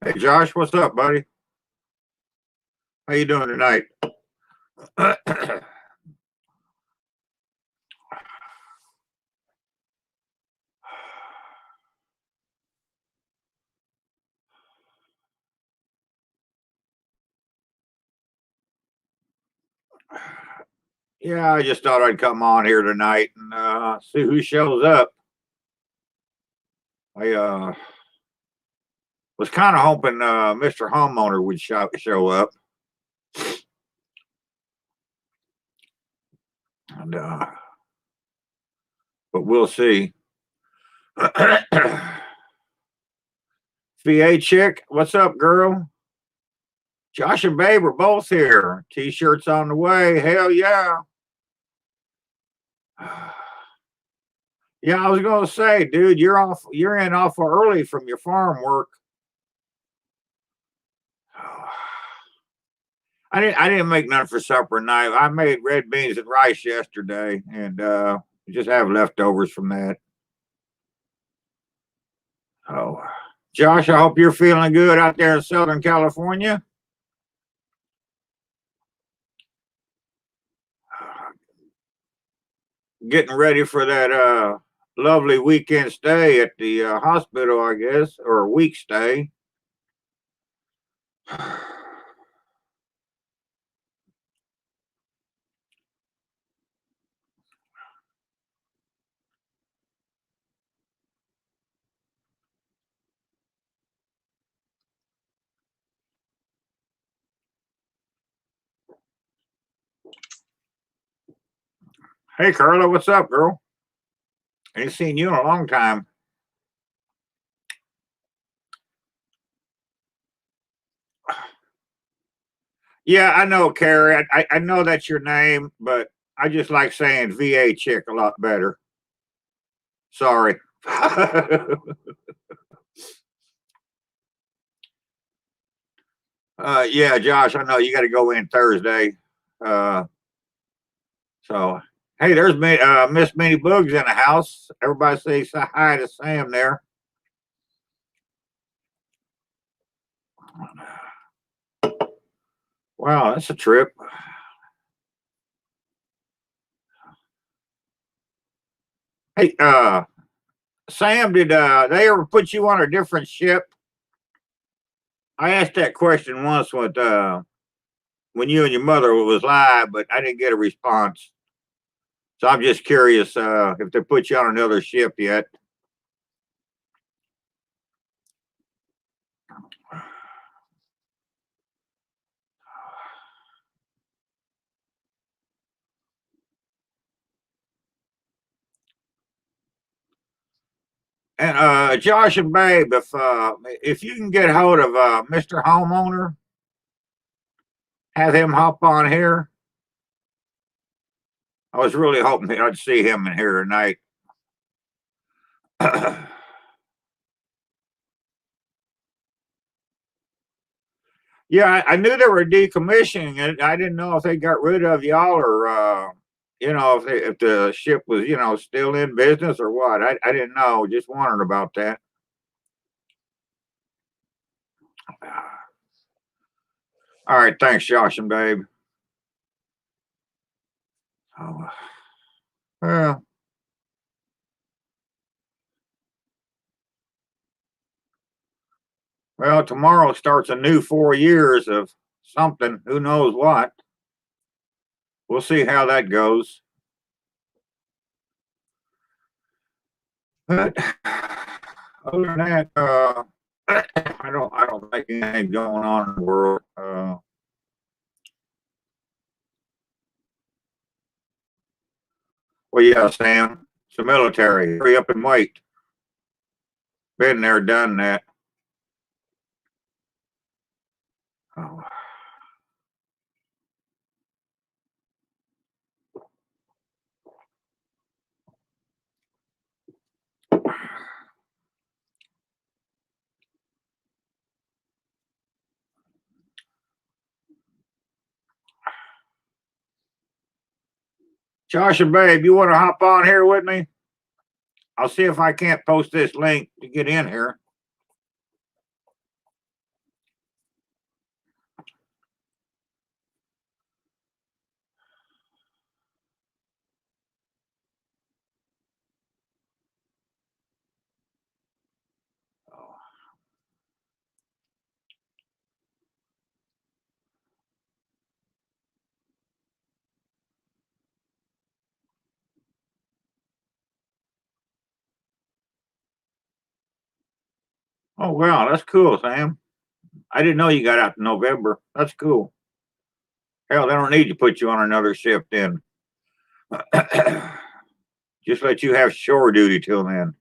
Hey Josh, what's up, buddy? How you doing tonight? Yeah, I just thought I'd come on here tonight and see who shows up. I was kind of hoping Mr. Homeowner would show up, and but we'll see. VA chick, what's up, girl? Josh and Babe are both here. T-shirts on the way. Hell yeah. Yeah, I was gonna say, dude, you're in awful early from your farm work. I didn't make none for supper tonight. I made red beans and rice yesterday, and just have leftovers from that. Oh, Josh, I hope you're feeling good out there in Southern California. Getting ready for that lovely weekend stay at the hospital, I guess, or a week stay. Hey, Carla, what's up, girl? Ain't seen you in a long time. Yeah, I know, Carrie. I know that's your name, but I just like saying VA chick a lot better. Sorry. Yeah, Josh, I know you got to go in Thursday. Uh, so, hey, there's Miss Minnie Boogs in the house. Everybody say hi to Sam there. Wow, that's a trip. Hey, Sam, did they ever put you on a different ship? I asked that question once with when you and your mother was live, but I didn't get a response. So I'm just curious if they put you on another ship yet. And Josh and Babe, if you can get hold of Mr. Homeowner, have him hop on here. I was really hoping that I'd see him in here tonight. Yeah, I knew they were decommissioning it. I didn't know if they got rid of y'all or if the ship was still in business or what. I didn't know. Just wondering about that. All right, thanks, Josh and Babe. Oh, well, well, tomorrow starts a new 4 years of something. Who knows what? We'll see how that goes. But other than that, I don't think anything going on in the world. Well, yeah, Sam, it's the military. Hurry up and wait. Been there, done that. Oh. Josh and Babe, you want to hop on here with me? I'll see if I can't post this link to get in here. Oh wow, that's cool, Sam. I didn't know you got out in November. That's cool. Hell, they don't need to put you on another shift then. Just let you have shore duty till then.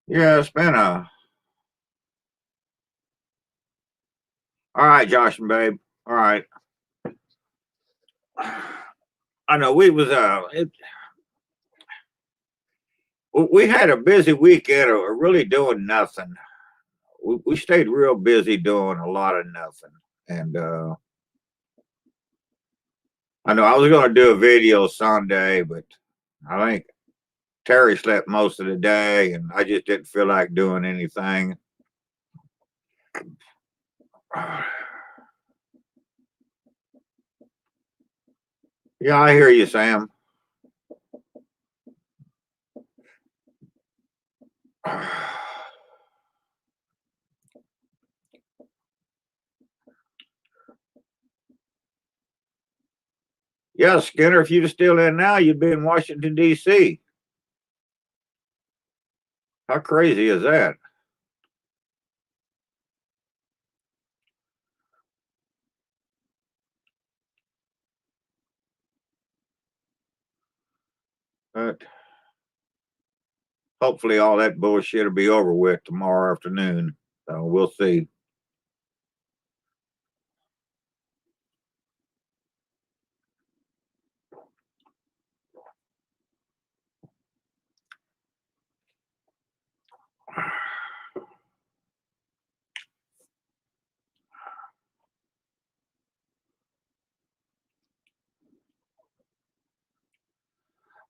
Yeah, it's been a. All right, Josh and Babe. All right. I know we was we had a busy weekend of really doing nothing. We stayed real busy doing a lot of nothing, and I know I was going to do a video Sunday, but I think Terry slept most of the day, and I just didn't feel like doing anything. Yeah, I hear you, Sam. Yeah, Skinner, if you'd still in now, you'd be in Washington, D.C. How crazy is that? But hopefully all that bullshit will be over with tomorrow afternoon. So we'll see.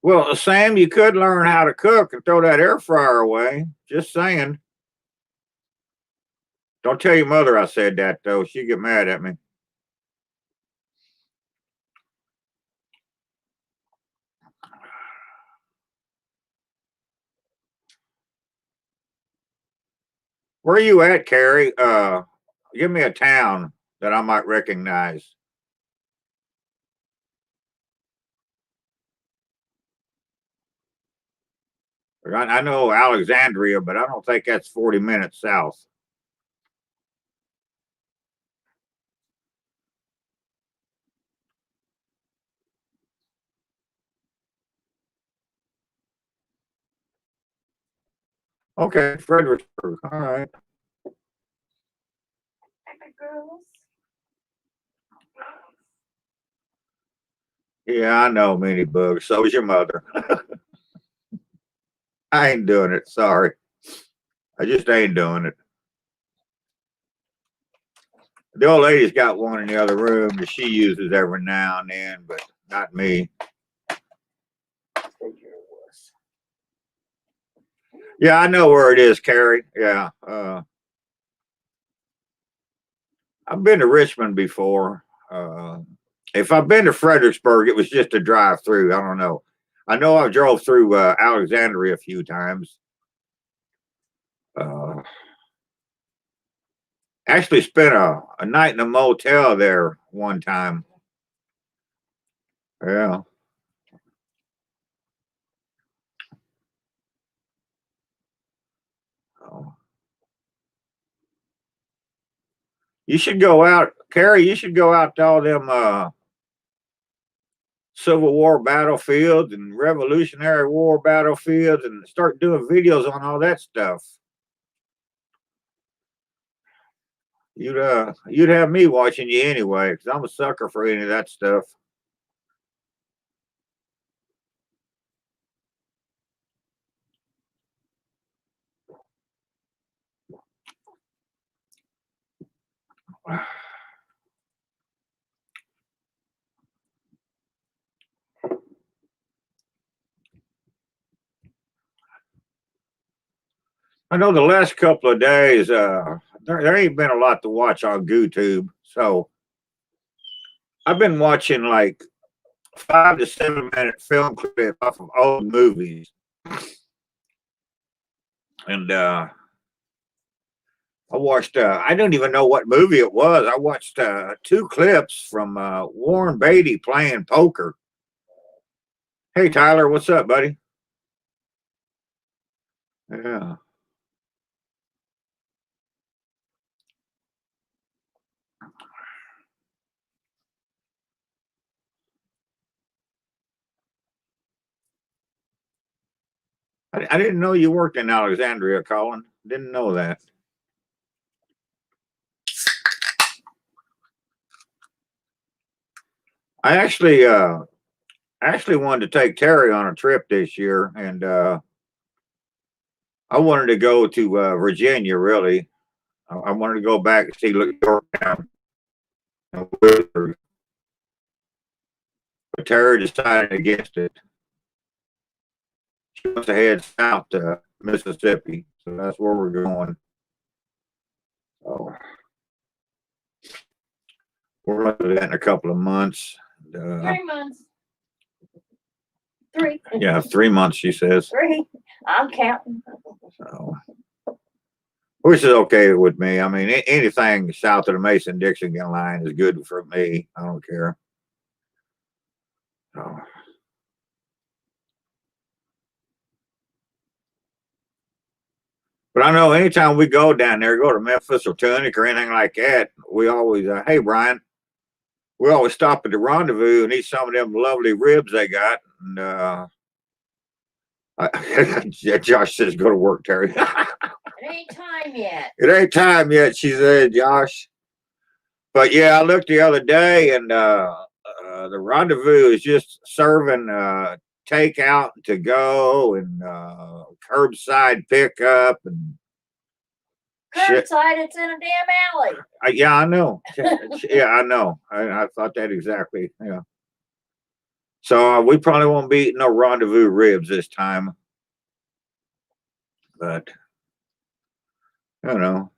Well, Sam, you could learn how to cook and throw that air fryer away. Just saying. Don't tell your mother I said that, though. She'd get mad at me. Where are you at, Carrie? Give me a town that I might recognize. I know Alexandria, but I don't think that's 40 minutes south. Okay, Fredericksburg. All right. Yeah, I know many bugs. So is your mother. I ain't doing it. Sorry. I just ain't doing it. The old lady's got one in the other room that she uses every now and then, but not me. Yeah, I know where it is, Carrie. Yeah. I've been to Richmond before. If I've been to Fredericksburg, it was just a drive through. I don't know. I know I drove through Alexandria a few times. Uh, actually spent a night in a motel there one time. Yeah. Oh. You should go out, Carrie. You should go out to all them Civil War battlefields and Revolutionary War battlefields and start doing videos on all that stuff. You'd have me watching you anyway, because I'm a sucker for any of that stuff. I know the last couple of days, there ain't been a lot to watch on YouTube. So I've been watching like 5 to 7 minute film clip off of old movies. And I watched, I don't even know what movie it was. I watched 2 clips from Warren Beatty playing poker. Hey, Tyler, what's up, buddy? Yeah. I didn't know you worked in Alexandria, Colin. Didn't know that. I actually wanted to take Terry on a trip this year, and I wanted to go to Virginia. Really, I wanted to go back and see Yorktown. But Terry decided against it. She wants to head south to Mississippi, so that's where we're going. So we're going to do that in a couple of months. 3 months. 3. Yeah, 3 months, she says. 3. I'm counting. So, which is okay with me. I mean, anything south of the Mason-Dixon line is good for me. I don't care. So, but I know anytime we go down there, go to Memphis or Tunic or anything like that, we always, hey, Brian, we always stop at the Rendezvous and eat some of them lovely ribs they got. And Josh says, go to work, Terry. It ain't time yet. It ain't time yet, she said, Josh. But yeah, I looked the other day, and the Rendezvous is just serving takeout to go and curbside pickup and Curbside, it's in a damn alley. yeah, I know. Yeah, I know. I thought that exactly. Yeah. So we probably won't be eating no Rendezvous ribs this time. But I don't know.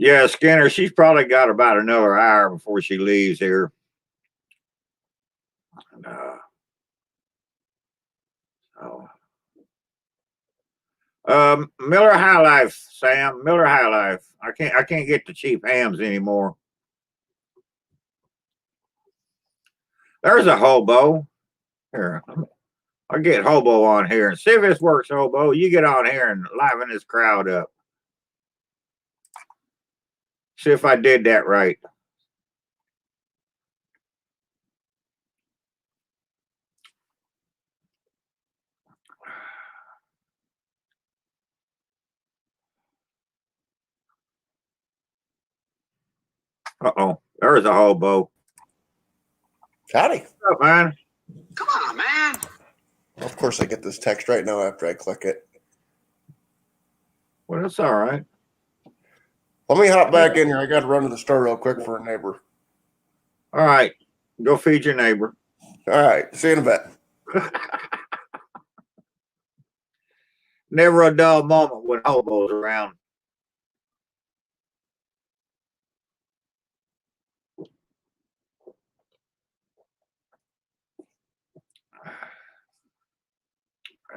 Yeah, Skinner, she's probably got about another hour before she leaves here. Miller High Life, Sam. Miller High Life. I can't get the cheap hams anymore. There's a hobo. Here, I'll get hobo on here and see if this works, hobo. You get on here and liven this crowd up. See if I did that right. Uh-oh. There's a hobo. Howdy. What's up, man? Come on, man. Of course, I get this text right now after I click it. Well, that's all right. Let me hop back in here. I got to run to the store real quick for a neighbor. All right. Go feed your neighbor. All right. See you in a bit. Never a dull moment when hobo's around.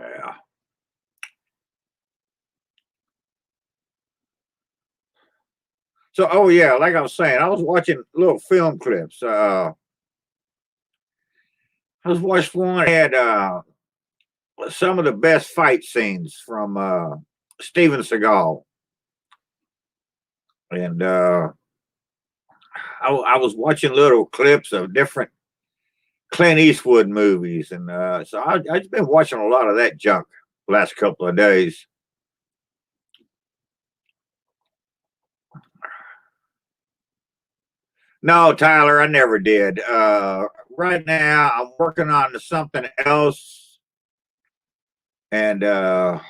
Yeah. So, oh yeah, like I was saying, I was watching little film clips. I was watching one that had some of the best fight scenes from Steven Seagal, and I was watching little clips of different Clint Eastwood movies, and so I've been watching a lot of that junk the last couple of days. No, Tyler, I never did. Right now, I'm working on something else, and yeah,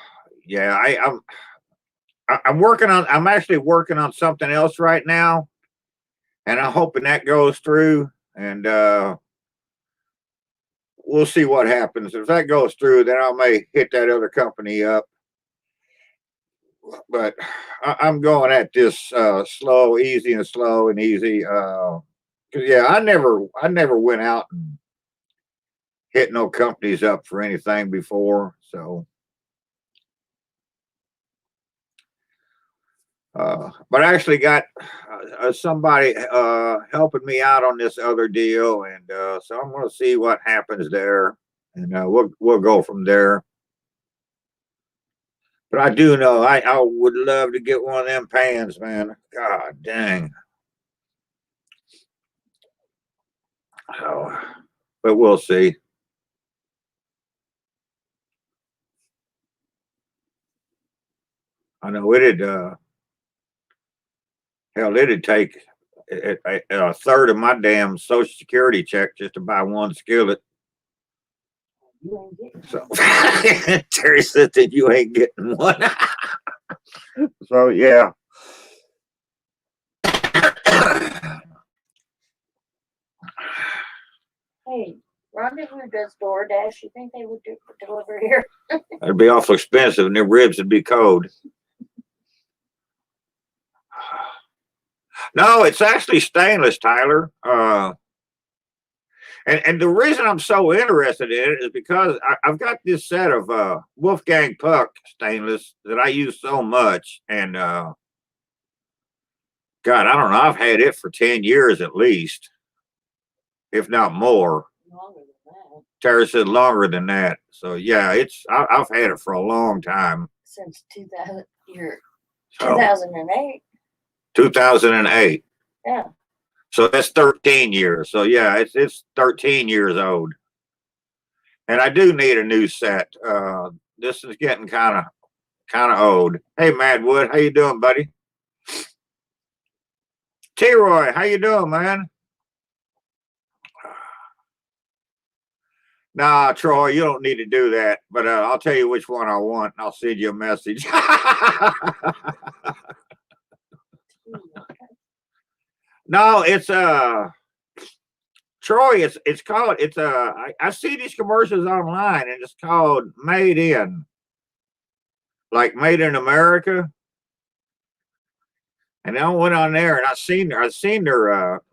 I'm working on. I'm actually working on something else right now, and I'm hoping that goes through. And we'll see what happens. If that goes through, then I may hit that other company up. But I'm going at this slow, easy, and slow and easy. 'Cause yeah, I never went out and hit no companies up for anything before. So, but I actually got somebody helping me out on this other deal, and so I'm going to see what happens there, and we'll go from there. But I do know I would love to get one of them pans, man. God dang. So, but we'll see. I know it'd hell, it'd take a third of my damn Social Security check just to buy one skillet. You ain't getting So Terry said that you ain't getting one. So yeah. Hey, Rendezvous does DoorDash. You think they would deliver here? It'd be awful expensive, and the ribs would be cold. No, it's actually stainless, Tyler. And the reason I'm so interested in it is because I've got this set of Wolfgang Puck stainless that I use so much, and God, I don't know, I've had it for 10 years at least, if not more. Longer than that. Tara said longer than that. So yeah, I've had it for a long time. Since 2000, So, 2008. 2008. Yeah. So that's 13 years. So yeah, it's 13 years old. And I do need a new set. This is getting kind of old. Hey, Madwood, how you doing, buddy? T-Roy, how you doing, man? Nah, Troy, you don't need to do that. But I'll tell you which one I want, and I'll send you a message. No, it's Troy. It's called. I see these commercials online, and it's called Made in, like Made in America. And I went on there, and I seen their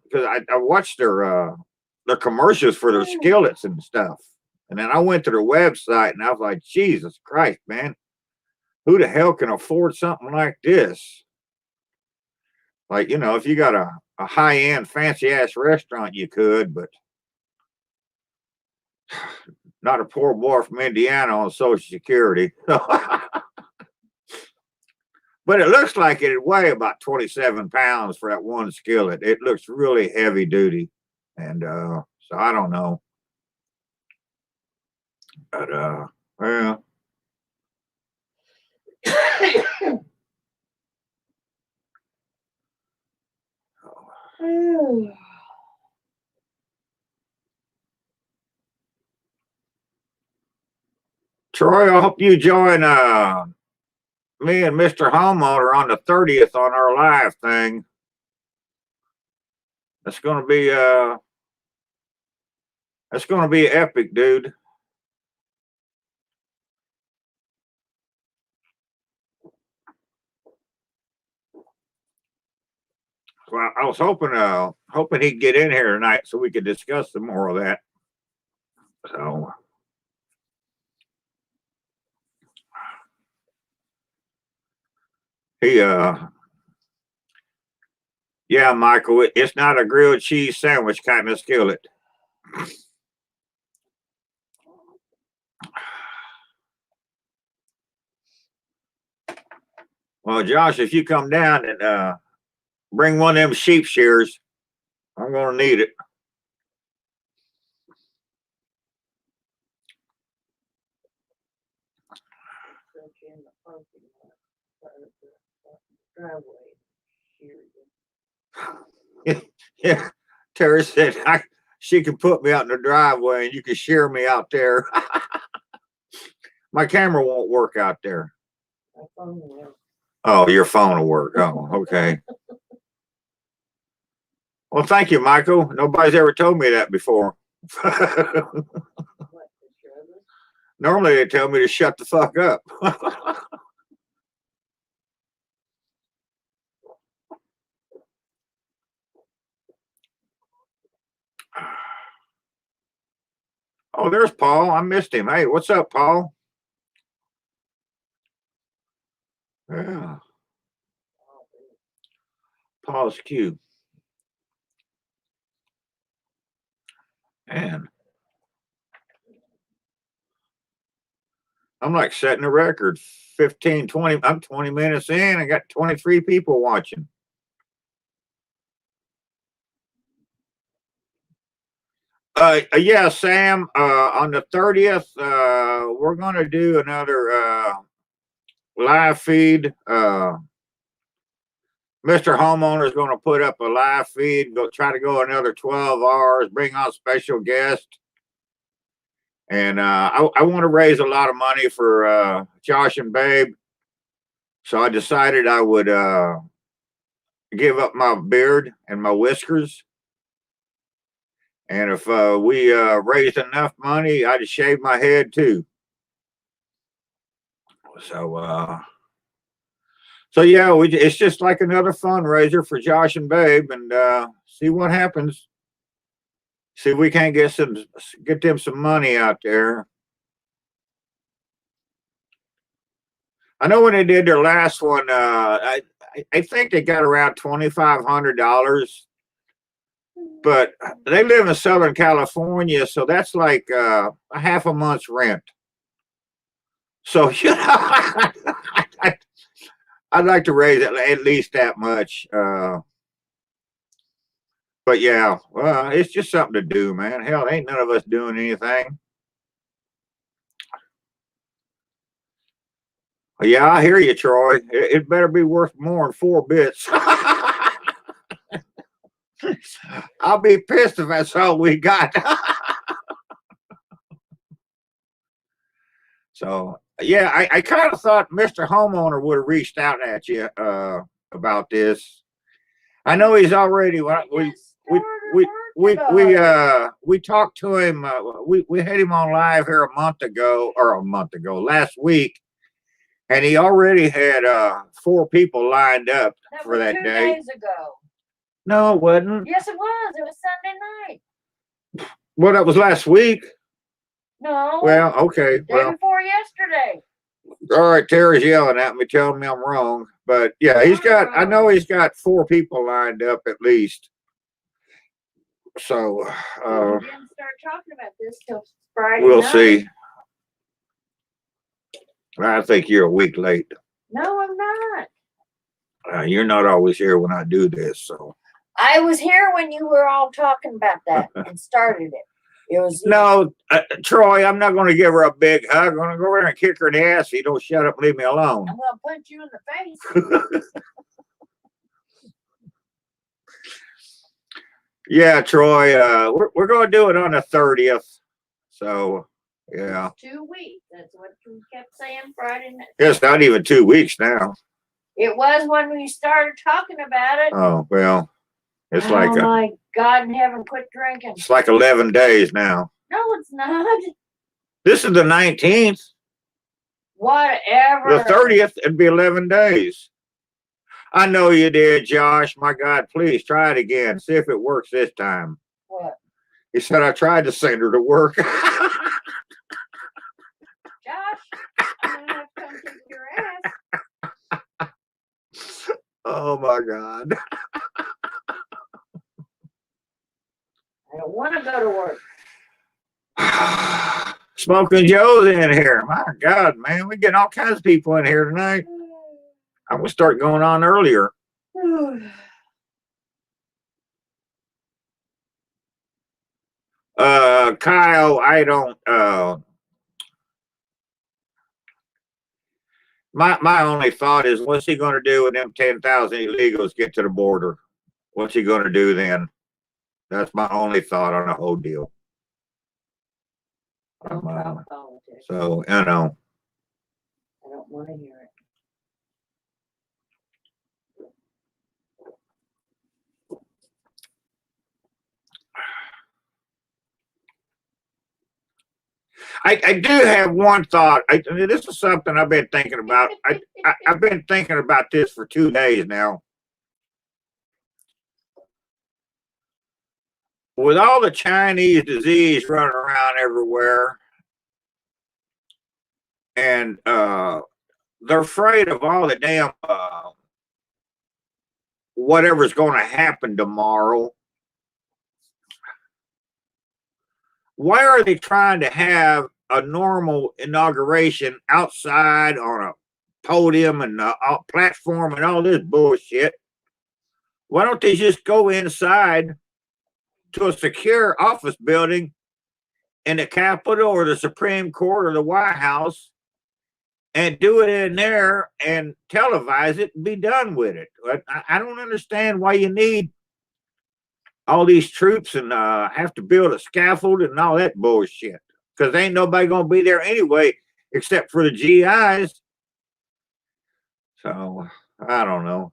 because I watched their commercials for their skillets and stuff. And then I went to their website, and I was like, Jesus Christ, man, who the hell can afford something like this? Like, if you got a high end, fancy ass restaurant, you could, but not a poor boy from Indiana on Social Security. But it looks like it'd weigh about 27 pounds for that one skillet. It looks really heavy duty. And so I don't know. But well. Troy, I hope you join me and Mr. Homeowner on the 30th on our live thing. That's gonna be epic, dude. Well, I was hoping he'd get in here tonight so we could discuss some more of that. So he yeah, Michael, it's not a grilled cheese sandwich kind of skillet. Well, Josh, if you come down and bring one of them sheep shears, I'm gonna need it. Yeah, Terry said she can put me out in the driveway and you can shear me out there. My camera won't work out there. Oh, your phone will work. Oh, okay. Well, thank you, Michael. Nobody's ever told me that before. Normally they tell me to shut the fuck up. Oh, there's Paul. I missed him. Hey, what's up, Paul? Yeah, Paul's cute. Man, I'm like setting a record. 15, 20. I'm 20 minutes in. I got 23 people watching. Yeah, Sam, on the 30th, we're going to do another live feed. Mr. Homeowner is going to put up a live feed, go try to go another 12 hours, bring on special guests. And I want to raise a lot of money for Josh and Babe. So I decided I would give up my beard and my whiskers. And if we raised enough money, I'd shave my head too. So yeah, it's just like another fundraiser for Josh and Babe, and see what happens. See if we can't get them some money out there. I know when they did their last one, I think they got around $2,500, but they live in Southern California, so that's like a half a month's rent. So you know, I'd like to raise it at least that much. But yeah, well, it's just something to do, man. Hell, ain't none of us doing anything. Yeah, I hear you, Troy. It better be worth more than 4 bits. I'll be pissed if that's all we got. So yeah, I kind of thought Mr. Homeowner would have reached out at you about this. I know he's already we talked to him. We had him on live here last week, and he already had 4 people lined up for that two day. days ago. No, it wasn't. Yes, it was. It was Sunday night. Well, that was last week. No. Well, okay. Day Well, before yesterday. all right. Terry's yelling at me, telling me I'm wrong. But yeah, I know he's got 4 people lined up at least. So We didn't start talking about this till Friday we'll night. see. I think you're a week late. No, I'm not. You're not always here when I do this, so. I was here when you were all talking about that and started it. It was No, Troy, I'm not going to give her a big hug. I'm going to go over there and kick her in the ass if you don't shut up and leave me alone. I'm going to punch you in the face. Yeah, Troy, we're going to do it on the 30th. So, yeah. 2 weeks. That's what you kept saying Friday night. It's not even 2 weeks now. It was when we started talking about it. Oh, well, it's oh like my God in heaven, quit drinking. It's like 11 days now. No, it's not. This is the 19th. Whatever. The 30th, it'd be 11 days. I know you did, Josh. My God, please try it again. See if it works this time. What? He said, I tried to send her to work. Josh, I'm going to have to come kick your ass. Oh, my God. I don't want to go to work. Smoking Joe's in here. My God, man. We're getting all kinds of people in here tonight. I'm going to start going on earlier. Kyle, I don't, my only thought is, what's he going to do when them 10,000 illegals get to the border? What's he going to do then? That's my only thought on the whole deal. Don't talk politics. So, you know. I don't want to hear it. I do have one thought. This is something I've been thinking about. I've been thinking about this for 2 days now. With all the Chinese disease running around everywhere, and they're afraid of all the damn whatever's going to happen tomorrow. Why are they trying to have a normal inauguration outside on a podium and a platform and all this bullshit? Why don't they just go inside to a secure office building in the Capitol or the Supreme Court or the White House and do it in there and televise it and be done with it? I don't understand why you need all these troops and have to build a scaffold and all that bullshit, because ain't nobody gonna be there anyway except for the GIs. So I don't know.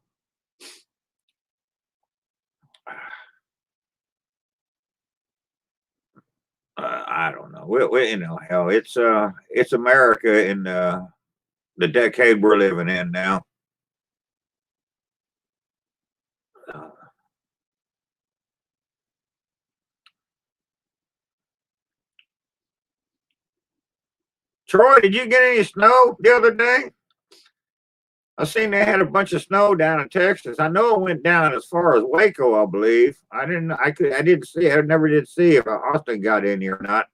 I don't know. You know, hell, it's America in the decade we're living in now. Troy, did you get any snow the other day? I seen they had a bunch of snow down in Texas. I know it went down as far as Waco, I believe. I didn't see. I never did see if Austin got in here or not.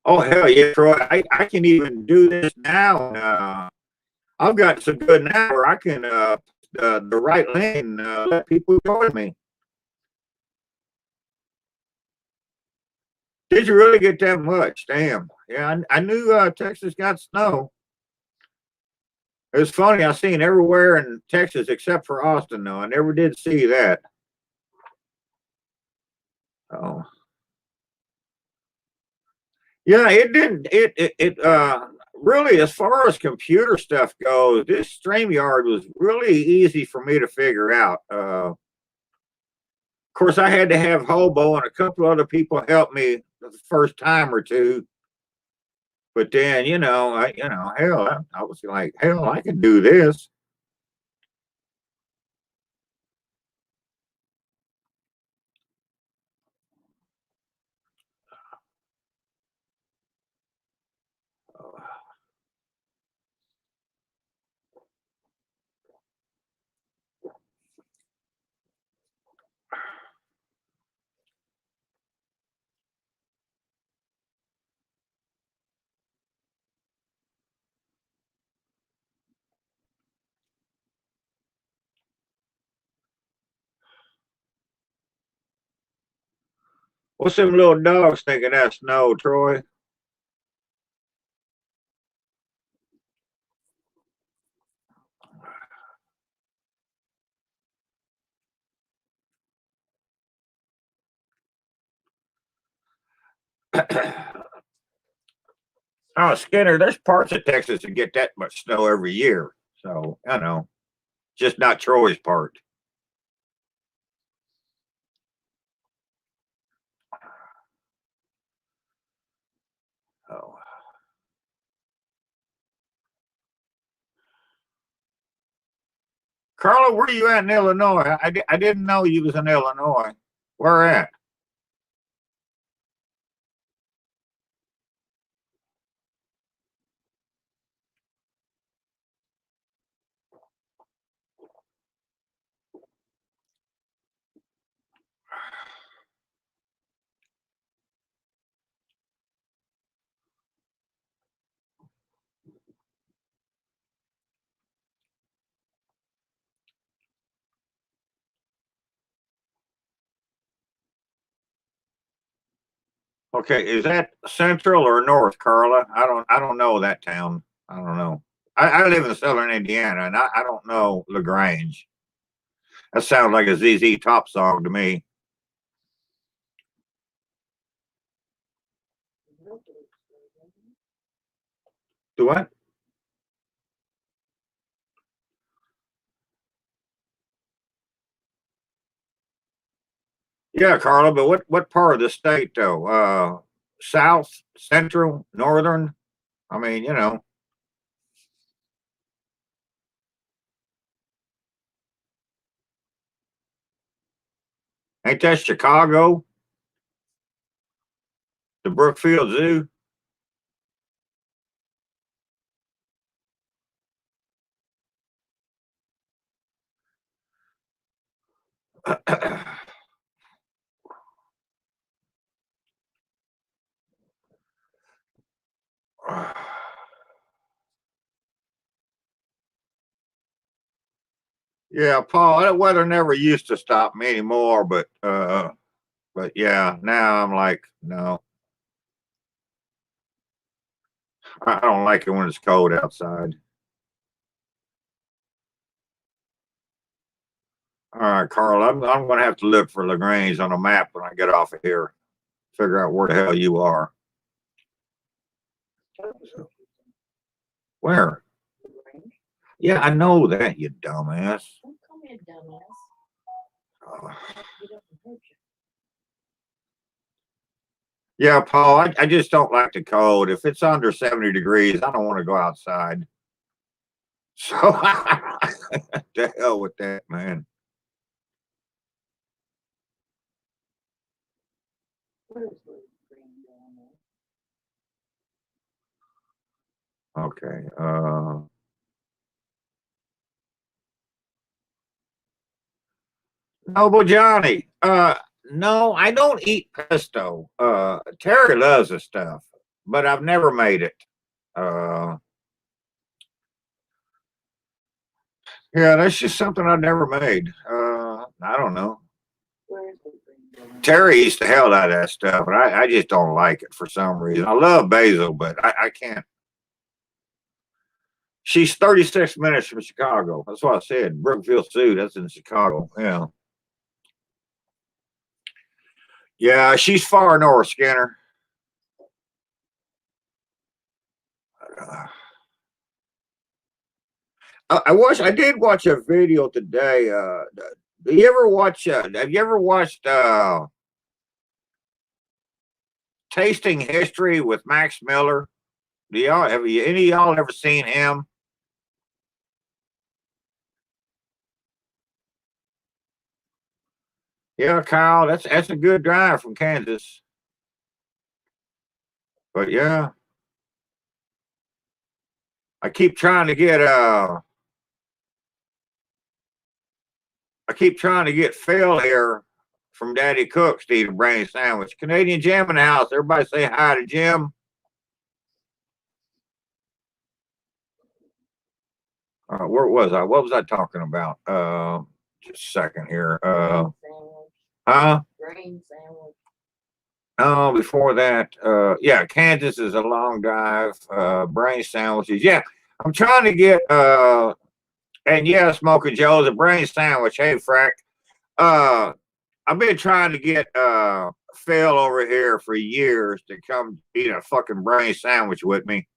Oh hell yeah, Troy! I can even do this now. I've got so good now where I can the right lane let people join me. Did you really get that much? Damn. Yeah, I knew Texas got snow. It was funny. I seen everywhere in Texas except for Austin, though. I never did see that. Oh, yeah. It didn't. It really, as far as computer stuff goes, this StreamYard was really easy for me to figure out. Of course, I had to have Hobo and a couple other people help me the first time or two. But then, hell, I was like, hell, I can do this. What's them little dogs thinking that snow, Troy? Oh, Skinner, there's parts of Texas that get that much snow every year. So, just not Troy's part. Oh. Carla, where are you at in Illinois? I didn't know you was in Illinois. Where at? Okay, is that central or north, Carla? I don't know that town. I don't know. I live in southern Indiana and I don't know LaGrange. That sounds like a ZZ Top song to me. Do what? Yeah, Carla, but what part of the state though? South, central, northern? I mean, you know. Ain't that Chicago? The Brookfield Zoo? Yeah, Paul, that weather never used to stop me anymore, but yeah, now I'm like, no. I don't like it when it's cold outside. All right, Carl, I'm gonna have to look for LaGrange on a map when I get off of here. Figure out where the hell you are. Where? Yeah, I know that, you dumbass. Don't call me a dumbass. Uh, Get up and hurt you. yeah, Paul, I just don't like the cold. If it's under 70 degrees, I don't want to go outside. So, the hell with that, man. Where is the green down Okay. Noble Johnny. No, I don't eat pesto. Terry loves the stuff, but I've never made it. Uh, yeah, that's just something I've never made. I don't know. Where is the green down Terry eats the hell out of that stuff, and I just don't like it for some reason. I love basil, but I can't. She's 36 minutes from Chicago. That's what I said. Brookfield Sioux, that's in Chicago. Yeah. Yeah, she's far north, Skinner. Uh, I did watch a video today. Do you ever watch? Have you ever watched Tasting History with Max Miller? Do y'all have you any of y'all ever seen him? Yeah, Kyle, that's a good drive from Kansas. But yeah, I keep trying to get I keep trying to get Phil here from Daddy Cook's to eat a brain sandwich. Canadian Jim in the house. Everybody say hi to Jim. Where was I? What was I talking about? Just a second here. Huh? Grain sandwich. Oh, before that, yeah, Kansas is a long drive. Brain sandwiches. Yeah, I'm trying to get and yeah, Smoking Joe's a brain sandwich. Hey, Frack. Uh, I've been trying to get Phil over here for years to come eat a fucking brain sandwich with me.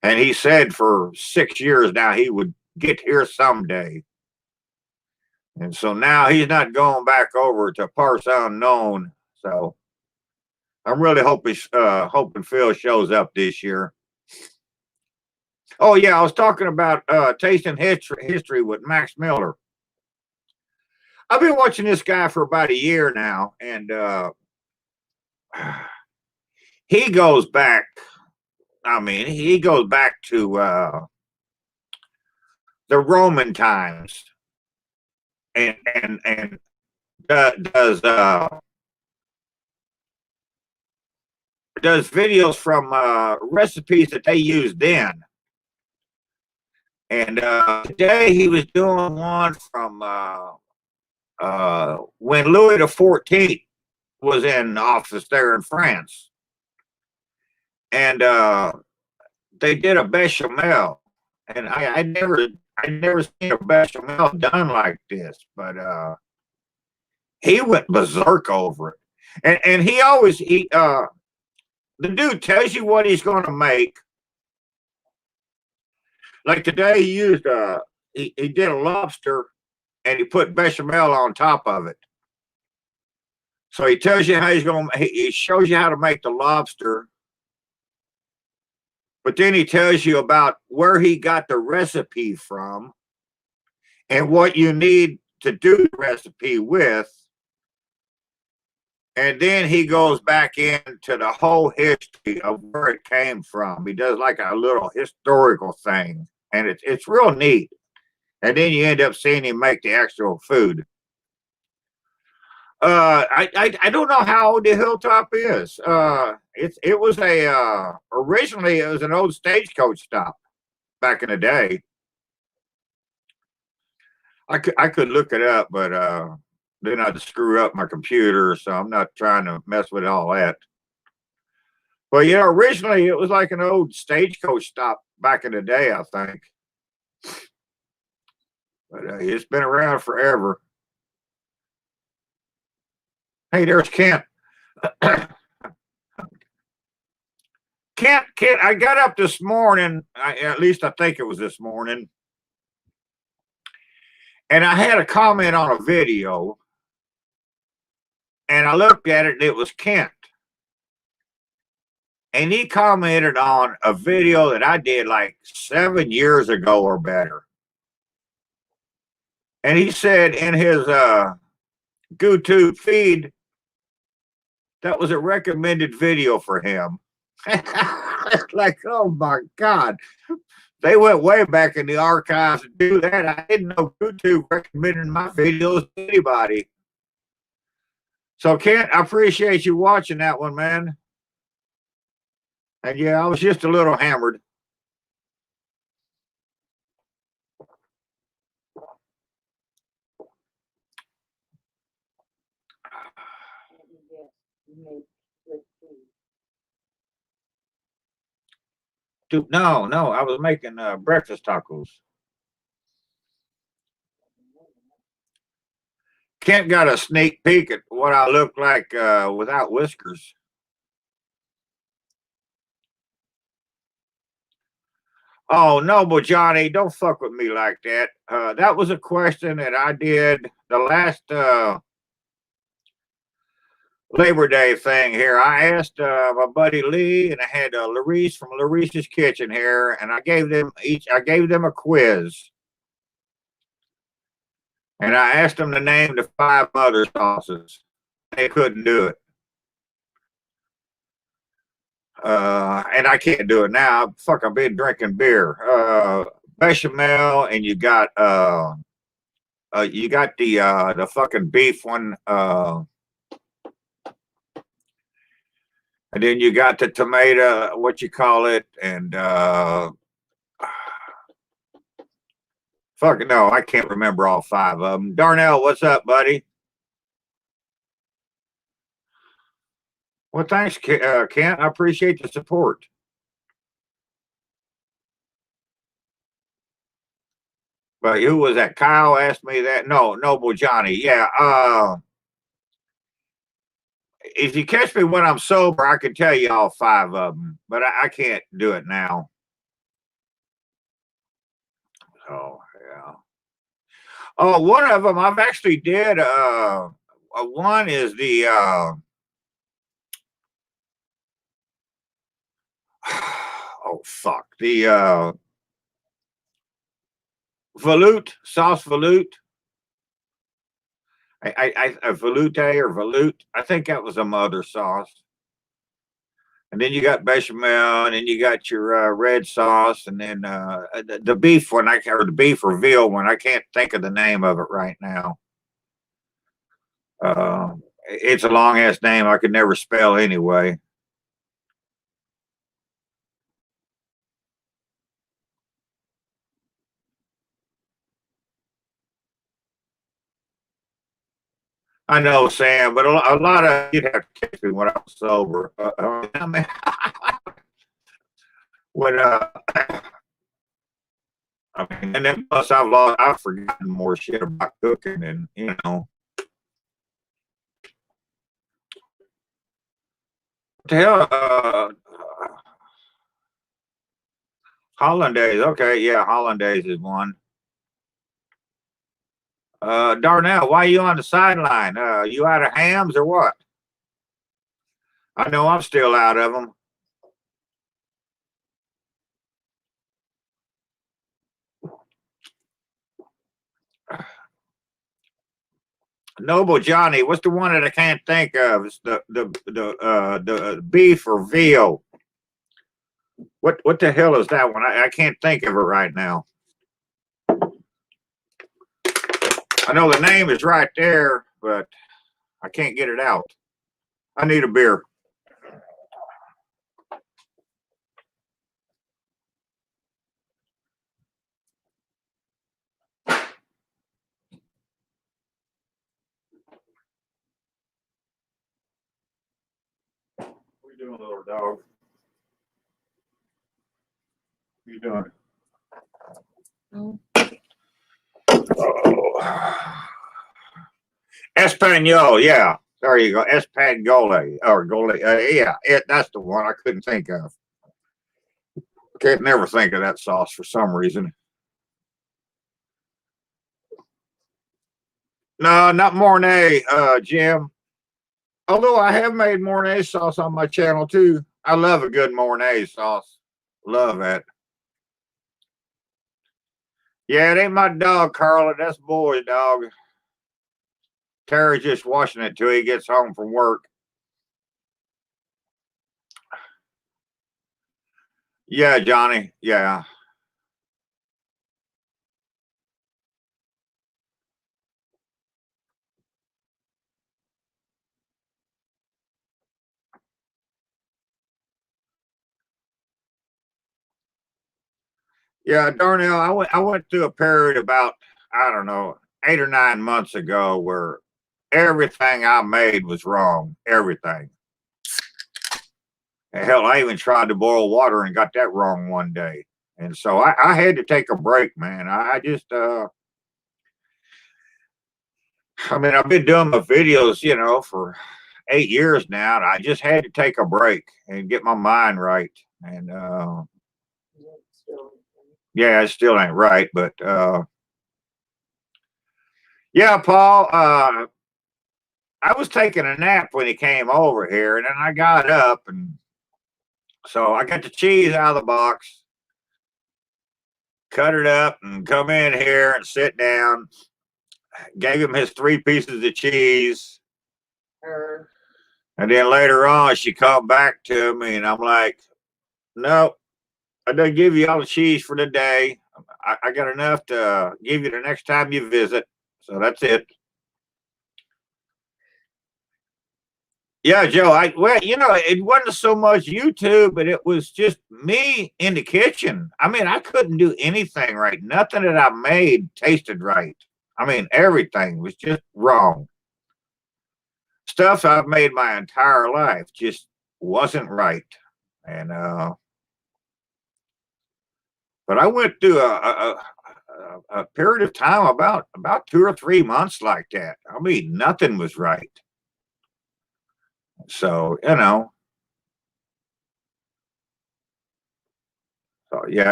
And he said for 6 years now he would get here someday. And so now he's not going back over to parts unknown. So I'm really hoping Phil shows up this year. Oh yeah, I was talking about tasting history with Max Miller. I've been watching this guy for about a year now, and he goes back. I mean, he goes back to the Roman times, and does videos from recipes that they used then. And today he was doing one from when Louis XIV was in office there in France, and they did a bechamel, and I never seen a bechamel done like this, but he went berserk over it, and he always the dude tells you what he's going to make, Like today, he used he did a lobster and he put bechamel on top of it. So he tells you how he shows you how to make the lobster, but then he tells you about where he got the recipe from and what you need to do the recipe with. And then he goes back into the whole history of where it came from. He does like a little historical thing, and it's real neat. And then you end up seeing him make the actual food. I don't know how old the Hilltop is. It was originally it was an old stagecoach stop back in the day. I could look it up, but then I'd screw up my computer, so I'm not trying to mess with all that. But yeah, originally it was like an old stagecoach stop back in the day, I think. But it's been around forever. Hey, there's Kent. Kent, I got up this morning, at least I think it was this morning, and I had a comment on a video, and I looked at it, and it was Kent. And he commented on a video that I did like 7 years ago or better. And he said in his YouTube feed, that was a recommended video for him. Like, oh my God. They went way back in the archives to do that. I didn't know YouTube recommended my videos to anybody. So, Kent, I appreciate you watching that one, man. And yeah, I was just a little hammered. Dude, no, I was making breakfast tacos. Kent got a sneak peek at what I look like without whiskers. Oh, Noble Johnny, don't fuck with me like that. That was a question that I did the last Labor Day thing here. I asked my buddy Lee, and I had Larice from Larice's Kitchen here, and I gave them a quiz. And I asked them to name the 5 other sauces. They couldn't do it. And I can't do it now. Fuck, I've been drinking beer. Bechamel, and you got the fucking beef one, and then you got the tomato, what you call it, and fuck no, I can't remember all 5 of them. Darnell, what's up, buddy? Well, thanks, Kent. I appreciate the support. But who was that? Kyle asked me that. No, Noble Johnny. Yeah. If you catch me when I'm sober, I can tell you all 5 of them, but I can't do it now. Oh yeah. Oh, one of them I've actually did. One is the oh fuck, the veloute sauce veloute. I veloute or veloute. I think that was a mother sauce. And then you got bechamel, and then you got your red sauce, and then the beef one, or the beef or veal one. I can't think of the name of it right now. It's a long ass name I could never spell anyway. I know, Sam, but a lot of you'd have to catch me when I was sober. I mean, when I mean, and then plus I've forgotten more shit about cooking, and what the hell. Hollandaise. Okay, yeah, Hollandaise is one. Darnell, why are you on the sideline? You out of hams or what? I know I'm still out of them. Noble Johnny, what's the one that I can't think of? It's the beef or veal. What the hell is that one? I can't think of it right now. I know the name is right there, but I can't get it out. I need a beer. What are you doing, little dog? What are you doing? Oh. Espanol, yeah. There you go. Espanole or Gole. Yeah, that's the one I couldn't think of. Can't never think of that sauce for some reason. No, not Mornay, Jim. Although I have made Mornay sauce on my channel too. I love a good Mornay sauce. Love that. Yeah, it ain't my dog, Carla. That's boy's dog. Terry's just washing it till he gets home from work. Yeah, Johnny. Yeah. Yeah, Darnell, I went through a period about, I don't know, 8 or 9 months ago where everything I made was wrong. Everything. And hell, I even tried to boil water and got that wrong one day. And so I had to take a break, man. I just I mean, I've been doing my videos, for 8 years now, and I just had to take a break and get my mind right. And yeah, it still ain't right, but yeah, Paul, I was taking a nap when he came over here, and then I got up, and so I got the cheese out of the box, cut it up, and come in here and sit down. Gave him his 3 pieces of cheese, and then later on, she called back to me, and I'm like, "No, I done give you all the cheese for the day. I got enough to give you the next time you visit, so that's it." Yeah, Joe. Well, it wasn't so much YouTube, but it was just me in the kitchen. I mean, I couldn't do anything right. Nothing that I made tasted right. I mean, everything was just wrong. Stuff I've made my entire life just wasn't right. And but I went through a period of time about 2 or 3 months like that. I mean, nothing was right. So yeah,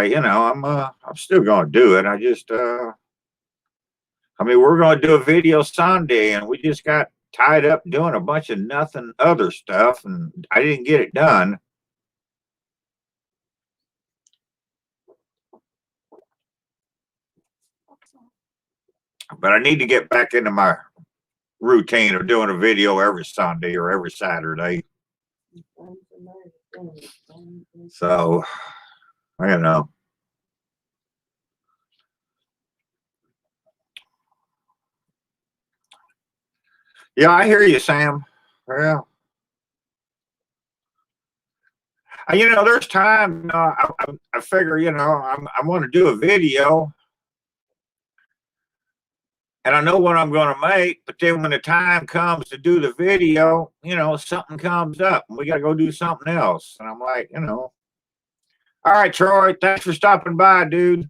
I'm still gonna do it. I just I mean, we're gonna do a video Sunday, and we just got tied up doing a bunch of nothing other stuff, and I didn't get it done. But I need to get back into my routine of doing a video every Sunday or every Saturday. So, you know. Yeah, I hear you, Sam. Well, there's time. I figure, I want to do a video, and I know what I'm going to make. But then when the time comes to do the video, something comes up, and we got to go do something else. And I'm like, all right, Troy, thanks for stopping by, dude.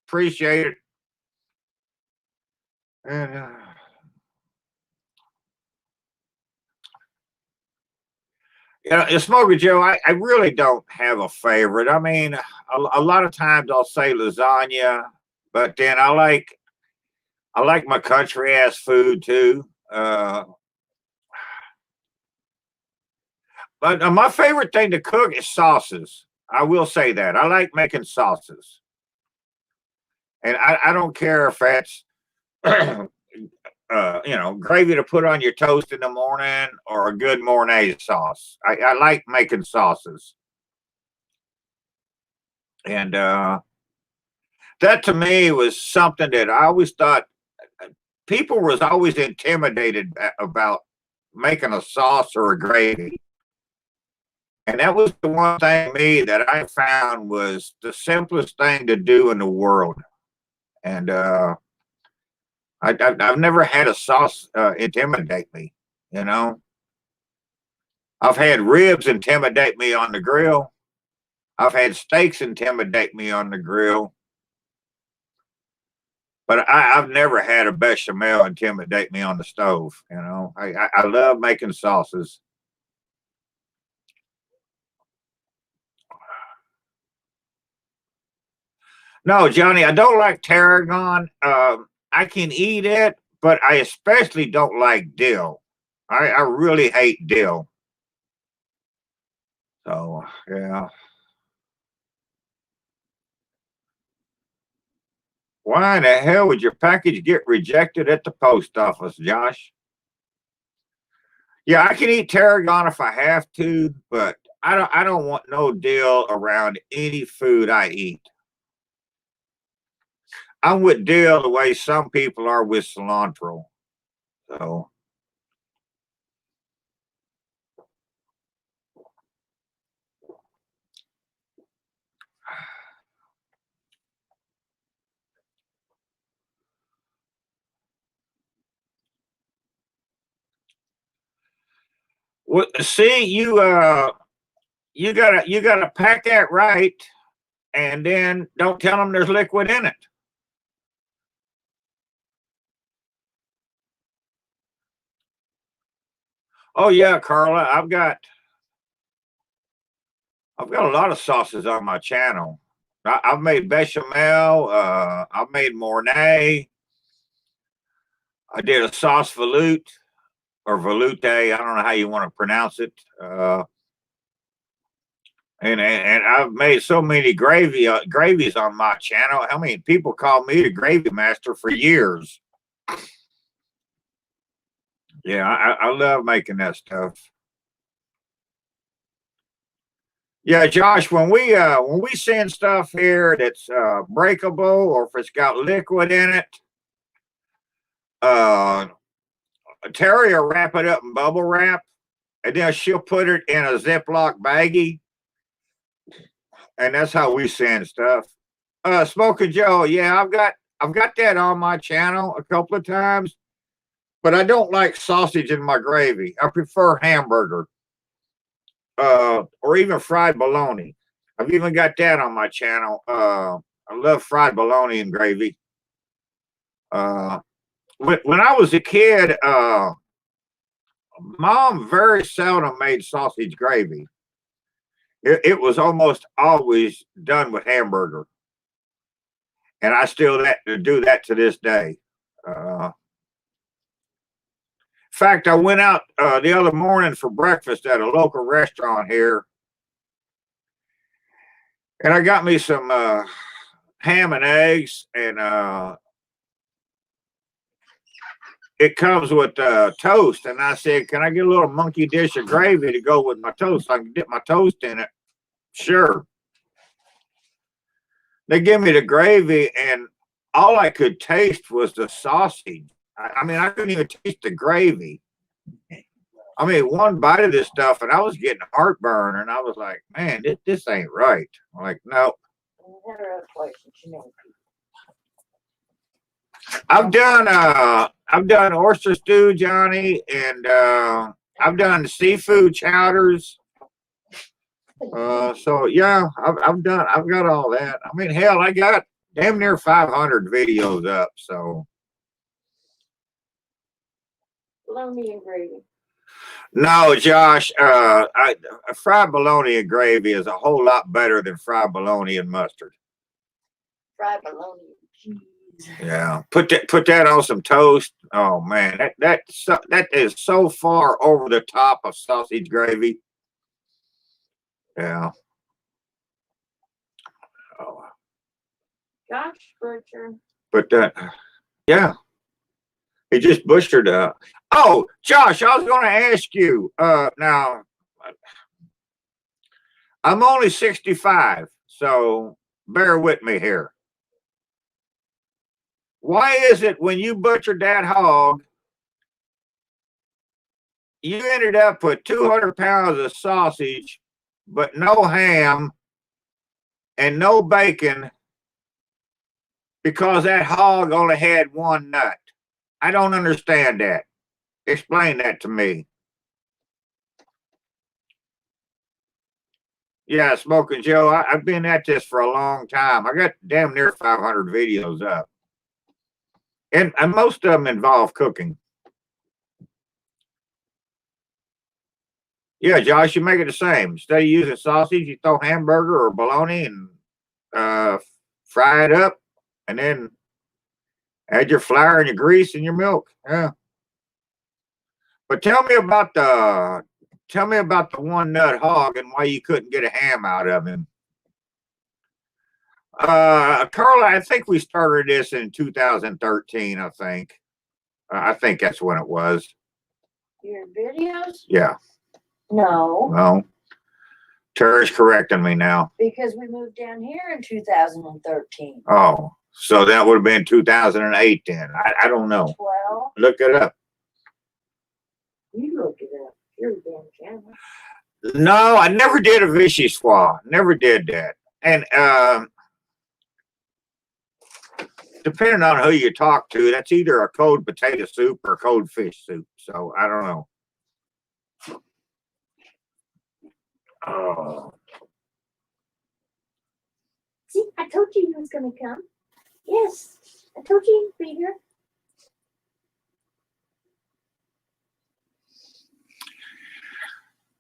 Appreciate it. And You know, Smoker Joe, I really don't have a favorite. I mean, a lot of times I'll say lasagna, but then I like my country ass food too. But my favorite thing to cook is sauces. I will say that. I like making sauces. And I don't care if that's, you know, gravy to put on your toast in the morning or a good Mornay sauce. I like making sauces. And that to me was something that I always thought people was always intimidated about making a sauce or a gravy. And that was the one thing me that I found was the simplest thing to do in the world. And I've never had a sauce intimidate me, you know. I've had ribs intimidate me on the grill. I've had steaks intimidate me on the grill. But I've never had a bechamel intimidate me on the stove, you know. I love making sauces. No, Johnny, I don't like tarragon. I can eat it, but I especially don't like dill. I really hate dill. So, yeah. Why in the hell would your package get rejected at the post office, Josh? Yeah, I can eat tarragon if I have to, but I don't want no dill around any food I eat. I'm with dill the way some people are with cilantro. So see, you gotta pack that right, and then don't tell them there's liquid in it. Oh yeah, Carla, I've got a lot of sauces on my channel. I've made bechamel. I've made Mornay. I did a sauce veloute or veloute. I don't know how you want to pronounce it. And I've made so many gravies on my channel. I mean, people call me the gravy master for years. Yeah, I love making that stuff. Yeah, Josh, when we send stuff here that's breakable or if it's got liquid in it, uh, Terry will wrap it up in bubble wrap, and then she'll put it in a Ziploc baggie, and that's how we send stuff. Smoking Joe, yeah, I've got that on my channel a couple of times, but I don't like sausage in my gravy. I prefer hamburger, or even fried bologna. I've even got that on my channel. I love fried bologna and gravy. Uh, when I was a kid, Mom very seldom made sausage gravy. It was almost always done with hamburger, and I still do that to this day. In fact, I went out the other morning for breakfast at a local restaurant here, and I got me some ham and eggs, and it comes with toast. And I said, "Can I get a little monkey dish of gravy to go with my toast? So I can dip my toast in it." Sure. They give me the gravy, and all I could taste was the sausage. I mean, I couldn't even taste the gravy. I mean, one bite of this stuff, and I was getting heartburn, and I was like, "Man, this ain't right." I'm like, no. I've done oyster stew, Johnny, and I've done seafood chowders. So yeah, I've got all that. I mean, hell, I got damn near 500 videos up. So Bologna and gravy. No, Josh, fried bologna and gravy is a whole lot better than fried bologna and mustard. Fried bologna and cheese. Yeah, put that on some toast. Oh man, that is so far over the top of sausage gravy. Yeah. Oh, Josh Butcher. but yeah, he just butchered. Oh, Josh, I was going to ask you. Now, I'm only 65, so bear with me here. Why is it when you butchered that hog, you ended up with 200 pounds of sausage, but no ham and no bacon because that hog only had one nut? I don't understand that. Explain that to me. Yeah, Smoking Joe, I've been at this for a long time. I got damn near 500 videos up. And most of them involve cooking. Yeah, Josh, you make it the same. Instead of using sausage, you throw hamburger or bologna and fry it up, and then add your flour and your grease and your milk. Yeah. But tell me about the one nut hog and why you couldn't get a ham out of him. Carla, I think we started this in 2013. I think that's when it was. Your videos? Yeah. No, Well, Tara's correcting me now. because we moved down here in 2013. Oh, so that would have been 2008 then. I don't know. 12. Look it up. You look it up. You're a damn camera. No, I never did a vichyssoise. Never did that. And depending on who you talk to, that's either a cold potato soup or a cold fish soup. So I don't know. Oh. See, I told you he was going to come. Yes, I told you he'd be here.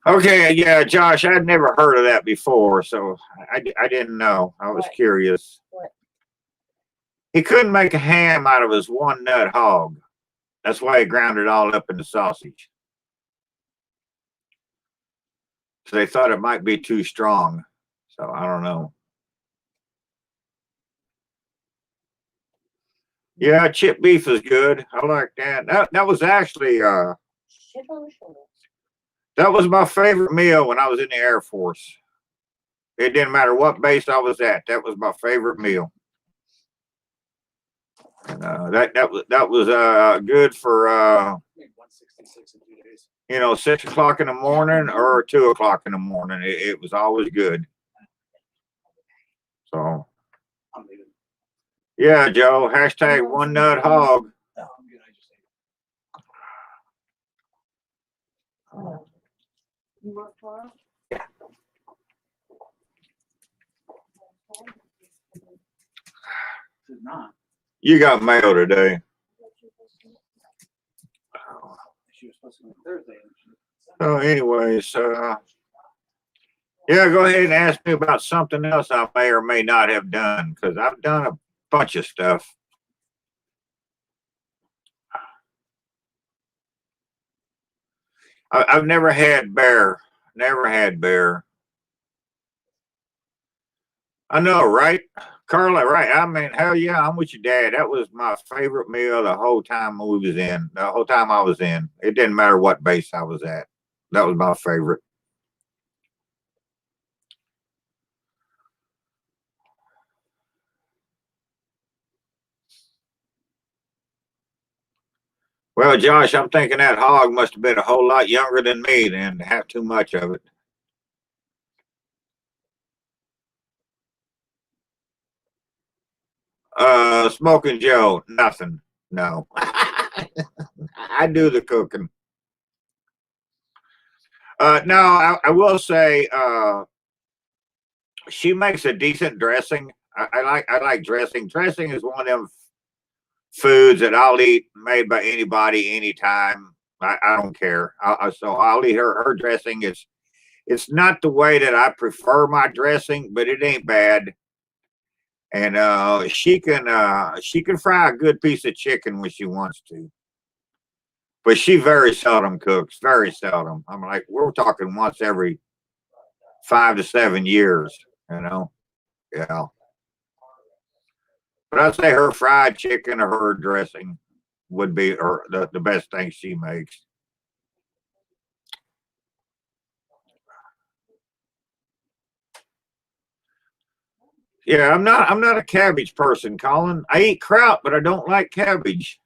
Okay, yeah, Josh, I'd never heard of that before, so I didn't know. I was What? curious. What? He couldn't make a ham out of his one nut hog. That's why he ground it all up into sausage. So they thought it might be too strong. So I don't know. Yeah, chip beef is good. I like that. That was actually Shit on the shoulder. that was my favorite meal when I was in the Air Force. It didn't matter what base I was at. That was my favorite meal. And that was good for 166 in 2 days. 6 o'clock in the morning or 2 o'clock in the morning. It was always good. So I'm leaving. yeah, Joe. Hashtag one nut hog. No, I'm good. I just ate. You work tomorrow? Did not. You got mail today. She was supposed to go Thursday. So anyways, yeah, go ahead and ask me about something else I may or may not have done, because I've done a bunch of stuff. I've never had bear. Never had bear. I know, right? Carla, right? I mean, hell yeah, I'm with your dad. That was my favorite meal the whole time we was in. The whole time I was in. It didn't matter what base I was at. That was my favorite. Well, Josh, I'm thinking that hog must have been a whole lot younger than me then to have too much of it. Smoking Joe, nothing. No. I do the cooking. No, I will say she makes a decent dressing. I like dressing. Dressing is one of them foods that I'll eat made by anybody anytime. I don't care. So I'll eat her dressing. It's not the way that I prefer my dressing, but it ain't bad. And she can fry a good piece of chicken when she wants to. But she very seldom cooks, very seldom. I'm like, we're talking once every 5 to 7 years, you know? Yeah. But I'd say her fried chicken or her dressing would be the best thing she makes. Yeah, I'm not a cabbage person, Colin. I eat kraut, but I don't like cabbage.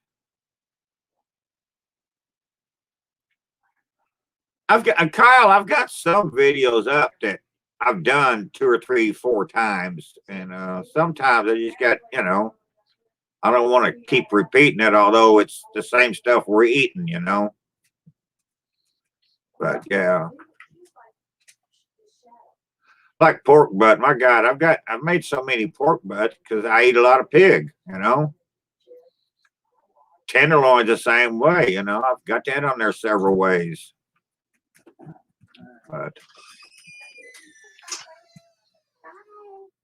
Kyle, I've got some videos up that I've done 2 or 3, 4 times, and sometimes I just got, I don't want to keep repeating it, although it's the same stuff we're eating, But yeah, like pork butt. My God, I've made so many pork butts because I eat a lot of pig, Tenderloins the same way, I've got that on there several ways. But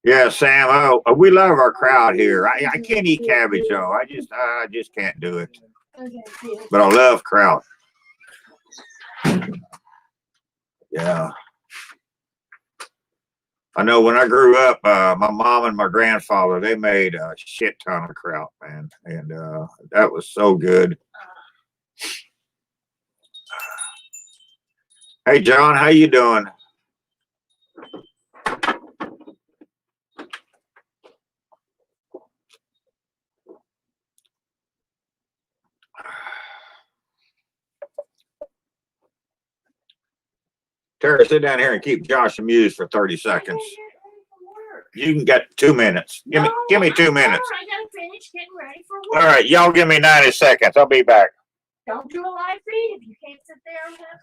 yeah, Sam. Oh, we love our crowd here. I can't eat cabbage though. I just can't do it. But I love kraut. Yeah. I know when I grew up, my mom and my grandfather, they made a shit ton of kraut, man. And that was so good. Hey, John, how you doing? Terry, sit down here and keep Josh amused for 30 seconds. You can get 2 minutes. Give me 2 minutes. I gotta finish getting ready for work. All right, y'all give me 90 seconds. I'll be back. Don't do a live feed if you can't sit there and have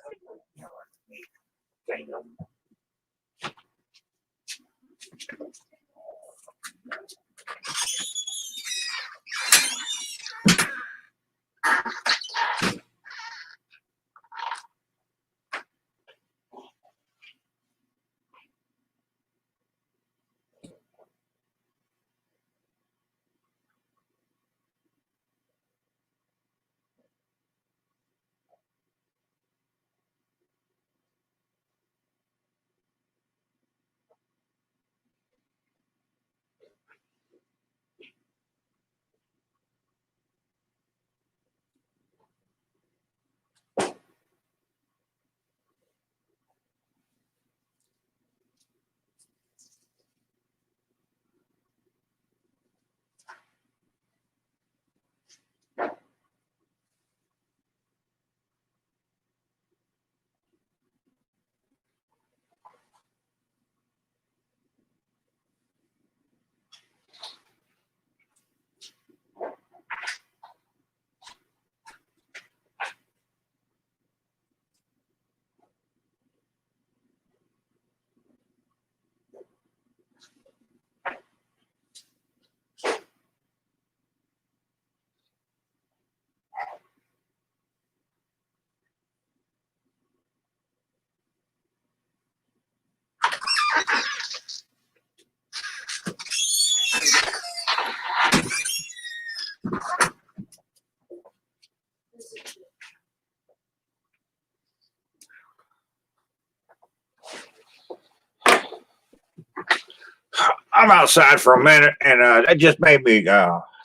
I'm outside for a minute, and that just made me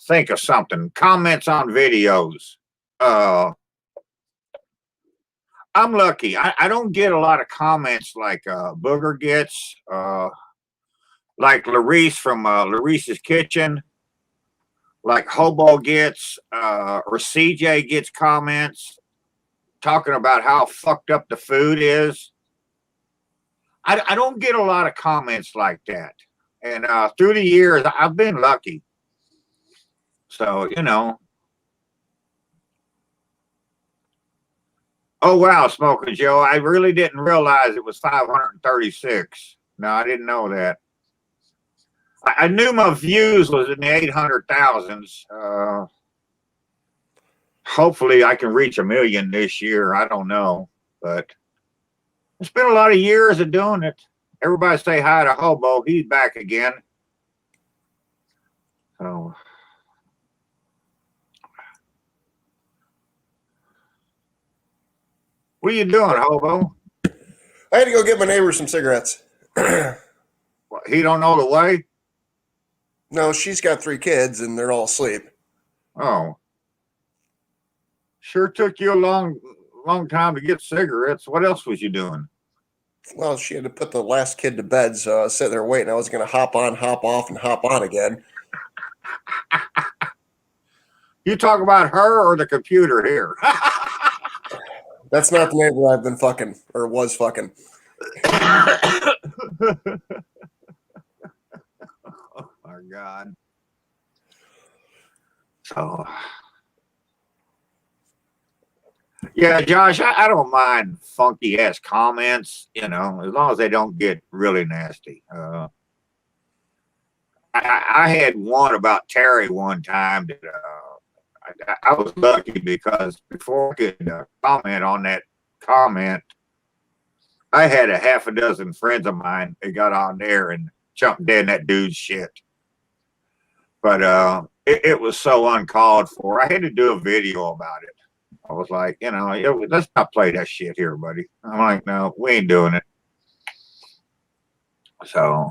think of something. Comments on videos. I'm lucky. I don't get a lot of comments like Booger gets, like Larice from Larice's Kitchen, like Hobo gets, or CJ gets comments talking about how fucked up the food is. I don't get a lot of comments like that. And through the years, I've been lucky. So, Oh, wow, Smoking Joe. I really didn't realize it was 536. No, I didn't know that. I knew my views was in the 800,000s. hopefully I can reach 1 million this year. I don't know, but it's been a lot of years of doing it. Everybody say hi to Hobo. He's back again. So, what are you doing, Hobo? I had to go get my neighbor some cigarettes. What, he don't know the way? No, she's got 3 kids and they're all asleep. Oh, sure took you a long time to get cigarettes. What else was you doing? Well, she had to put the last kid to bed, so I was sitting there waiting. I was going to hop on, hop off, and hop on again. You talk about her or the computer here? That's not the neighbor I've been fucking or was fucking. Oh my God. So, yeah, Josh, I don't mind funky ass comments, as long as they don't get really nasty. I had one about Terry one time that I was lucky because before I could comment on that comment, I had a half a dozen friends of mine that got on there and jumped dead in that dude's shit. But it was so uncalled for. I had to do a video about it. I was like, let's not play that shit here, buddy. I'm like, no, we ain't doing it. So,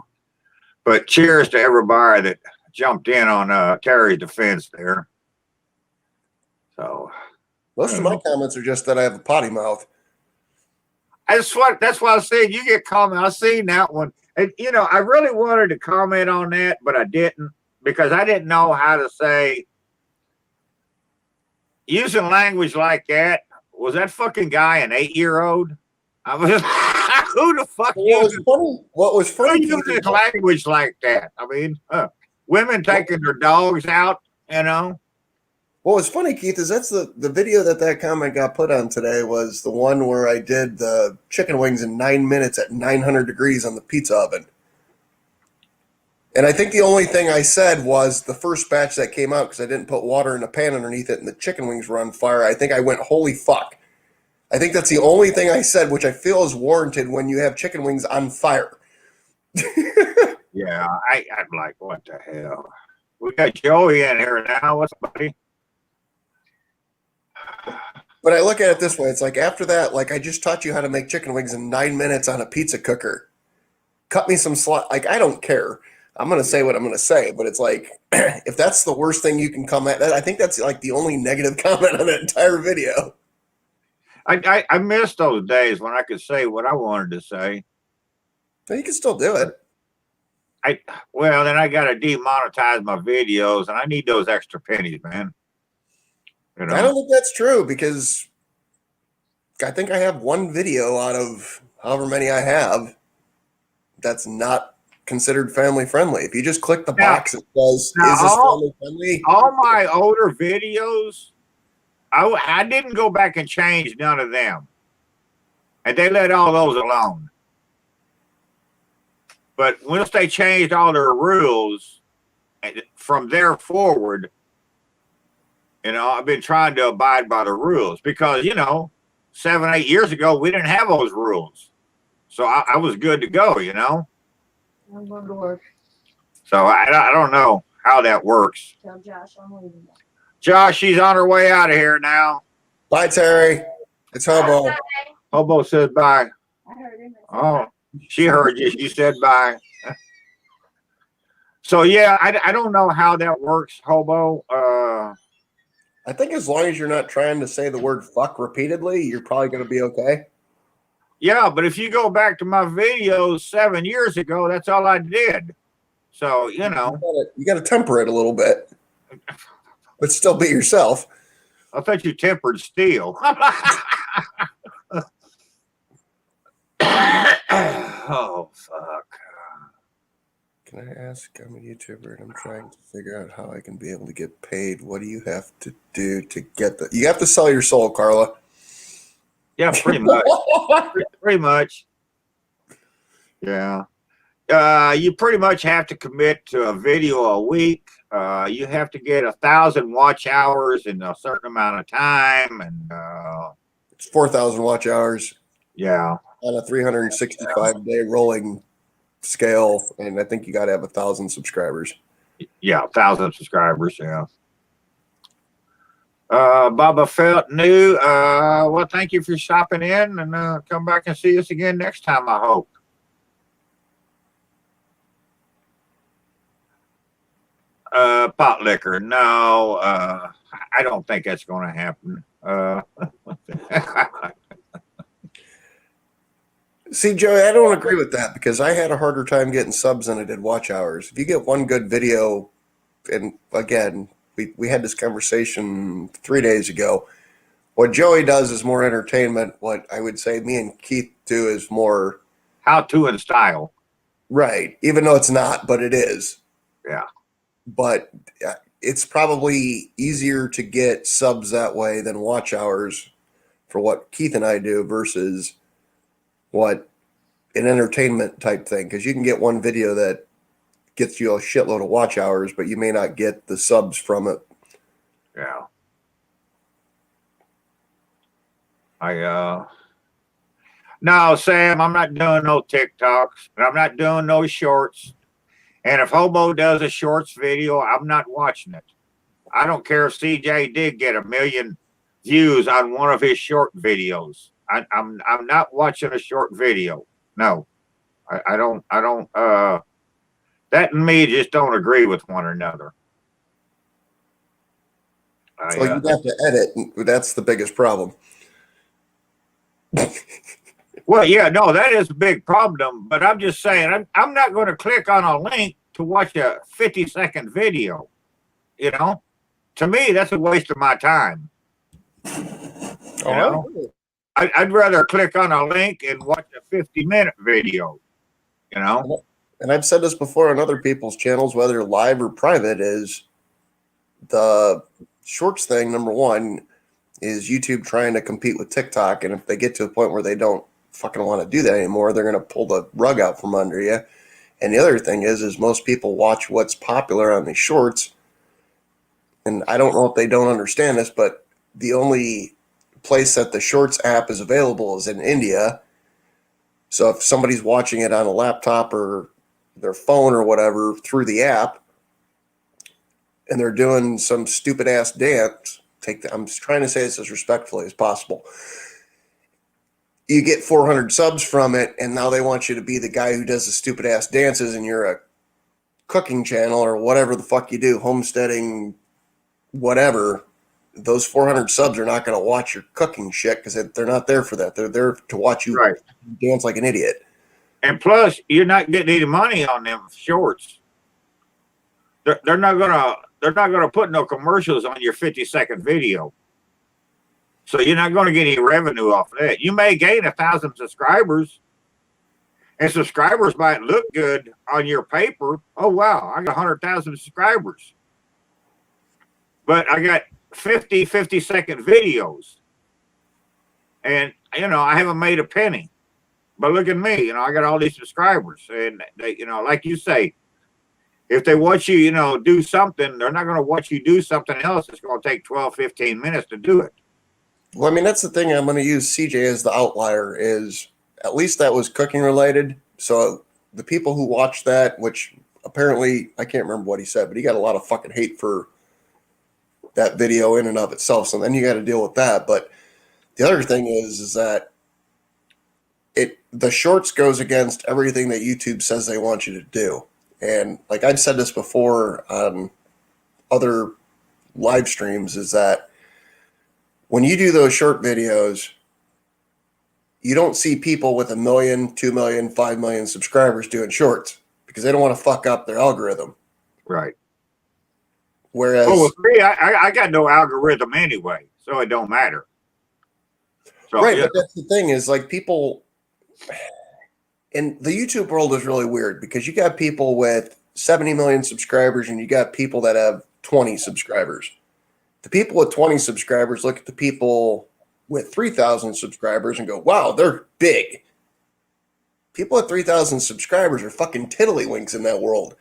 but cheers to everybody that jumped in on Terry's defense there. So, most of my comments are just that I have a potty mouth. that's why I said you get comment. I seen that one, and I really wanted to comment on that, but I didn't because I didn't know how to say using language like that. Was that fucking guy an 8-year-old? I was just, who the fuck uses language like that? I mean, women taking their dogs out, What was funny, Keith, is that's the video that comment got put on today was the one where I did the chicken wings in 9 minutes at 900 degrees on the pizza oven. And I think the only thing I said was the first batch that came out because I didn't put water in a pan underneath it and the chicken wings were on fire. I think I went, holy fuck. I think that's the only thing I said, which I feel is warranted when you have chicken wings on fire. Yeah, I'm like, what the hell? We got Joey in here now. What's up, buddy? But I look at it this way. It's like after that, like I just taught you how to make chicken wings in 9 minutes on a pizza cooker. Cut me some like I don't care. I'm going to say what I'm going to say, but it's like, if that's the worst thing you can comment, I think that's like the only negative comment on that entire video. I miss those days when I could say what I wanted to say. But you can still do it. Then I got to demonetize my videos, and I need those extra pennies, man. I don't think that's true because I think I have one video out of however many I have that's not considered family friendly. If you just click the box that says, is this family friendly? All my older videos, I didn't go back and change none of them. And they let all those alone. But once they changed all their rules, from there forward, I've been trying to abide by the rules because, 7, 8 years ago, we didn't have those rules. So I was good to go, I'm going to work. So I don't know how that works. Tell Josh I'm leaving. Josh, she's on her way out of here now. Bye, Terry. It's Hobo. Bye. Hobo said bye. I heard him. Oh, she heard you. She said bye. So, yeah, I don't know how that works, Hobo. I think as long as you're not trying to say the word fuck repeatedly, you're probably going to be okay. Yeah, but if you go back to my videos 7 years ago, that's all I did. So, you got to temper it a little bit, but still be yourself. I thought you tempered steel. Oh, fuck. Can I ask? I'm a YouTuber and I'm trying to figure out how I can be able to get paid. What do you have to do to get the? You have to sell your soul, Carla. Yeah, pretty much. Pretty much. Yeah. You pretty much have to commit to a video a week You have to get 1,000 watch hours in a certain amount of time, and It's 4,000 watch hours yeah, on a 365-day rolling scale, and I think you got to have 1,000 subscribers. yeah, 1,000 subscribers. Yeah. Baba felt new. Well, thank you for stopping in, and come back and see us again next time, I hope. Pot liquor. No, I don't think that's going to happen. See, Joey, I don't agree with that because I had a harder time getting subs than I did watch hours. If you get one good video, and again, we had this conversation 3 days ago. What Joey does is more entertainment. What I would say me and Keith do is more How to in style. right, even though it's not, but it is. Yeah. But it's probably easier to get subs that way than watch hours for what Keith and I do versus what an entertainment type thing. Because you can get one video that gets you a shitload of watch hours, but you may not get the subs from it. Yeah. No, Sam, I'm not doing no TikToks, and I'm not doing no shorts. And if Hobo does a shorts video, I'm not watching it. I don't care if CJ did get 1 million views on one of his short videos. I'm not watching a short video. No, I don't. That and me just don't agree with one another. So you have to edit. That's the biggest problem. Well, yeah, no, that is a big problem. But I'm just saying, I'm not going to click on a link to watch a 50-second video. You know, to me, that's a waste of my time. Oh, You know? I'd rather click on a link and watch a 50-minute video. You know, and I've said this before on other people's channels, whether live or private, is the shorts thing. Number one is YouTube trying to compete with TikTok, and if they get to a point where they don't fucking want to do that anymore, they're going to pull the rug out from under you. And the other thing is most people watch what's popular on these shorts, and I don't know if they don't understand this, but the only place that the shorts app is available is in India. So if somebody's watching it on a laptop or their phone or whatever through the app, and they're doing some stupid ass dance, I'm trying to say this as respectfully as possible. You get 400 subs from it, and now they want you to be the guy who does the stupid ass dances, and you're a cooking channel or whatever the fuck you do, homesteading, whatever. Those 400 subs are not going to watch your cooking shit because they're not there for that. They're there to watch you dance like an idiot. and plus, you're not getting any money on them shorts. They're not gonna put no commercials on your 50-second video. So you're not going to get any revenue off of that. You may gain 1,000 subscribers, and subscribers might look good on your paper. Oh, wow, I got 100,000 subscribers. But I got 50-second videos. And, I haven't made a penny. But look at me, I got all these subscribers. And, they, like you say, if they watch you, do something, they're not going to watch you do something else. It's going to take 12, 15 minutes to do it. Well, I mean, that's the thing. I'm going to use CJ as the outlier. Is at least that was cooking related. So the people who watched that, which apparently I can't remember what he said, but he got a lot of fucking hate for that video in and of itself. So then you got to deal with that. But the other thing is that the shorts goes against everything that YouTube says they want you to do. And like I've said this before on other live streams, is that when you do those short videos, you don't see people with 1 million, 2 million, 5 million subscribers doing shorts because they don't want to fuck up their algorithm. Right. Whereas, with me, I got no algorithm anyway, so it don't matter. So, right, but that's the thing is like people, and the YouTube world is really weird because you got people with 70 million subscribers and you got people that have 20 subscribers. The people with 20 subscribers look at the people with 3,000 subscribers and go, wow, they're big. People at 3,000 subscribers are fucking tiddlywinks in that world.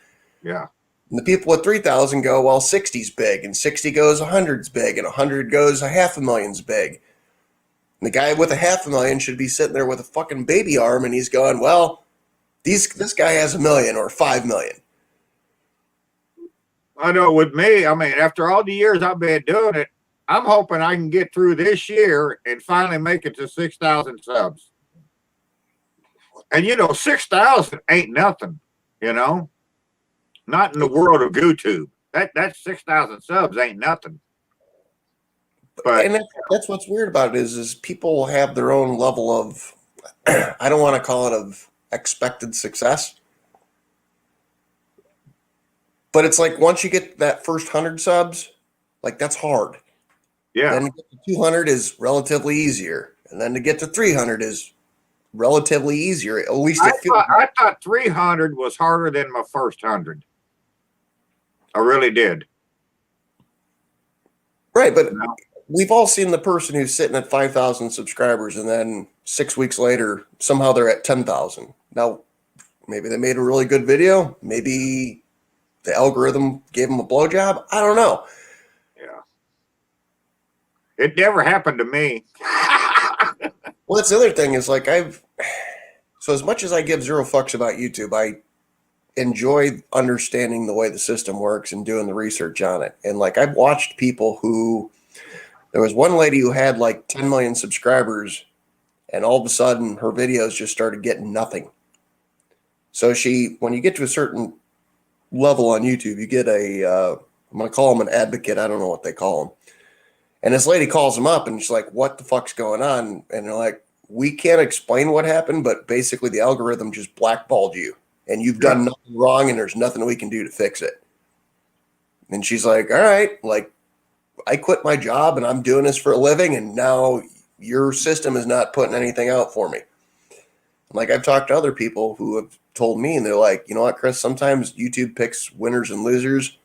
Yeah. And the people with 3,000 go, well, 60's big, and 60 goes 100's big, and 100 goes 500,000's big. And the guy with 500,000 should be sitting there with a fucking baby arm, and he's going, well, this guy has 1 million or 5 million. I know with me, I mean, after all the years I've been doing it, I'm hoping I can get through this year and finally make it to 6,000 subs. And 6,000 ain't nothing, not in the world of YouTube. That's 6,000 subs ain't nothing. But and that's what's weird about it is people have their own level of, I don't want to call it of expected success. But it's like once you get that first 100 subs, like that's hard. yeah, Then to get to 200 is relatively easier. And then to get to 300 is relatively easier. At least it feels I thought 300 was harder than my first 100. I really did. right. But we've all seen the person who's sitting at 5,000 subscribers and then 6 weeks later, somehow they're at 10,000. Now, maybe they made a really good video. Maybe the algorithm gave them a blowjob. I don't know. Yeah. It never happened to me. Well, that's the other thing is like so as much as I give zero fucks about YouTube, I enjoy understanding the way the system works and doing the research on it. And like I've watched people there was one lady who had like 10 million subscribers and all of a sudden her videos just started getting nothing. So when you get to a certain level on YouTube, you get I'm going to call them an advocate. I don't know what they call them. And this lady calls them up and she's like, what the fuck's going on? And they're like, we can't explain what happened, but basically the algorithm just blackballed you and you've done nothing wrong and there's nothing we can do to fix it. And she's like, all right, like I quit my job and I'm doing this for a living and now your system is not putting anything out for me. Like I've talked to other people who have told me and they're like, you know what, Chris, sometimes YouTube picks winners and losers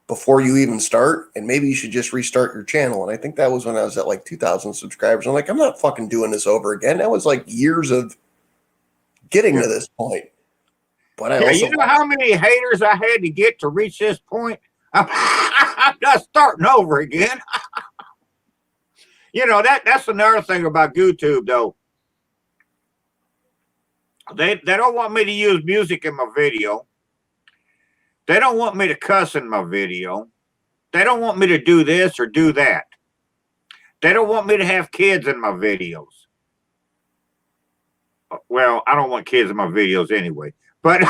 before you even start, and maybe you should just restart your channel. And I think that was when I was at like 2,000 subscribers. I'm like, I'm not fucking doing this over again. That was like years of getting to this point. But I also, you know how many haters I had to get to reach this point? I'm not starting over again. That's another thing about YouTube, though. They don't want me to use music in my video. They don't want me to cuss in my video. They don't want me to do this or do that. They don't want me to have kids in my videos. Well, I don't want kids in my videos anyway. But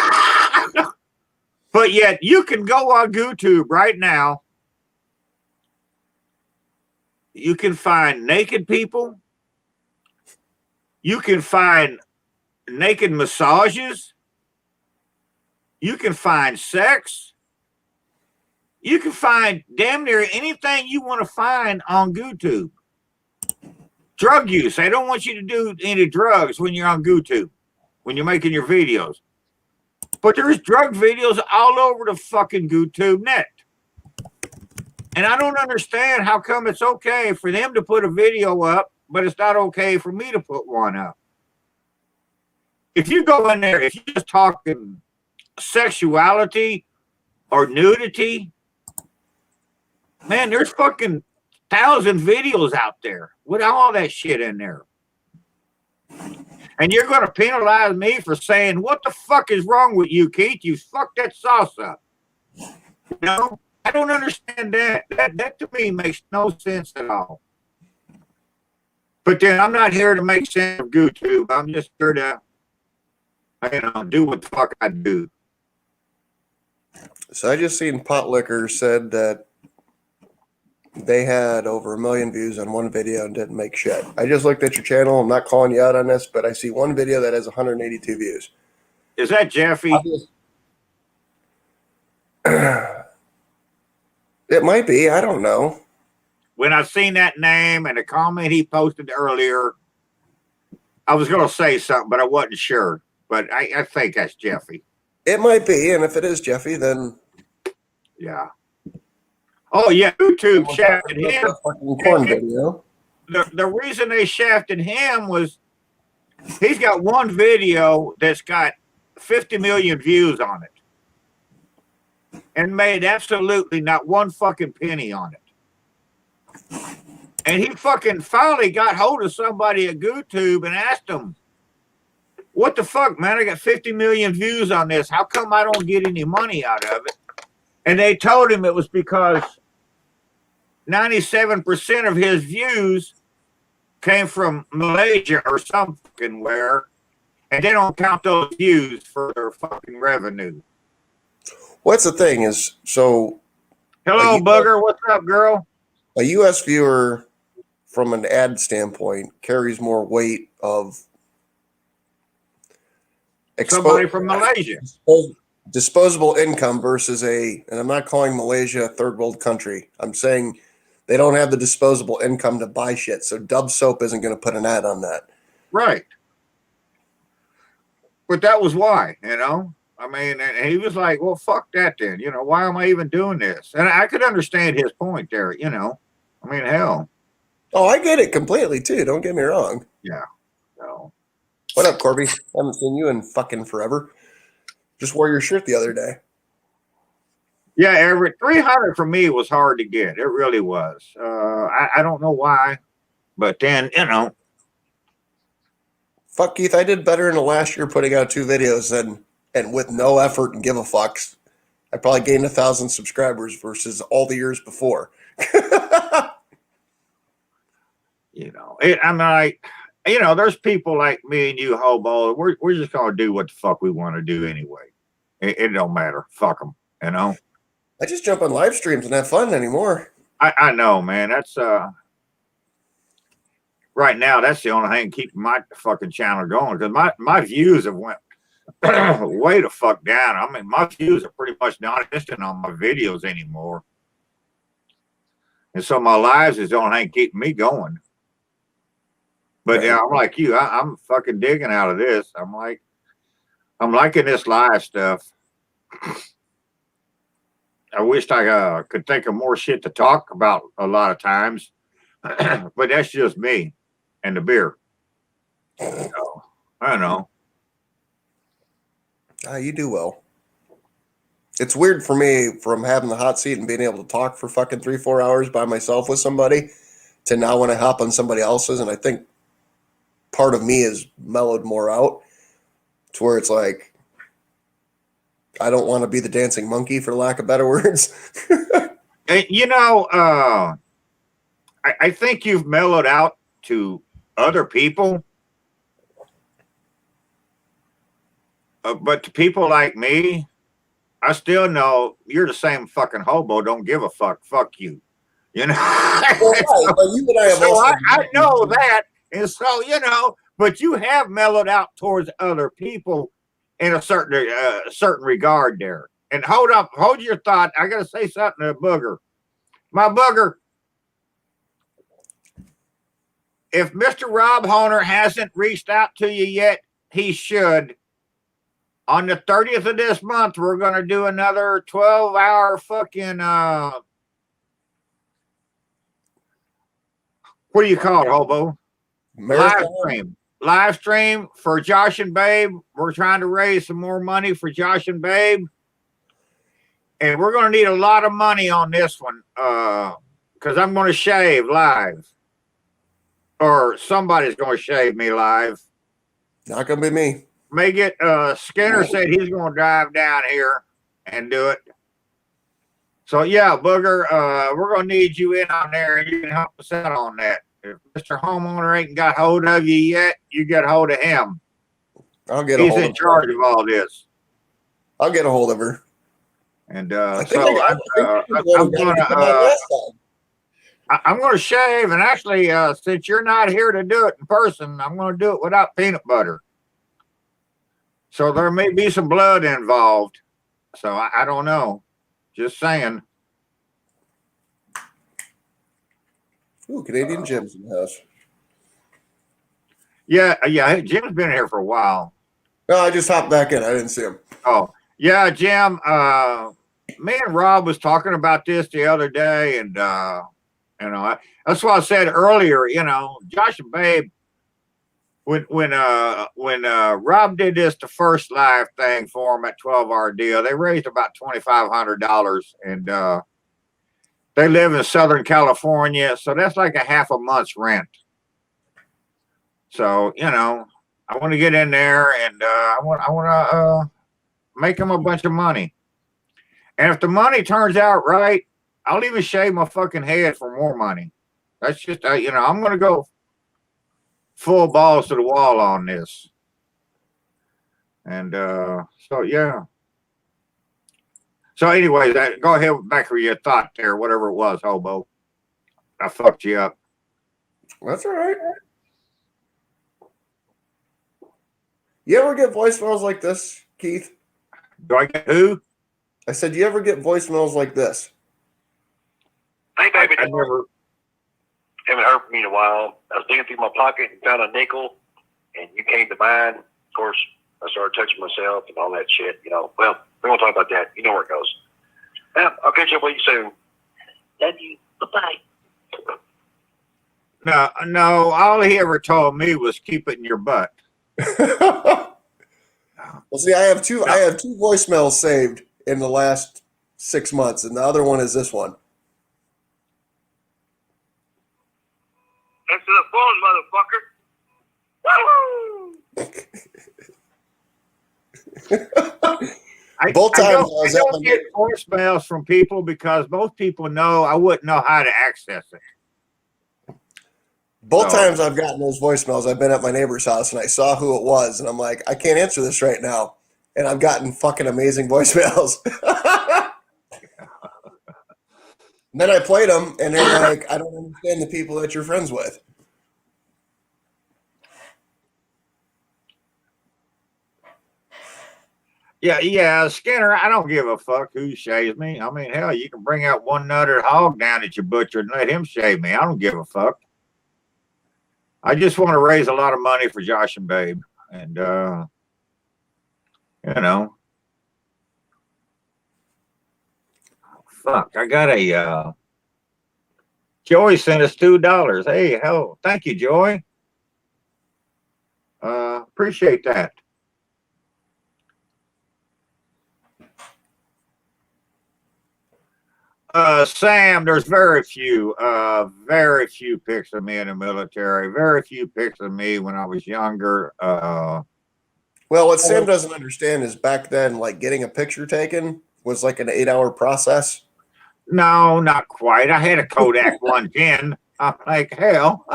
but yet you can go on YouTube right now. You can find naked people. You can find naked massages. You can find sex. You can find damn near anything you want to find on YouTube. Drug use. They don't want you to do any drugs when you're on YouTube, when you're making your videos. But there's drug videos all over the fucking YouTube net. And I don't understand how come it's okay for them to put a video up, but it's not okay for me to put one up. If you go in there, if you're just talking sexuality or nudity, man, there's fucking 1,000 videos out there with all that shit in there. And you're going to penalize me for saying, what the fuck is wrong with you, Keith? You fucked that sauce up. I don't understand that. That to me makes no sense at all. But then I'm not here to make sense of YouTube. I'm just here to, do what the fuck I do. So I just seen Pot Liquor said that they had over 1 million views on one video and didn't make shit. I just looked at your channel. I'm not calling you out on this, but I see one video that has 182 views. Is that Jeffy? It might be. I don't know. When I seen that name and the comment he posted earlier, I was going to say something, but I wasn't sure. But I think that's Jeffy. It might be. And if it is Jeffy, then... Yeah. Oh, yeah. YouTube shafted him. Corn video. The reason they shafted him was he's got one video that's got 50 million views on it. and made absolutely not one fucking penny on it. And he fucking finally got hold of somebody at YouTube and asked him, what the fuck, man? I got 50 million views on this. How come I don't get any money out of it? And they told him it was because 97% of his views came from Malaysia or something where, and they don't count those views for their fucking revenue. What's the thing is, so Hello, bugger. What's up, girl? a U.S. viewer, from an ad standpoint, carries more weight of Somebody from Malaysia. Disposable income versus and I'm not calling Malaysia a third world country. I'm saying they don't have the disposable income to buy shit. So Dove Soap isn't going to put an ad on that. Right. But that was why, you know? I mean, and he was like, well, fuck that then. You know, why am I even doing this? And I could understand his point there, you know? I mean, hell. Oh, I get it completely too. Don't get me wrong. Yeah. No. What up, Corby? Haven't seen you in fucking forever. Just wore your shirt the other day. Yeah, Everett, 300 for me was hard to get. It really was. I don't know why, but then, you know. Fuck, Keith, I did better in the last year putting out 2 videos and with no effort and give a fucks. I probably gained 1,000 subscribers versus all the years before. You know, I'm like, you know, there's people like me and you, hobo. We're just going to do what the fuck we want to do anyway. It don't matter. Fuck them, you know? I just jump on live streams and have fun anymore. I know, man. That's right now. That's the only thing keeping my fucking channel going because my views have went way the fuck down. I mean, my views are pretty much non-existent on my videos anymore, and so my lives is the only thing keeping me going. But yeah, I'm like you. I'm fucking digging out of this. I'm liking this live stuff. I wished I could think of more shit to talk about a lot of times, but that's just me and the beer. So, I don't know. You do well. It's weird for me from having the hot seat and being able to talk for fucking 3-4 hours by myself with somebody to now when I hop on somebody else's, and I think part of me is mellowed more out to where it's like I don't want to be the dancing monkey, for lack of better words. You know, I think you've mellowed out to other people, but to people like me, I still know you're the same fucking hobo. Don't give a fuck. Fuck you. You know. Well, right, but you and I have so also I know that, and so you know, but you have mellowed out towards other people in a certain regard there. And hold your thought. I gotta say something to Booger. My Booger, if Mr. Rob Honer hasn't reached out to you yet, he should. On the 30th of this month, we're gonna do another 12-hour fucking what do you call it, hobo? Live stream for Josh and Babe. We're trying to raise some more money for Josh and Babe. And we're going to need a lot of money on this one because I'm going to shave live. Or somebody's going to shave me live. Not going to be me. May get Skinner said he's going to drive down here and do it. So, yeah, Booger, we're going to need you in on there and you can help us out on that. If Mr. Homeowner ain't got hold of you yet, you get hold of him. He's in charge of all this. I'll get a hold of her. And I'm gonna shave. And actually, since you're not here to do it in person, I'm gonna do it without peanut butter. So there may be some blood involved. So I don't know. Just saying. Ooh, Canadian Jim's in the house. Yeah. Jim's been here for a while. No, I just hopped back in. I didn't see him. Oh, yeah, Jim. Me and Rob was talking about this the other day, and you know, that's what I said earlier. You know, Josh and Babe, when Rob did this the first live thing for him at 12-hour deal, they raised about $2,500, and they live in Southern California, so that's like a half a month's rent. So I want to get in there, and I want to make them a bunch of money. And if the money turns out right, I'll even shave my fucking head for more money. That's just I'm going to go full balls to the wall on this. And so yeah. So anyway, go ahead back with your thought there, whatever it was, hobo. I fucked you up. That's all right. You ever get voicemails like this, Keith? Do I get who? I said, you ever get voicemails like this? Hey, baby, I never. haven't heard from you in a while. I was digging through my pocket and found a nickel, and you came to mind. Of course, I started touching myself and all that shit. Well, we won't talk about that. You know where it goes. I'll catch up with you soon. Love you. Bye-bye. No. All he ever told me was keep it in your butt. Well, see, I have two voicemails saved in the last 6 months, and the other one is this one. Answer the phone, motherfucker. Woo! Both times I I was at don't my get voicemails from people because most people know I wouldn't know how to access it. Both times I've gotten those voicemails, I've been at my neighbor's house and I saw who it was, and I'm like, I can't answer this right now. And I've gotten fucking amazing voicemails. And then I played them, and they're like, I don't understand the people that you're friends with. Yeah, Skinner, I don't give a fuck who shaves me. I mean, hell, you can bring out one nutted hog down at your butcher and let him shave me. I don't give a fuck. I just want to raise a lot of money for Josh and Babe. And, fuck, I got a, Joy sent us $2. Hey, hell, thank you, Joy. Appreciate that. Sam, there's very few pics of me in the military. Very few pics of me when I was younger. Well, what Sam doesn't understand is back then, like getting a picture taken was like an 8-hour process. No, not quite. I had a Kodak 110. I'm like, hell.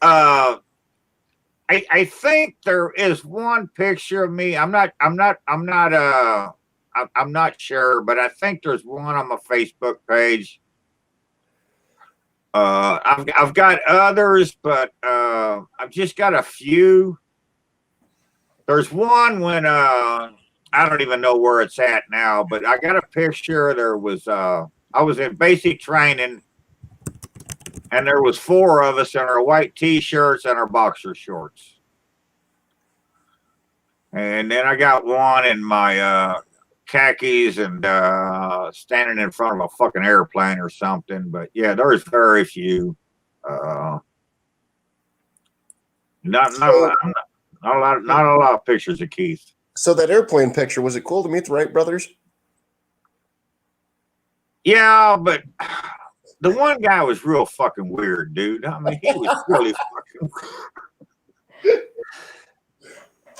I think there is one picture of me. I'm not sure, but I think there's one on my Facebook page. I've got others, but I've just got a few. There's one when I don't even know where it's at now, but I got a picture. There was I was in basic training, and there was 4 of us in our white t-shirts and our boxer shorts. And then I got one in my khakis and standing in front of a fucking airplane or something. But yeah, there's very few. Not a lot of pictures of Keith. So that airplane picture, was it cool to meet the Wright brothers? Yeah, but the one guy was real fucking weird, dude. I mean, he was really fucking.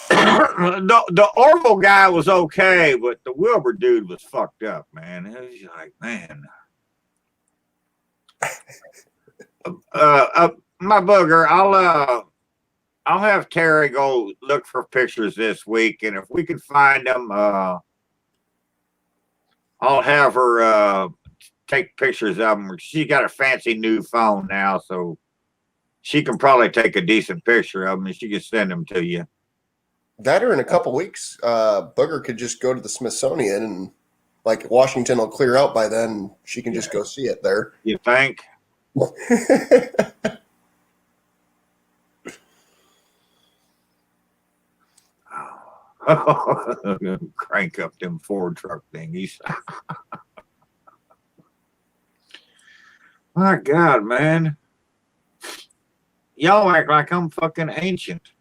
The Orville guy was okay, but the Wilbur dude was fucked up, man. It was like, man. My booger, I'll have Terry go look for pictures this week, and if we can find them, I'll have her take pictures of them. She got a fancy new phone now, so she can probably take a decent picture of them, and she can send them to you. That or in a couple weeks, Booger could just go to the Smithsonian, and like Washington will clear out by then. She can just go see it there. You think? Crank up them Ford truck thingies. My God, man. Y'all act like I'm fucking ancient.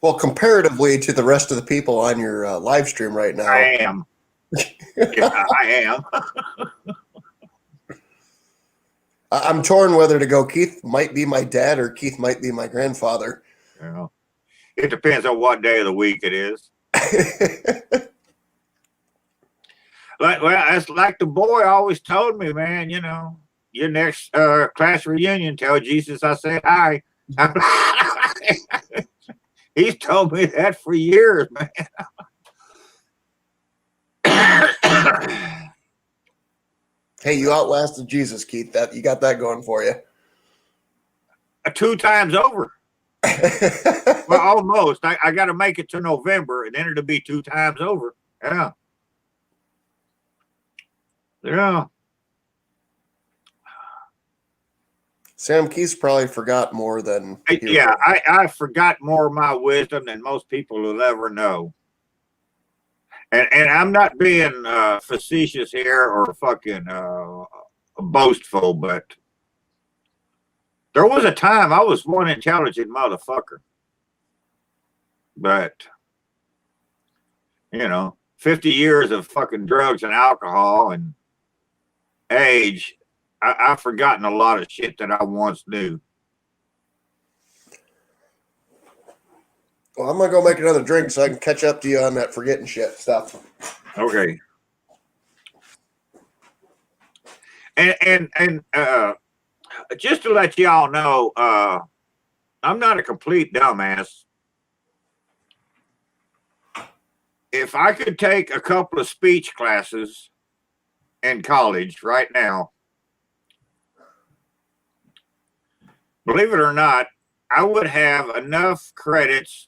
Well, comparatively to the rest of the people on your live stream right now, I am. Yeah, I am. I'm torn whether to go Keith might be my dad or Keith might be my grandfather. You know, it depends on what day of the week it is. Well, it's like the boy always told me, man. You know, your next class reunion, tell Jesus I said hi. He's told me that for years, man. Hey, you outlasted Jesus, Keith. That you got that going for you. 2 times over. Well, almost. I got to make it to November, and then it'll be 2 times over. Yeah. Yeah. Sam Keith probably forgot more than Yeah, I forgot more of my wisdom than most people will ever know. And I'm not being facetious here or fucking boastful, but there was a time I was one intelligent motherfucker. But, you know, 50 years of fucking drugs and alcohol and age, I've forgotten a lot of shit that I once knew. Well, I'm gonna go make another drink so I can catch up to you on that forgetting shit stuff. Okay. And just to let y'all know, I'm not a complete dumbass. If I could take a couple of speech classes in college right now, believe it or not, I would have enough credits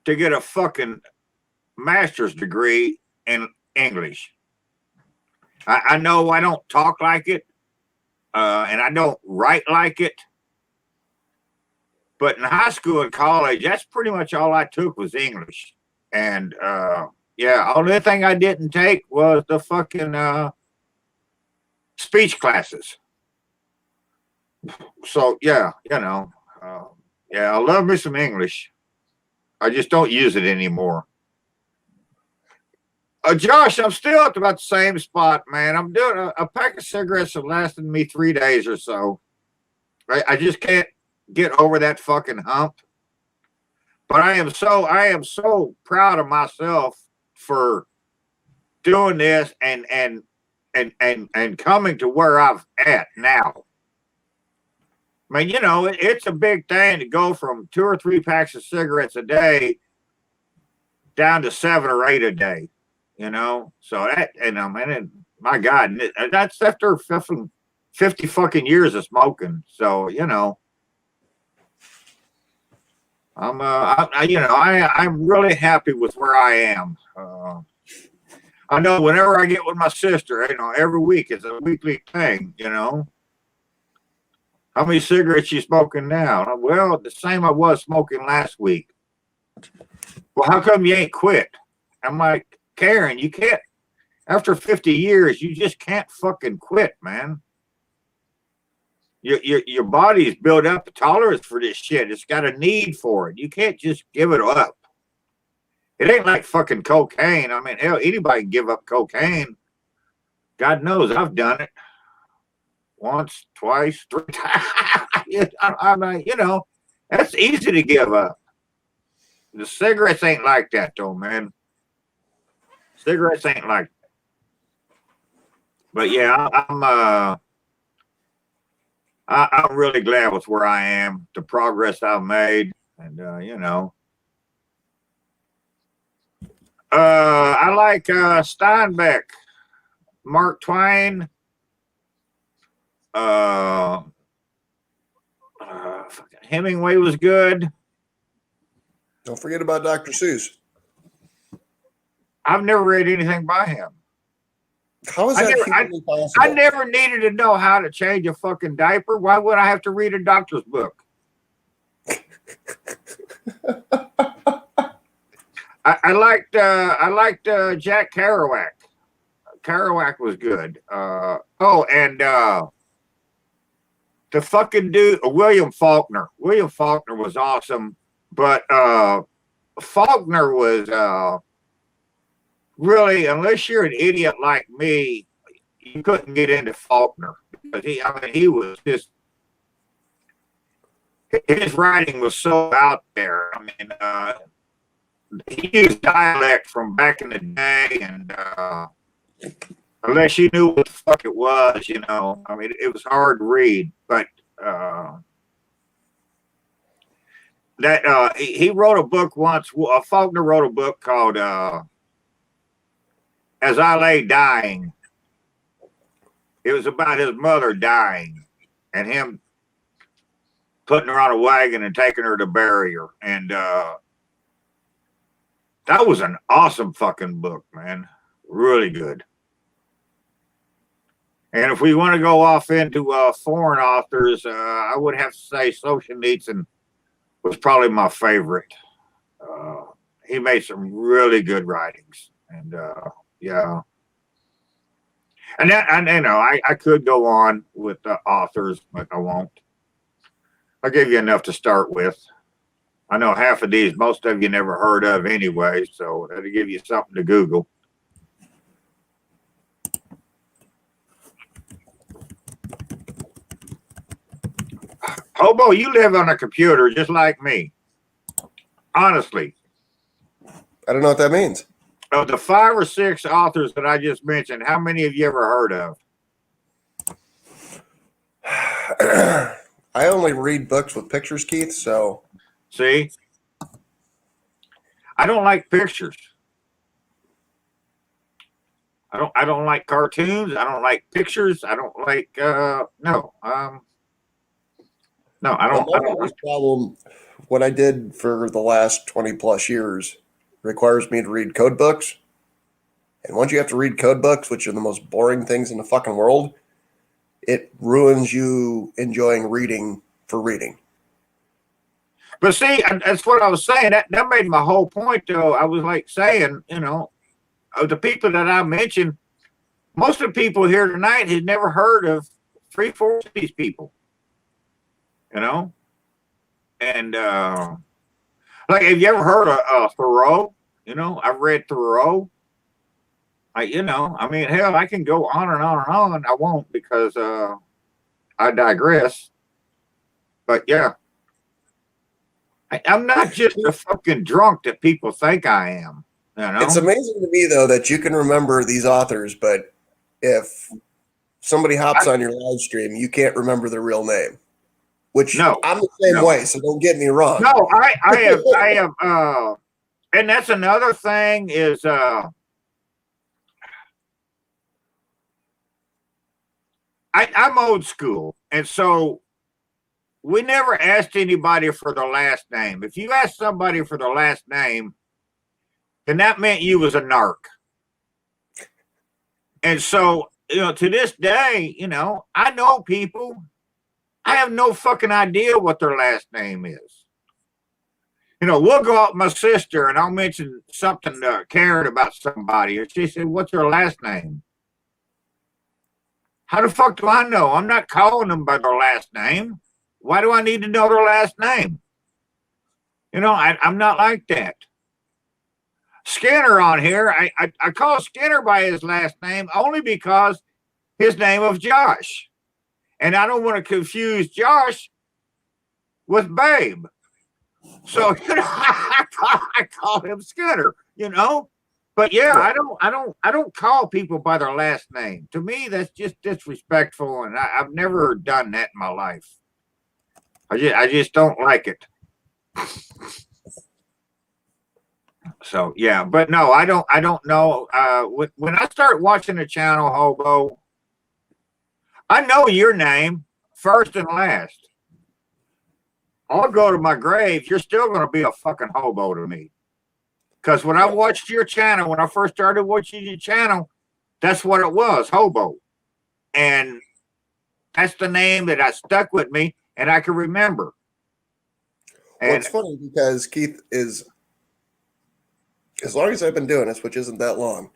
to get a fucking master's degree in English. I know I don't talk like it, and I don't write like it. But in high school and college, that's pretty much all I took was English. And yeah, only thing I didn't take was the fucking speech classes. So yeah, you know, yeah, I love me some English. I just don't use it anymore. Josh, I'm still at about the same spot, man. I'm doing a pack of cigarettes have lasted me 3 days or so. I just can't get over that fucking hump. But I am so proud of myself for doing this and coming to where I've at now. I mean, you know, it's a big thing to go from 2 or 3 packs of cigarettes a day down to 7 or 8 a day. You know, so that, and I mean, my God, that's after 50 fucking years of smoking. So, you know, I'm really happy with where I am. I know whenever I get with my sister, you know, every week is a weekly thing, you know. How many cigarettes you smoking now? Well, the same I was smoking last week. Well, how come you ain't quit? I'm like, Karen, you can't. After 50 years, you just can't fucking quit, man. Your body's built up a tolerance for this shit. It's got a need for it. You can't just give it up. It ain't like fucking cocaine. I mean, hell, anybody can give up cocaine. God knows I've done it once, twice, 3 times. I'm like, you know, that's easy to give up. The cigarettes ain't like that, though, man. Cigarettes ain't like that. But yeah, I'm really glad with where I am, the progress I've made, and you know, I like Steinbeck, Mark Twain, Hemingway was good. Don't forget about Dr. Seuss. I've never read anything by him. How is that humanly possible? I never needed to know how to change a fucking diaper. Why would I have to read a doctor's book? I liked Jack Kerouac. Kerouac was good. Oh, and the fucking dude, William Faulkner. William Faulkner was awesome, but Faulkner was really, unless you're an idiot like me, you couldn't get into Faulkner because he was just, his writing was so out there. I mean, he used dialect from back in the day, and unless you knew what the fuck it was, I mean, it was hard to read. But he wrote a book once. Faulkner wrote a book called "As I Lay Dying." It was about his mother dying, and him putting her on a wagon and taking her to bury her. And that was an awesome fucking book, man. Really good. And if we want to go off into foreign authors, I would have to say Solzhenitsyn was probably my favorite. He made some really good writings, and yeah. And that, I could go on with authors, but I won't. I'll give you enough to start with. I know half of these, most of you never heard of anyway, so that'll give you something to Google. Hobo, you live on a computer just like me. Honestly. I don't know what that means. Of the 5 or 6 authors that I just mentioned, how many have you ever heard of? I only read books with pictures, Keith, so. See? I don't like pictures. I don't like cartoons. I don't like pictures. I don't like no. No, I don't. My biggest problem, what I did for the last 20 plus years, requires me to read code books. And once you have to read code books, which are the most boring things in the fucking world, it ruins you enjoying reading for reading. But see, that's what I was saying. That made my whole point, though. I was like saying, of the people that I mentioned, most of the people here tonight had never heard of 3/4 of these people. And like, have you ever heard of Thoreau? I've read Thoreau. I mean, hell, I can go on and on and on. I won't because I digress. But yeah, I'm not just a fucking drunk that people think I am. It's amazing to me, though, that you can remember these authors, but if somebody hops on your live stream, you can't remember their real name. Which no, I'm the same way, so don't get me wrong. No, I have, and that's another thing is, I'm old school, and so we never asked anybody for their last name. If you asked somebody for their last name, then that meant you was a narc. And so, to this day, I know people. I have no fucking idea what their last name is. We'll go out with my sister and I'll mention something to Karen about somebody. And she said, "What's their last name?" How the fuck do I know? I'm not calling them by their last name. Why do I need to know their last name? I'm not like that. Skinner on here, I call Skinner by his last name only because his name of Josh. And I don't want to confuse Josh with Babe. So, I call him Skinner, But yeah, I don't call people by their last name. To me, that's just disrespectful, and I've never done that in my life. I just don't like it. So yeah, but no, I don't know. When I start watching the channel, Hobo, I know your name first and last. I'll go to my grave. You're still going to be a fucking hobo to me. Because when I watched your channel, when I first started watching your channel, that's what it was, hobo. And that's the name that I stuck with me and I can remember. Well, it's funny because Keith is, as long as I've been doing this, which isn't that long,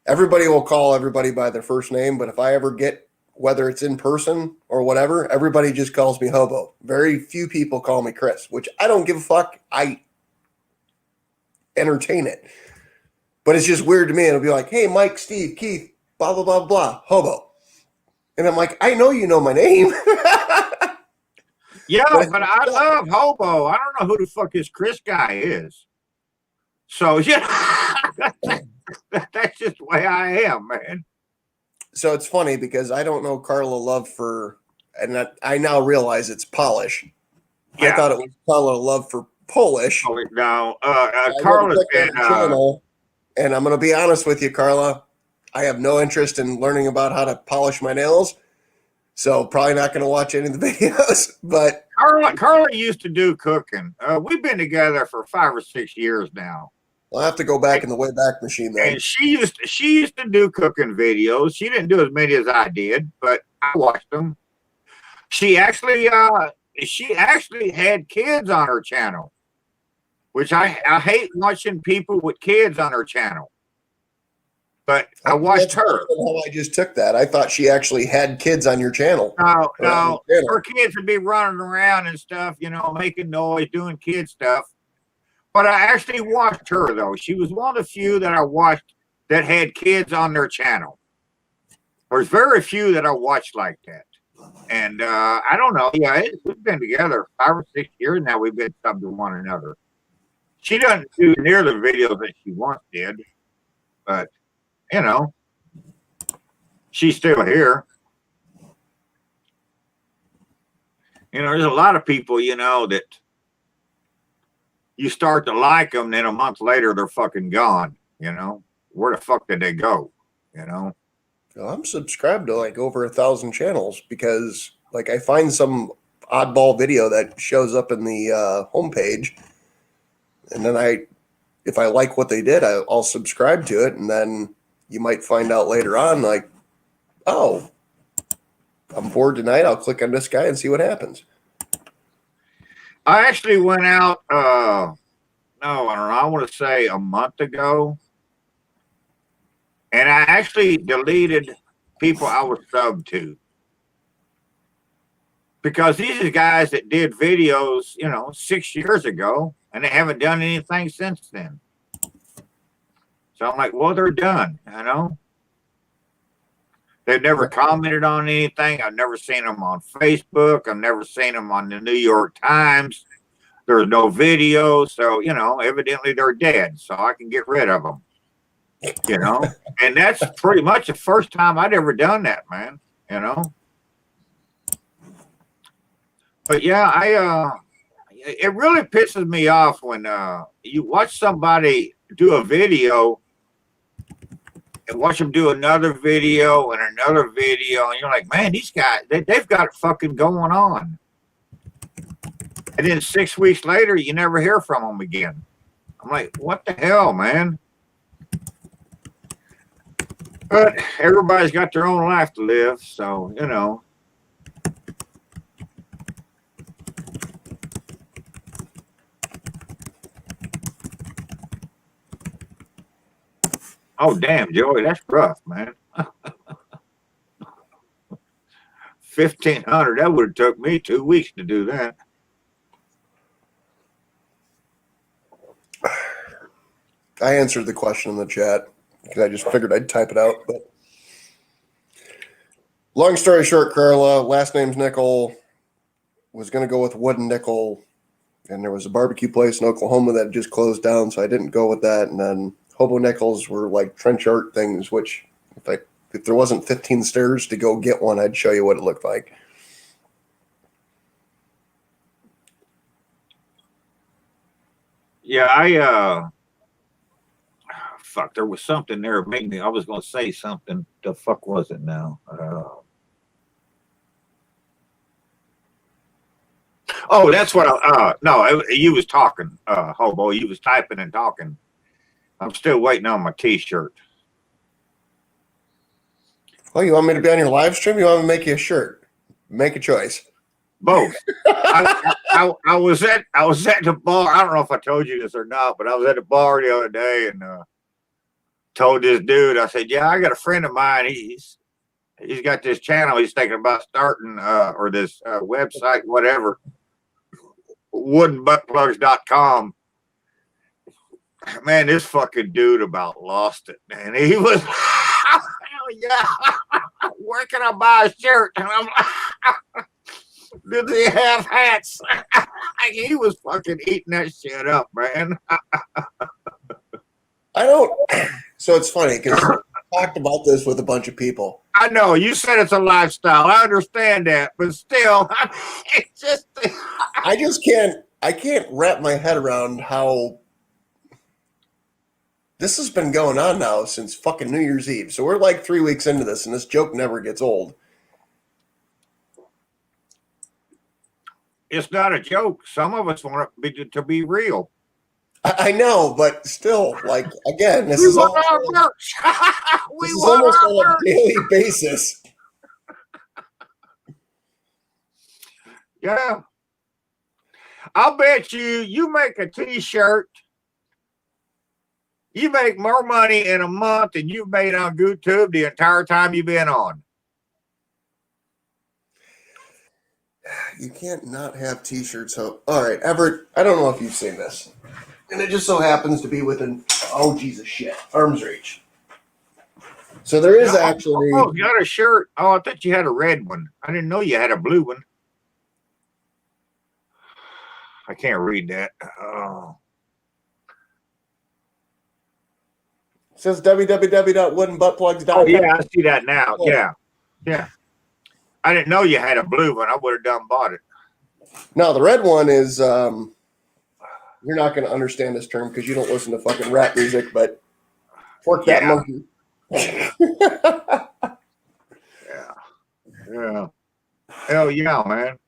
Everybody will call everybody by their first name, but if I ever get, whether it's in person or whatever, everybody just calls me Hobo. Very few people call me Chris, which I don't give a fuck. I entertain it. But it's just weird to me. It'll be like, hey, Mike, Steve, Keith, blah, blah, blah, blah, Hobo. And I'm like, I know you know my name. Yeah, But but I love Hobo. I don't know who the fuck this Chris guy is. So, yeah, that's just the way I am, man. So it's funny because I don't know Carla Love for, and I now realize it's Polish. I Yeah. thought it was Carla Love for Polish. Oh, no, I Carla's went been, to check on her channel, and I'm going to be honest with you, Carla. I have no interest in learning about how to polish my nails, so probably not going to watch any of the videos. But Carla used to do cooking. We've been together for 5 or 6 years now. I'll have to go back in the Wayback Machine then. And she used to do cooking videos. She didn't do as many as I did, but I watched them. She actually had kids on her channel, which I hate watching people with kids on her channel. But I watched her. How I just took that. I thought she actually had kids on your channel. No, her kids would be running around and stuff, you know, making noise, doing kid stuff. But I actually watched her, though. She was one of the few that I watched that had kids on their channel. There's very few that I watched like that. And I don't know. Yeah, we've been together 5 or 6 years now. We've been subbed to one another. She doesn't do near the videos that she once did. But, you know, she's still here. You know, there's a lot of people, you know, that you start to like them, then a month later they're fucking gone. You know, where the fuck did they go? You know, I'm subscribed to like over 1,000 channels because like I find some oddball video that shows up in the homepage, and then if I like what they did, I'll subscribe to it, and then you might find out later on like, oh, I'm bored tonight. I'll click on this guy and see what happens. I actually went out. No, I don't know. I want to say a month ago, and I actually deleted people I was subbed to because these are guys that did videos, you know, 6 years ago, and they haven't done anything since then. So I'm like, well, they're done. You know, they've never commented on anything. I've never seen them on Facebook. I've never seen them on the New York Times. There's no video. So, you know, evidently they're dead. So I can get rid of them, you know. And that's pretty much the first time I'd ever done that, man, you know. But yeah, it really pisses me off when you watch somebody do a video and watch them do another video and another video, and you're like, man, these guys, they've got it fucking going on. And then 6 weeks later, you never hear from them again. I'm like, what the hell, man? But everybody's got their own life to live, so, you know. Oh, damn, Joey, that's rough, man. 1,500, that would have took me 2 weeks to do that. I answered the question in the chat because I just figured I'd type it out. But long story short, Carla, last name's Nickel, was going to go with Wooden Nickel, and there was a barbecue place in Oklahoma that just closed down, so I didn't go with that. And then Hobo Nickels were like trench art things, which if there wasn't 15 stairs to go get one, I'd show you what it looked like. Yeah, fuck, there was something there made me, I was going to say something. The fuck was it now? Oh, that's what no, you was talking, Hobo. You was typing and talking. I'm still waiting on my t-shirt. Oh, you want me to be on your live stream? You want me to make you a shirt? Make a choice. Both. I was at the bar. I don't know if I told you this or not, but I was at the bar the other day, and told this dude, I said, yeah, I got a friend of mine. He's got this channel he's thinking about starting, or this website, whatever, woodenbuttplugs.com. Man, this fucking dude about lost it, man. He was, hell yeah, where can I buy a shirt? And I'm like, do they have hats? He was fucking eating that shit up, man. I don't. So it's funny because I talked about this with a bunch of people. I know you said it's a lifestyle. I understand that, but still, it's just. I just can't. I can't wrap my head around how this has been going on now since fucking New Year's Eve. So we're like 3 weeks into this, and this joke never gets old. It's not a joke. Some of us want it to be real. I know, but still, like again, this We is want our almost, merch. We this is want almost our on a merch. daily basis. Yeah. I'll bet you make a t-shirt. You make more money in a month than you've made on YouTube the entire time you've been on. You can't not have T-shirts. So, all right, Everett. I don't know if you've seen this, and it just so happens to be within Jesus shit arm's reach. So there is actually. Oh, you got a shirt. Oh, I thought you had a red one. I didn't know you had a blue one. I can't read that. Oh. It says www.woodenbuttplugs.com. Oh yeah, I see that now. Yeah. I didn't know you had a blue one. I would have done bought it. No, the red one is. You're not going to understand this term because you don't listen to fucking rap music, but fork that monkey. Yeah. Hell yeah, man.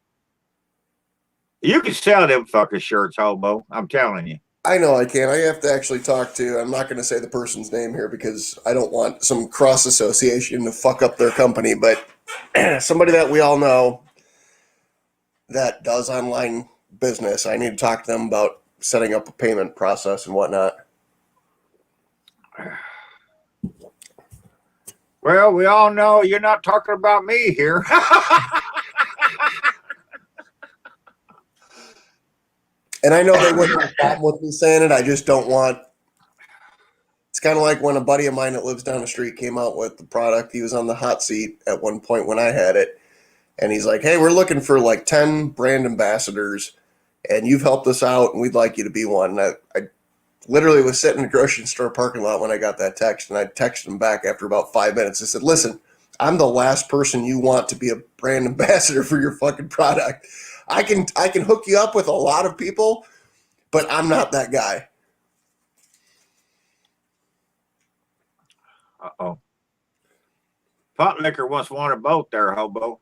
You can sell them fucking shirts, hobo. I'm telling you. I know I can. I have to actually talk to. I'm not going to say the person's name here because I don't want some cross association to fuck up their company, but somebody that we all know that does online business. I need to talk to them about setting up a payment process and whatnot. Well, we all know you're not talking about me here. And I know they wouldn't have a problem with me saying it. I just don't want. It's kind of like when a buddy of mine that lives down the street came out with the product. He was on the hot seat at one point when I had it. And he's like, hey, we're looking for like 10 brand ambassadors. And you've helped us out. And we'd like you to be one. And I literally was sitting in the grocery store parking lot when I got that text. And I texted him back after about 5 minutes. I said, listen, I'm the last person you want to be a brand ambassador for your fucking product. I can hook you up with a lot of people, but I'm not that guy. Uh-oh. Pot liquor once wanted both there, hobo.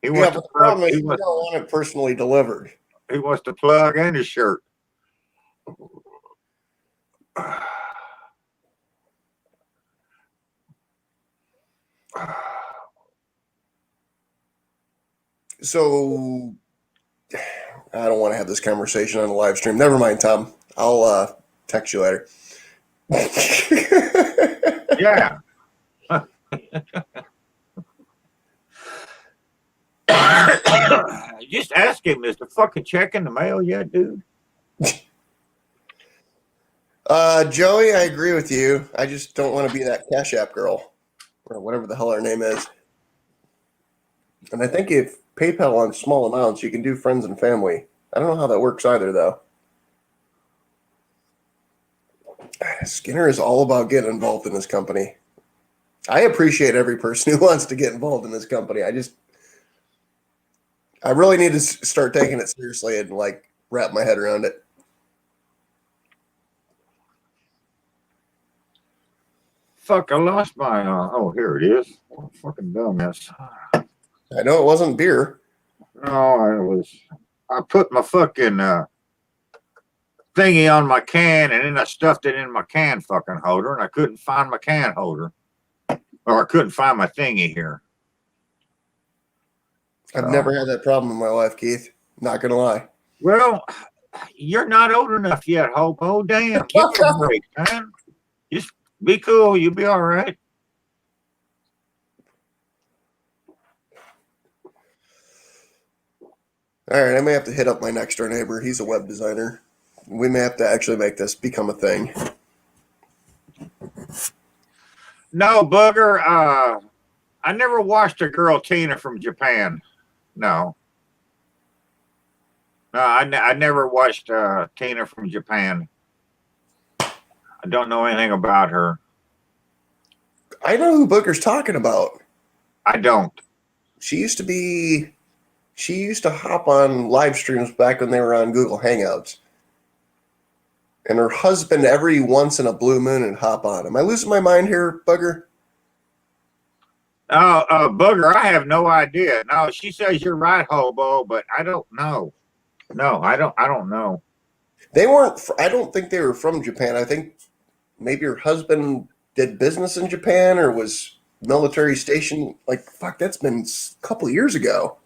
He Yeah, wants but to the problem plug. is you don't want it personally delivered. He wants to plug and his shirt. So I don't want to have this conversation on the live stream. Never mind, Tom. I'll text you later. Yeah. Just ask him, is the fucking check in the mail yet, dude? Joey, I agree with you. I just don't want to be that Cash App girl or whatever the hell her name is. And I think if PayPal on small amounts, you can do friends and family. I don't know how that works either, though. Skinner is all about getting involved in this company. I appreciate every person who wants to get involved in this company. I really need to start taking it seriously and like wrap my head around it. Fuck, I lost my, oh, here it is. Oh, fucking dumbass. I know it wasn't beer. No, I put my fucking thingy on my can and then I stuffed it in my can fucking holder and I couldn't find my can holder. Or I couldn't find my thingy here. I've never had that problem in my life, Keith. Not gonna lie. Well, you're not old enough yet, hobo. Damn, give me a break, man. Just be cool. You'll be all right. All right, I may have to hit up my next door neighbor. He's a web designer. We may have to actually make this become a thing. No, Booger. I never watched a girl Tina from Japan. No. No, I never watched Tina from Japan. I don't know anything about her. I know who Booker's talking about. I don't. She used to hop on live streams back when they were on Google Hangouts. And her husband, every once in a blue moon, would hop on. Am I losing my mind here, Booger? Booger, I have no idea. No, she says you're right, hobo, but I don't know. No, I don't know. They weren't. I don't think they were from Japan. I think maybe her husband did business in Japan or was military stationed. Like, fuck, that's been a couple of years ago.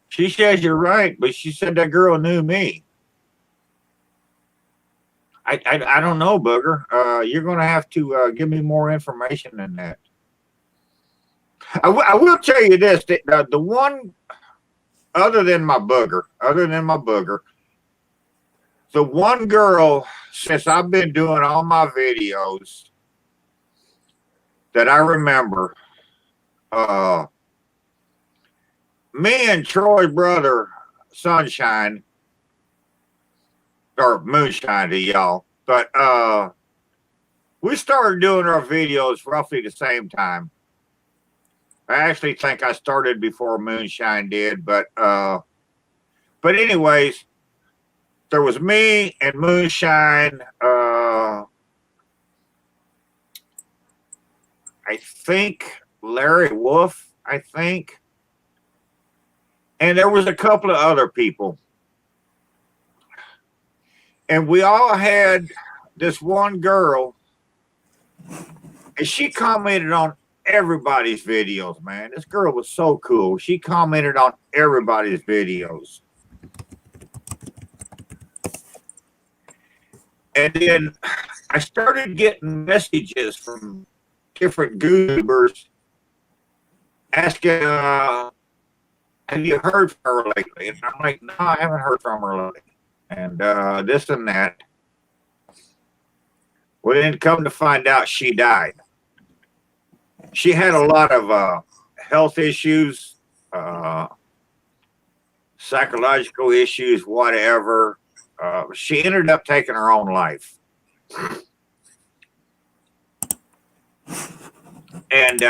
She says you're right, but she said that girl knew me. I don't know, Booger. You're going to have to give me more information than that. I will tell you this: the one other than my booger, the one girl since I've been doing all my videos that I remember, me and Troy's brother Sunshine or Moonshine to y'all, but we started doing our videos roughly the same time. I actually think I started before Moonshine did, but anyways, there was me and Moonshine. I think Larry Wolf. I think, and there was a couple of other people, and we all had this one girl, and she commented on everybody's videos, man. This girl was so cool. She commented on everybody's videos. And then I started getting messages from different YouTubers asking, have you heard from her lately? And I'm like, no, I haven't heard from her lately. And this and that. Well, then come to find out she died. She had a lot of health issues, psychological issues, whatever. She ended up taking her own life. And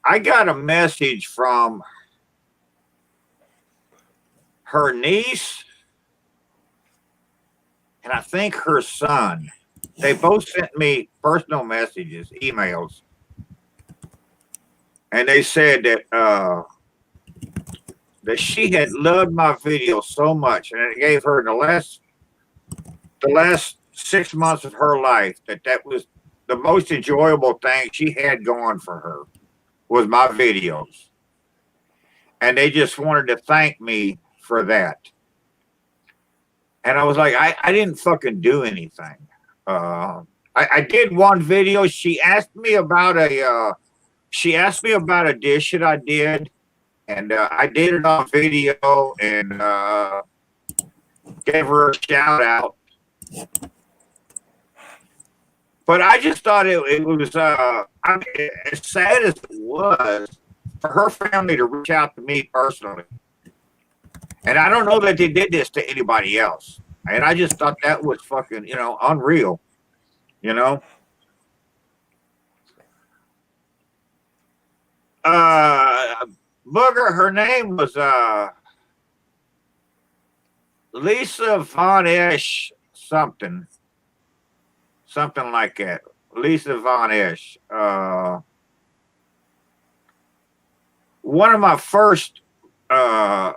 I got a message from her niece and I think her son. They both sent me personal messages, emails, and they said that she had loved my video so much, and it gave her the last 6 months of her life that was the most enjoyable thing she had going for her was my videos, and they just wanted to thank me for that. And I was like, I didn't fucking do anything. I did one video. She asked me about a dish that I did, and I did it on video and gave her a shout out. But I just thought it was I mean, as sad as it was for her family to reach out to me personally. And I don't know that they did this to anybody else. And I just thought that was fucking, unreal. Booger, her name was Lisa Von Esch something like that. Lisa Von Esch. One of my first or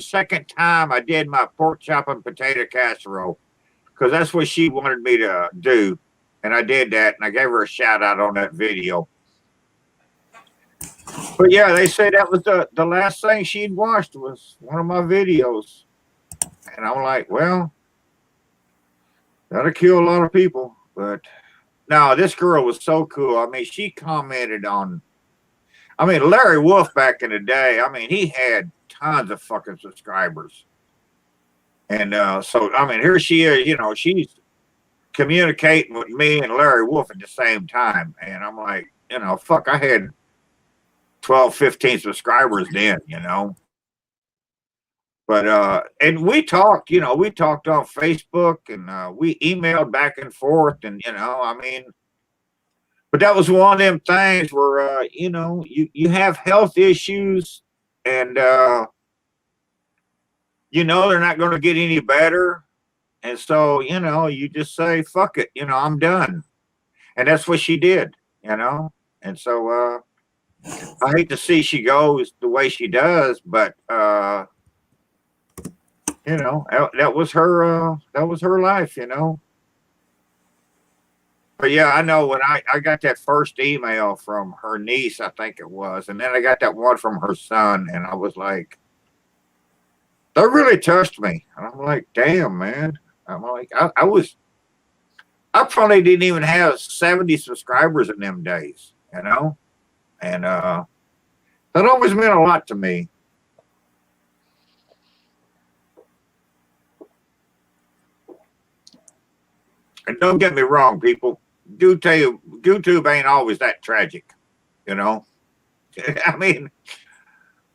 second time I did my pork chop and potato casserole, because that's what she wanted me to do, and I did that, and I gave her a shout out on that video. But yeah, they said that was the last thing she'd watched was one of my videos. And I'm like, well, that'll kill a lot of people. But no, this girl was so cool. I mean, she commented on, I mean, Larry Wolf back in the day, I mean, he had tons of fucking subscribers. And so, I mean, here she is, she's communicating with me and Larry Wolf at the same time. And I'm like, fuck, I had 12, 15 subscribers then, But and we talked, we talked on Facebook and we emailed back and forth, and I mean, but that was one of them things where you have health issues, and they're not going to get any better, and so you just say fuck it, I'm done, and that's what she did, and so I hate to see she goes the way she does, but that was her life, But yeah, I know when I got that first email from her niece, I think it was, and then I got that one from her son, and I was like, that really touched me. And I'm like, damn, man. I'm like, I probably didn't even have 70 subscribers in them days, and that always meant a lot to me. And don't get me wrong, people. Do tell you, YouTube ain't always that tragic, I mean,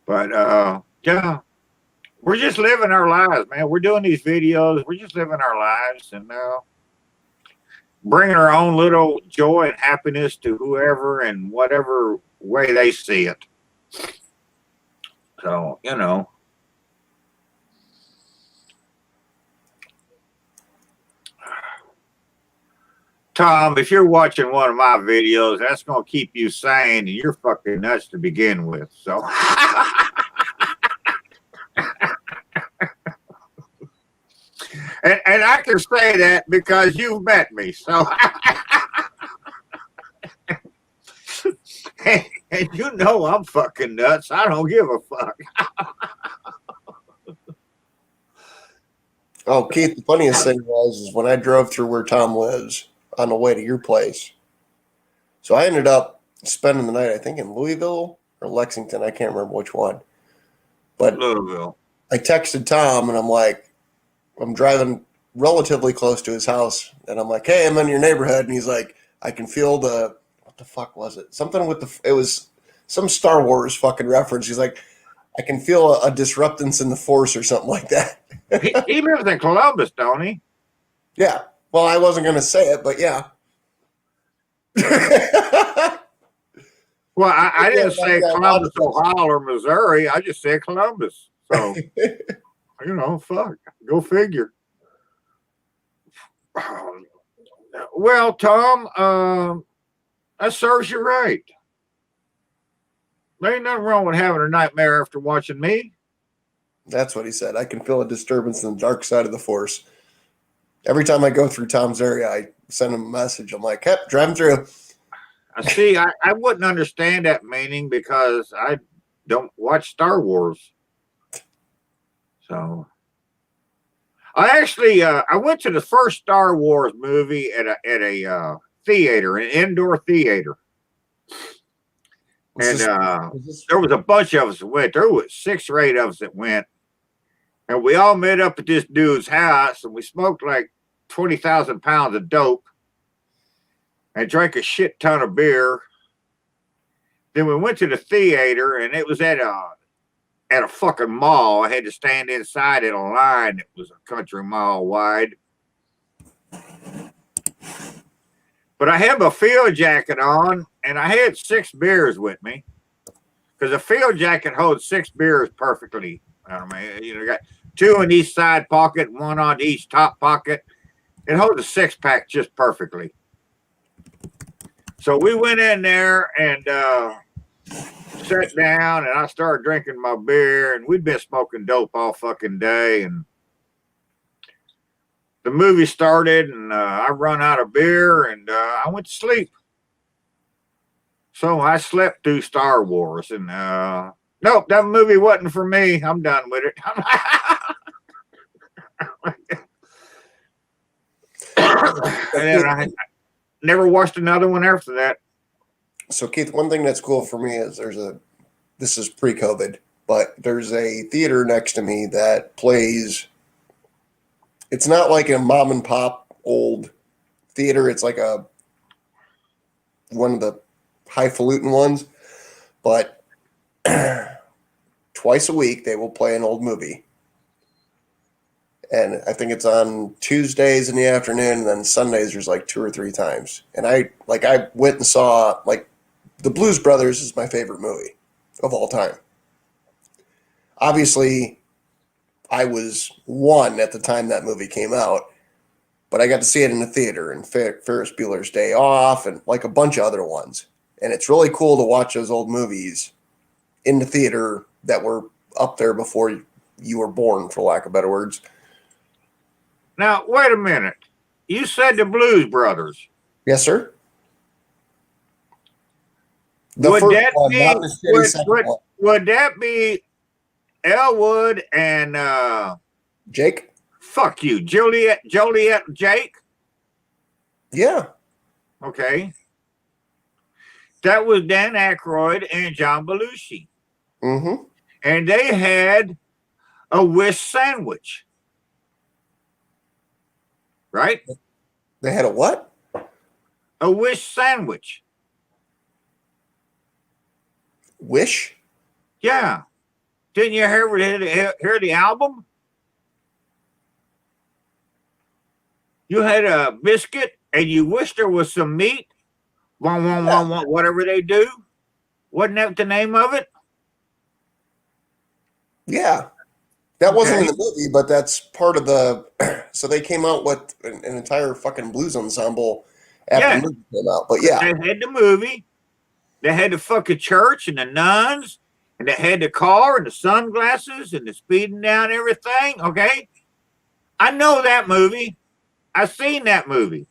but yeah, we're just living our lives, man. We're doing these videos. We're just living our lives and bringing our own little joy and happiness to whoever and whatever way they see it. So, Tom, if you're watching one of my videos, that's going to keep you sane, and you're fucking nuts to begin with. So, and I can say that because you've met me. So, and I'm fucking nuts. I don't give a fuck. Oh, Keith, the funniest thing is when I drove through where Tom lives on the way to your place. So I ended up spending the night, I think, in Louisville or Lexington. I can't remember which one. But Louisville. I texted Tom and I'm like, I'm driving relatively close to his house. And I'm like, hey, I'm in your neighborhood. And he's like, I can feel what the fuck was it? Something with it was some Star Wars fucking reference. He's like, I can feel a disruptance in the force or something like that. he lives in Columbus, don't he? Yeah. Well, I wasn't going to say it, but yeah. Well, I didn't say Columbus, Ohio, or Missouri. I just said Columbus. So, fuck. Go figure. Well, Tom, that serves you right. There ain't nothing wrong with having a nightmare after watching me. That's what he said. I can feel a disturbance in the dark side of the force. Every time I go through Tom's area, I send him a message. I'm like, yep, driving through. I see. I wouldn't understand that meaning because I don't watch Star Wars. So I actually I went to the first Star Wars movie at a theater, an indoor theater. And there was a bunch of us that went. There was 6 or 8 of us that went. And we all met up at this dude's house, and we smoked like 20,000 pounds of dope and drank a shit ton of beer. Then we went to the theater, and it was at a fucking mall. I had to stand inside in a line. It was a country mile wide. But I had my field jacket on, and I had 6 beers with me because a field jacket holds 6 beers perfectly. I mean, got 2 in each side pocket, 1 on each top pocket. It holds a 6-pack just perfectly. So we went in there and sat down, and I started drinking my beer, and we'd been smoking dope all fucking day, and the movie started, and I run out of beer, and I went to sleep. So I slept through Star Wars, and nope, that movie wasn't for me. I'm done with it. then I never watched another one after that. So Keith, one thing that's cool for me is this is pre-COVID, but there's a theater next to me that plays. It's not like a mom and pop old theater. It's like one of the highfalutin ones, but twice a week they will play an old movie. And I think it's on Tuesdays in the afternoon, and then Sundays there's like 2 or 3 times. And I went and saw, like, The Blues Brothers is my favorite movie of all time. Obviously, I was 1 at the time that movie came out, but I got to see it in the theater, and Ferris Bueller's Day Off, and like a bunch of other ones. And it's really cool to watch those old movies in the theater that were up there before you were born, for lack of better words. Now, wait a minute. You said the Blues Brothers. Yes, sir. Would that one, be not the shitty second one. would that be Elwood and Jake? fuck you, Joliet Jake? Yeah. Okay. That was Dan Aykroyd and John Belushi. Mm-hmm. And they had a Wish sandwich. Right? They had a what? A Wish sandwich. Wish? Yeah. Didn't you hear the album? You had a biscuit and you wished there was some meat. Whatever they do. Wasn't that the name of it? Yeah. That wasn't in Okay. the movie, but that's part of the. So they came out with an entire fucking blues ensemble after Yeah. the movie came out. But yeah, They had the movie. They had the fucking church and the nuns. And they had the car and the sunglasses and the speeding down everything. Okay. I know that movie. I've seen that movie.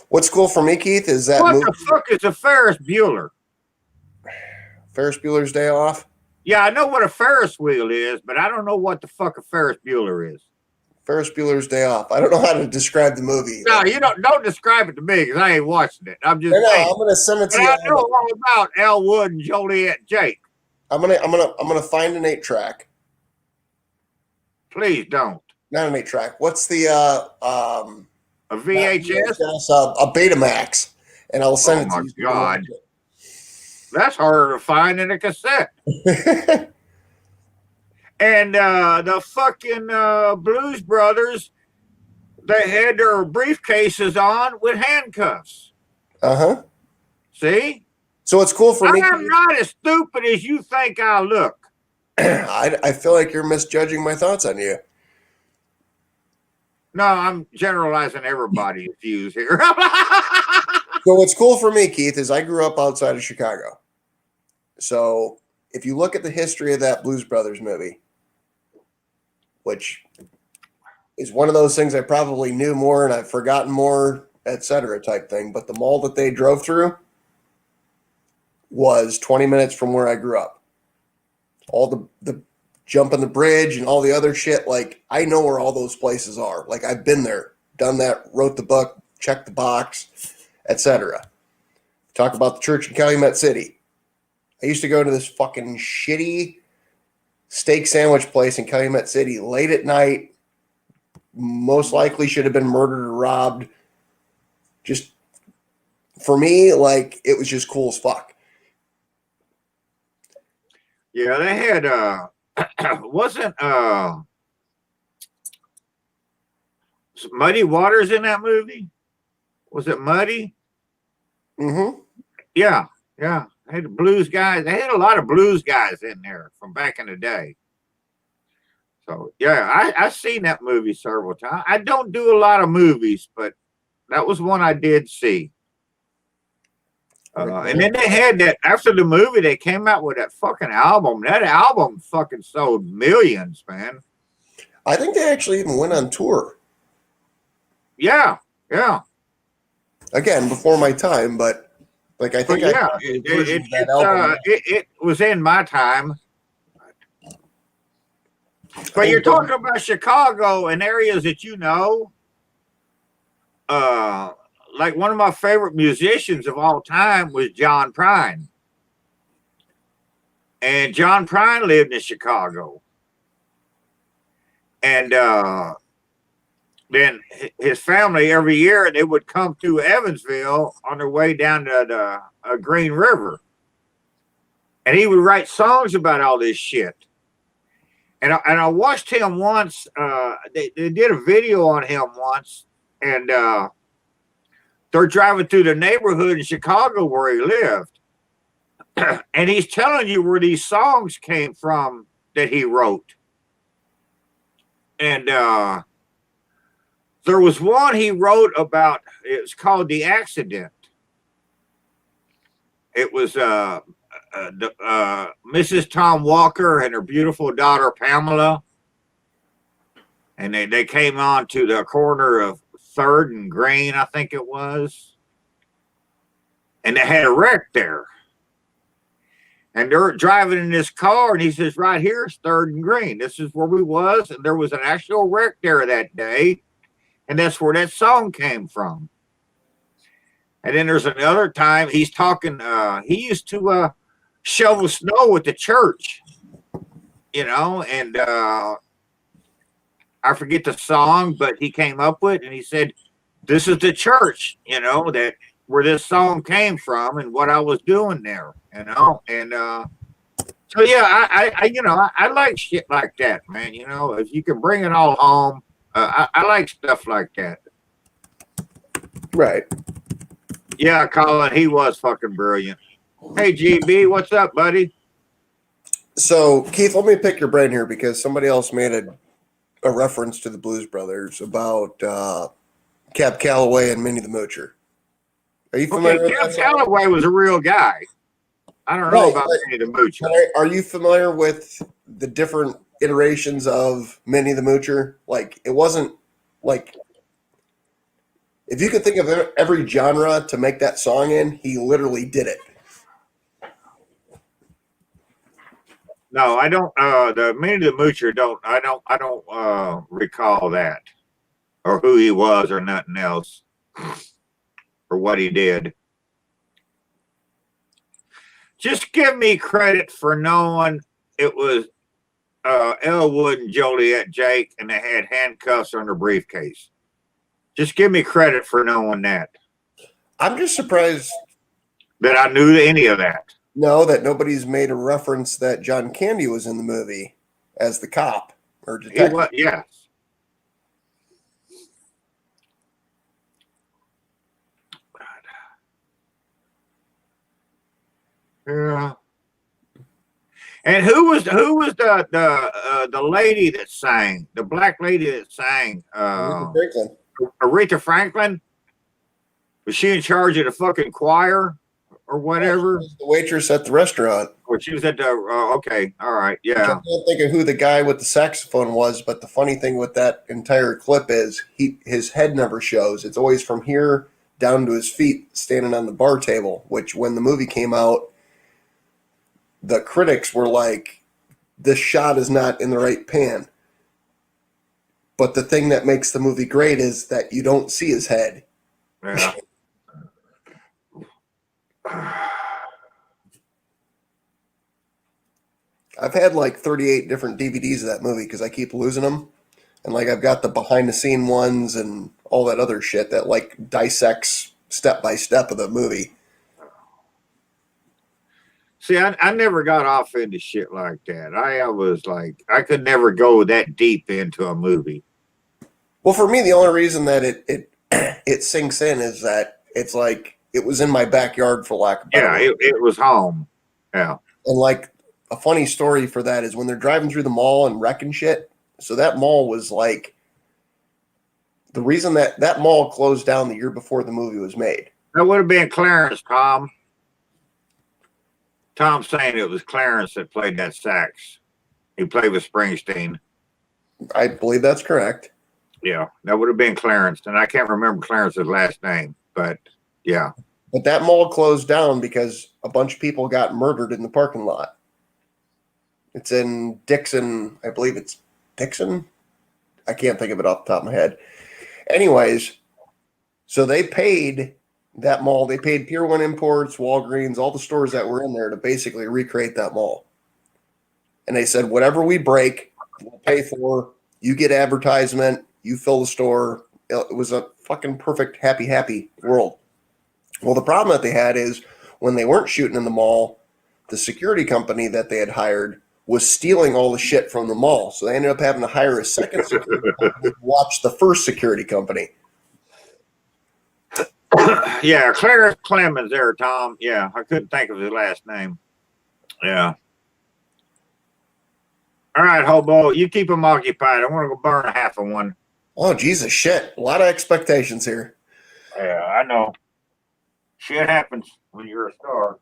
what's cool for me, Keith, is that What movie, the fuck is a Ferris Bueller? Ferris Bueller's Day Off. Yeah, I know what a Ferris wheel is, but I don't know what the fuck a Ferris Bueller is. Ferris Bueller's Day Off. I don't know how to describe the movie. No, you don't describe it to me because I ain't watching it. I'm just No, saying. I'm gonna send it to But you. I know all about Elwood and Joliet Jake. I'm gonna find an 8-track. Please don't. Not an 8-track. What's the A VHS? a Betamax, and I'll send Oh it my to you. God. That's harder to find than a cassette. And the fucking Blues Brothers, they had their briefcases on with handcuffs. Uh-huh. See? So it's cool for me. I'm not as stupid as you think I look. I feel like you're misjudging my thoughts on you. No, I'm generalizing everybody's views here. So what's cool for me, Keith, is I grew up outside of Chicago. So if you look at the history of that Blues Brothers movie, which is one of those things I probably knew more and I've forgotten more, etc. type thing, but the mall that they drove through was 20 minutes from where I grew up. All the jumping the bridge and all the other shit, like I know where all those places are. Like I've been there, done that, wrote the book, checked the box, etc. Talk about the church in Calumet City. I used to go to this fucking shitty steak sandwich place in Calumet City late at night. Most likely should have been murdered or robbed. Just for me, like it was just cool as fuck. Yeah, they had wasn't Muddy Waters in that movie? Was it Muddy? Mm-hmm. Yeah. They had the blues guys. They had a lot of blues guys in there from back in the day. So yeah, I've seen that movie several times. I don't do a lot of movies, but that was one I did see. And then they had that after the movie, they came out with that fucking album. That album fucking sold millions, man. I think they actually even went on tour. Yeah. Again, before my time, but like I think But I yeah, heard a version of that album. it was in my time. But you're talking about Chicago and areas that you know. like one of my favorite musicians of all time was John Prine. And John Prine lived in Chicago. And then his family every year they would come through Evansville on their way down to the Green River, and he would write songs about all this shit. And I watched him once. They did a video on him once, and they're driving through the neighborhood in Chicago where he lived, and he's telling you where these songs came from that he wrote, and there was one he wrote about. It was called "The Accident." It was Mrs. Tom Walker and her beautiful daughter Pamela, and they came on to the corner of Third and Green, I think it was, and they had a wreck there. And they're driving in this car, and he says, "Right here is Third and Green. This is where we was, and there was an actual wreck there that day." And that's where that song came from. And then there's another time he's talking, he used to shovel snow at the church, and I forget the song, but he came up with it, and he said, "This is the church, that where this song came from and what I was doing there, and so yeah, I like shit like that, man. If you can bring it all home, I like stuff like that. Right. Yeah, Colin, he was fucking brilliant. Hey, GB, what's up, buddy? So, Keith, let me pick your brain here because somebody else made a reference to the Blues Brothers about Cab Calloway and Minnie the Moocher. Are you familiar with Cab that? Calloway was a real guy. I don't know about Minnie the Moocher. Are you familiar with the different iterations of Minnie the Moocher? Like, it wasn't like, if you could think of every genre to make that song in, he literally did it. No, I don't. The Minnie the Moocher I don't recall that, or who he was, or nothing else, or what he did. Just give me credit for knowing it was Elwood and Joliet Jake, and they had handcuffs on their briefcase. Just give me credit for knowing that. I'm just surprised that I knew any of that. No, that nobody's made a reference that John Candy was in the movie as the cop or detective. Yes. Yeah. And who was the lady that sang? The black lady that sang? Aretha Franklin. Was she in charge of the fucking choir or whatever? She was the waitress at the restaurant. Or she was at the okay, all right, yeah. I can't think of who the guy with the saxophone was, but the funny thing with that entire clip is his head never shows. It's always from here down to his feet standing on the bar table, which when the movie came out, the critics were like, this shot is not in the right pan. But the thing that makes the movie great is that you don't see his head. Yeah. I've had like 38 different DVDs of that movie because I keep losing them. And like I've got the behind the scene ones and all that other shit that like dissects step by step of the movie. See, I never got off into shit like that. I was like, I could never go that deep into a movie. Well, for me, the only reason that it sinks in is that it's like it was in my backyard, for lack of better word. It was home. Yeah. And like a funny story for that is when they're driving through the mall and wrecking shit. So that mall was like the reason that mall closed down the year before the movie was made. That would have been Clarence, Tom. Tom's saying it was Clarence that played that sax. He played with Springsteen. I believe that's correct. Yeah, that would have been Clarence. And I can't remember Clarence's last name, but yeah. But that mall closed down because a bunch of people got murdered in the parking lot. It's in Dixon. I believe it's Dixon. I can't think of it off the top of my head. Anyways, So they paid that mall. They paid Pier 1 Imports, Walgreens, all the stores that were in there to basically recreate that mall. And they said, whatever we break, we'll pay for. You get advertisement. You fill the store. It was a fucking perfect, happy world. Well, the problem that they had is when they weren't shooting in the mall, the security company that they had hired was stealing all the shit from the mall. So they ended up having to hire a second security company to watch the first security company. Yeah, Clarence Clemens there, Tom. Yeah, I couldn't think of his last name. Yeah. All right, Hobo, you keep them occupied. I want to go burn a half of one. Oh, Jesus, shit. A lot of expectations here. Yeah, I know. Shit happens when you're a star.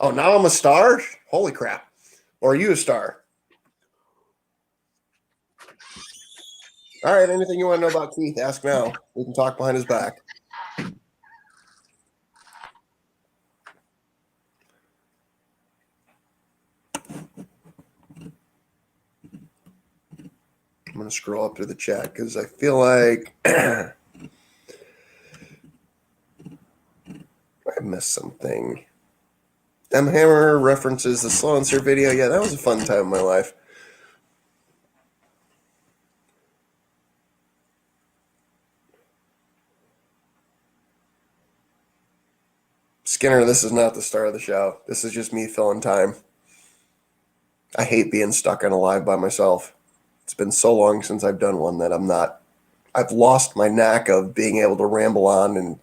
Oh, now I'm a star? Holy crap. Or are you a star? All right, anything you want to know about Keith, ask now. We can talk behind his back. I'm going to scroll up to the chat because I feel like I missed something. M. Hammer references the Slow and Sir video. Yeah, that was a fun time in my life. Skinner, this is not the star of the show. This is just me filling time. I hate being stuck on a live by myself. It's been so long since I've done one that I've lost my knack of being able to ramble on and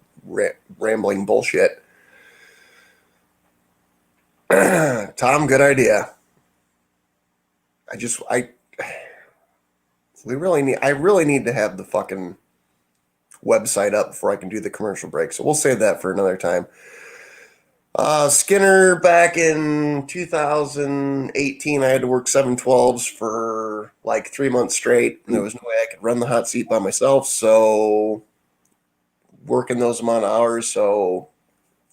rambling bullshit. Tom, good idea. I really need to have the fucking website up before I can do the commercial break. So we'll save that for another time. Skinner, back in 2018, I had to work 7/12s for like 3 months straight. And there was no way I could run the hot seat by myself. So working those amount of hours. So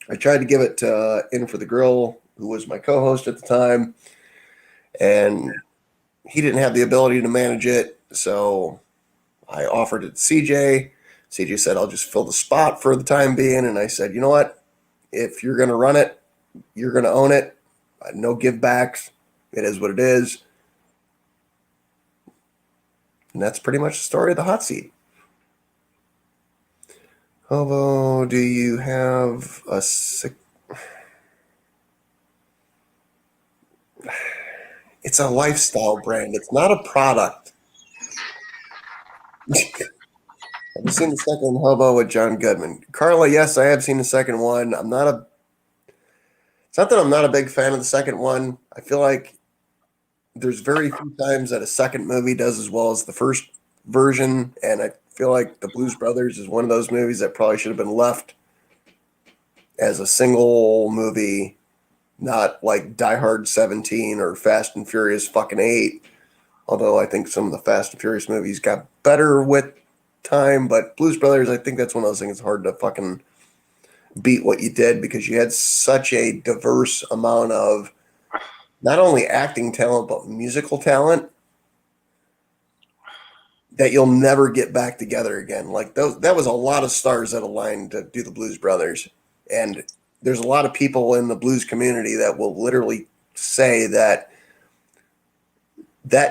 I tried to give it to In for the Grill, who was my co-host at the time. And he didn't have the ability to manage it. So I offered it to CJ. CJ said, I'll just fill the spot for the time being. And I said, you know what? If you're going to run it, you're going to own it. No give backs. It is what it is. And that's pretty much the story of the hot seat. Hobo, do you have a sick... It's a lifestyle brand. It's not a product. Have you seen the second Hobo with John Goodman? Carla, yes, I have seen the second one. It's not that I'm not a big fan of the second one. I feel like there's very few times that a second movie does as well as the first version, and I feel like The Blues Brothers is one of those movies that probably should have been left as a single movie, not like Die Hard 17 or Fast and Furious fucking 8. Although I think some of the Fast and Furious movies got better with time, but Blues Brothers, I think that's one of those things hard to fucking beat what you did because you had such a diverse amount of not only acting talent but musical talent that you'll never get back together again. Like that was a lot of stars that aligned to do the Blues Brothers, and there's a lot of people in the blues community that will literally say that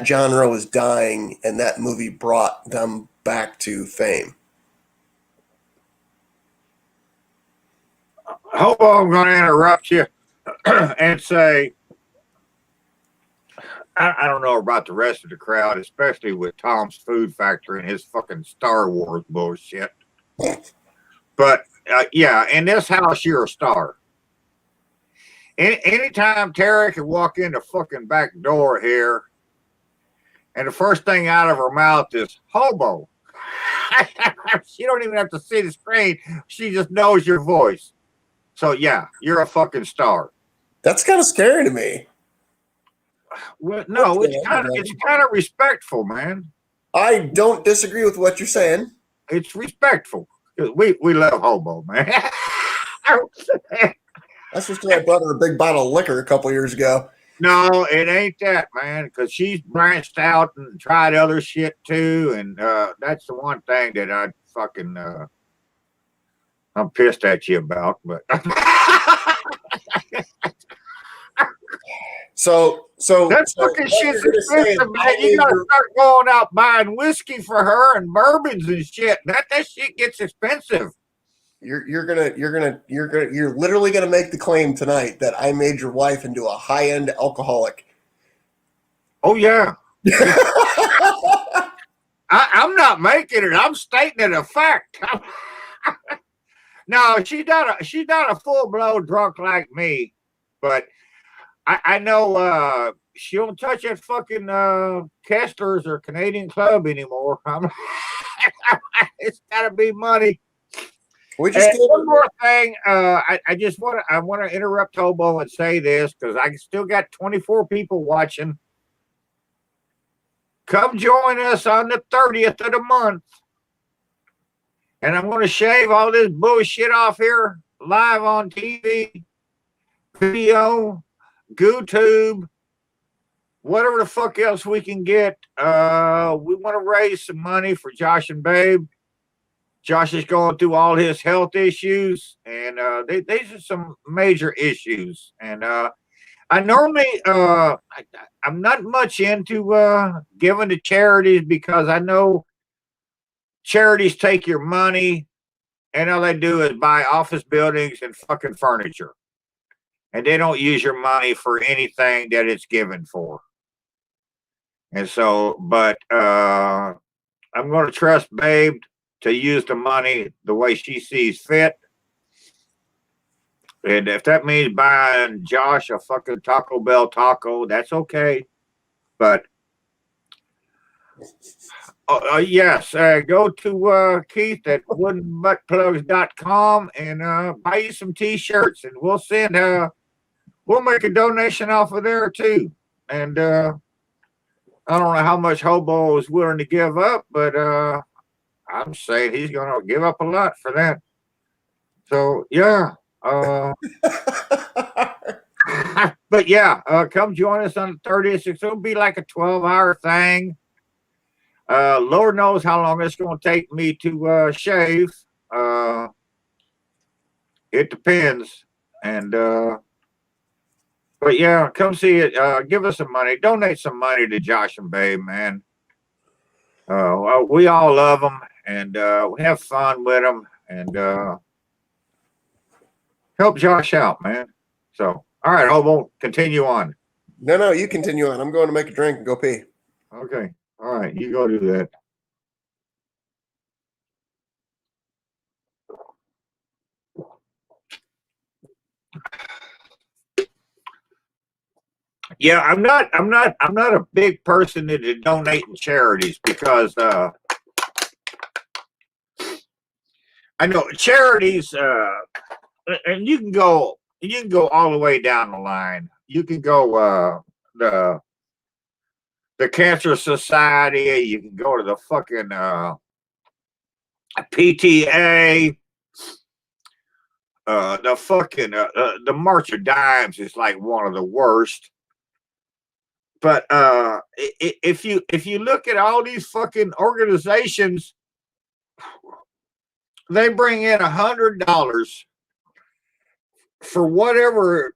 genre was dying and that movie brought them back to fame. Hobo, I'm going to interrupt you and say, I don't know about the rest of the crowd, especially with Tom's Food Factory and his fucking Star Wars bullshit. But yeah, in this house, you're a star. Anytime Tara can walk in the fucking back door here, and the first thing out of her mouth is Hobo. She don't even have to see the screen. She just knows your voice. So yeah, you're a fucking star. That's kind of scary to me. Well, no, it's kind of respectful, man. I don't disagree with what you're saying. It's respectful. We love Hobo, man. That's just I brought her a big bottle of liquor a couple years ago. No, it ain't that, man, because she's branched out and tried other shit too, and that's the one thing that I fucking I'm pissed at you about. But So that so fucking what shit's you're gonna say is expensive, I man. You made gotta your start going out buying whiskey for her and bourbons and shit. That shit gets expensive. you're literally gonna make the claim tonight that I made your wife into a high-end alcoholic. Oh yeah. I'm not making it. I'm stating it a fact. No, she's not a full blown drunk like me, but I know she don't touch that fucking Kessler's or Canadian Club anymore. It's got to be money. We just And did one more thing, I just want to interrupt Hobo and say this because I still got 24 people watching. Come join us on the 30th of the month. And I'm going to shave all this bullshit off here live on TV, video, YouTube, whatever the fuck else we can get. We want to raise some money for Josh and Babe. Josh is going through all his health issues, and these are some major issues. And I normally, I'm not much into giving to charities because I know charities take your money and all they do is buy office buildings and fucking furniture. And they don't use your money for anything that it's given for. And so, but I'm going to trust Babe to use the money the way she sees fit. And if that means buying Josh a fucking Taco Bell taco, that's okay. But yes, go to Keith at woodenbuttplugs.com and buy you some t-shirts, and we'll make a donation off of there too. And I don't know how much Hobo is willing to give up, but I'm saying he's gonna give up a lot for that. So yeah. But yeah, come join us on the 30th. It's gonna be like a 12-hour thing. Lord knows how long it's gonna take me to shave. It depends. And but yeah, come see it. Give us some money. Donate some money to Josh and Babe, man. Well, we all love them, and we have fun with them, and help Josh out, man. So, all right, Hobo, continue on. No, you continue on. I'm going to make a drink and go pee. Okay, all right, you go do that. Yeah, I'm not a big person into donating charities because I know charities, and you can go all the way down the line. You can go the Cancer Society. You can go to the fucking PTA. The fucking the March of Dimes is like one of the worst. But if you look at all these fucking organizations, they bring in $100 for whatever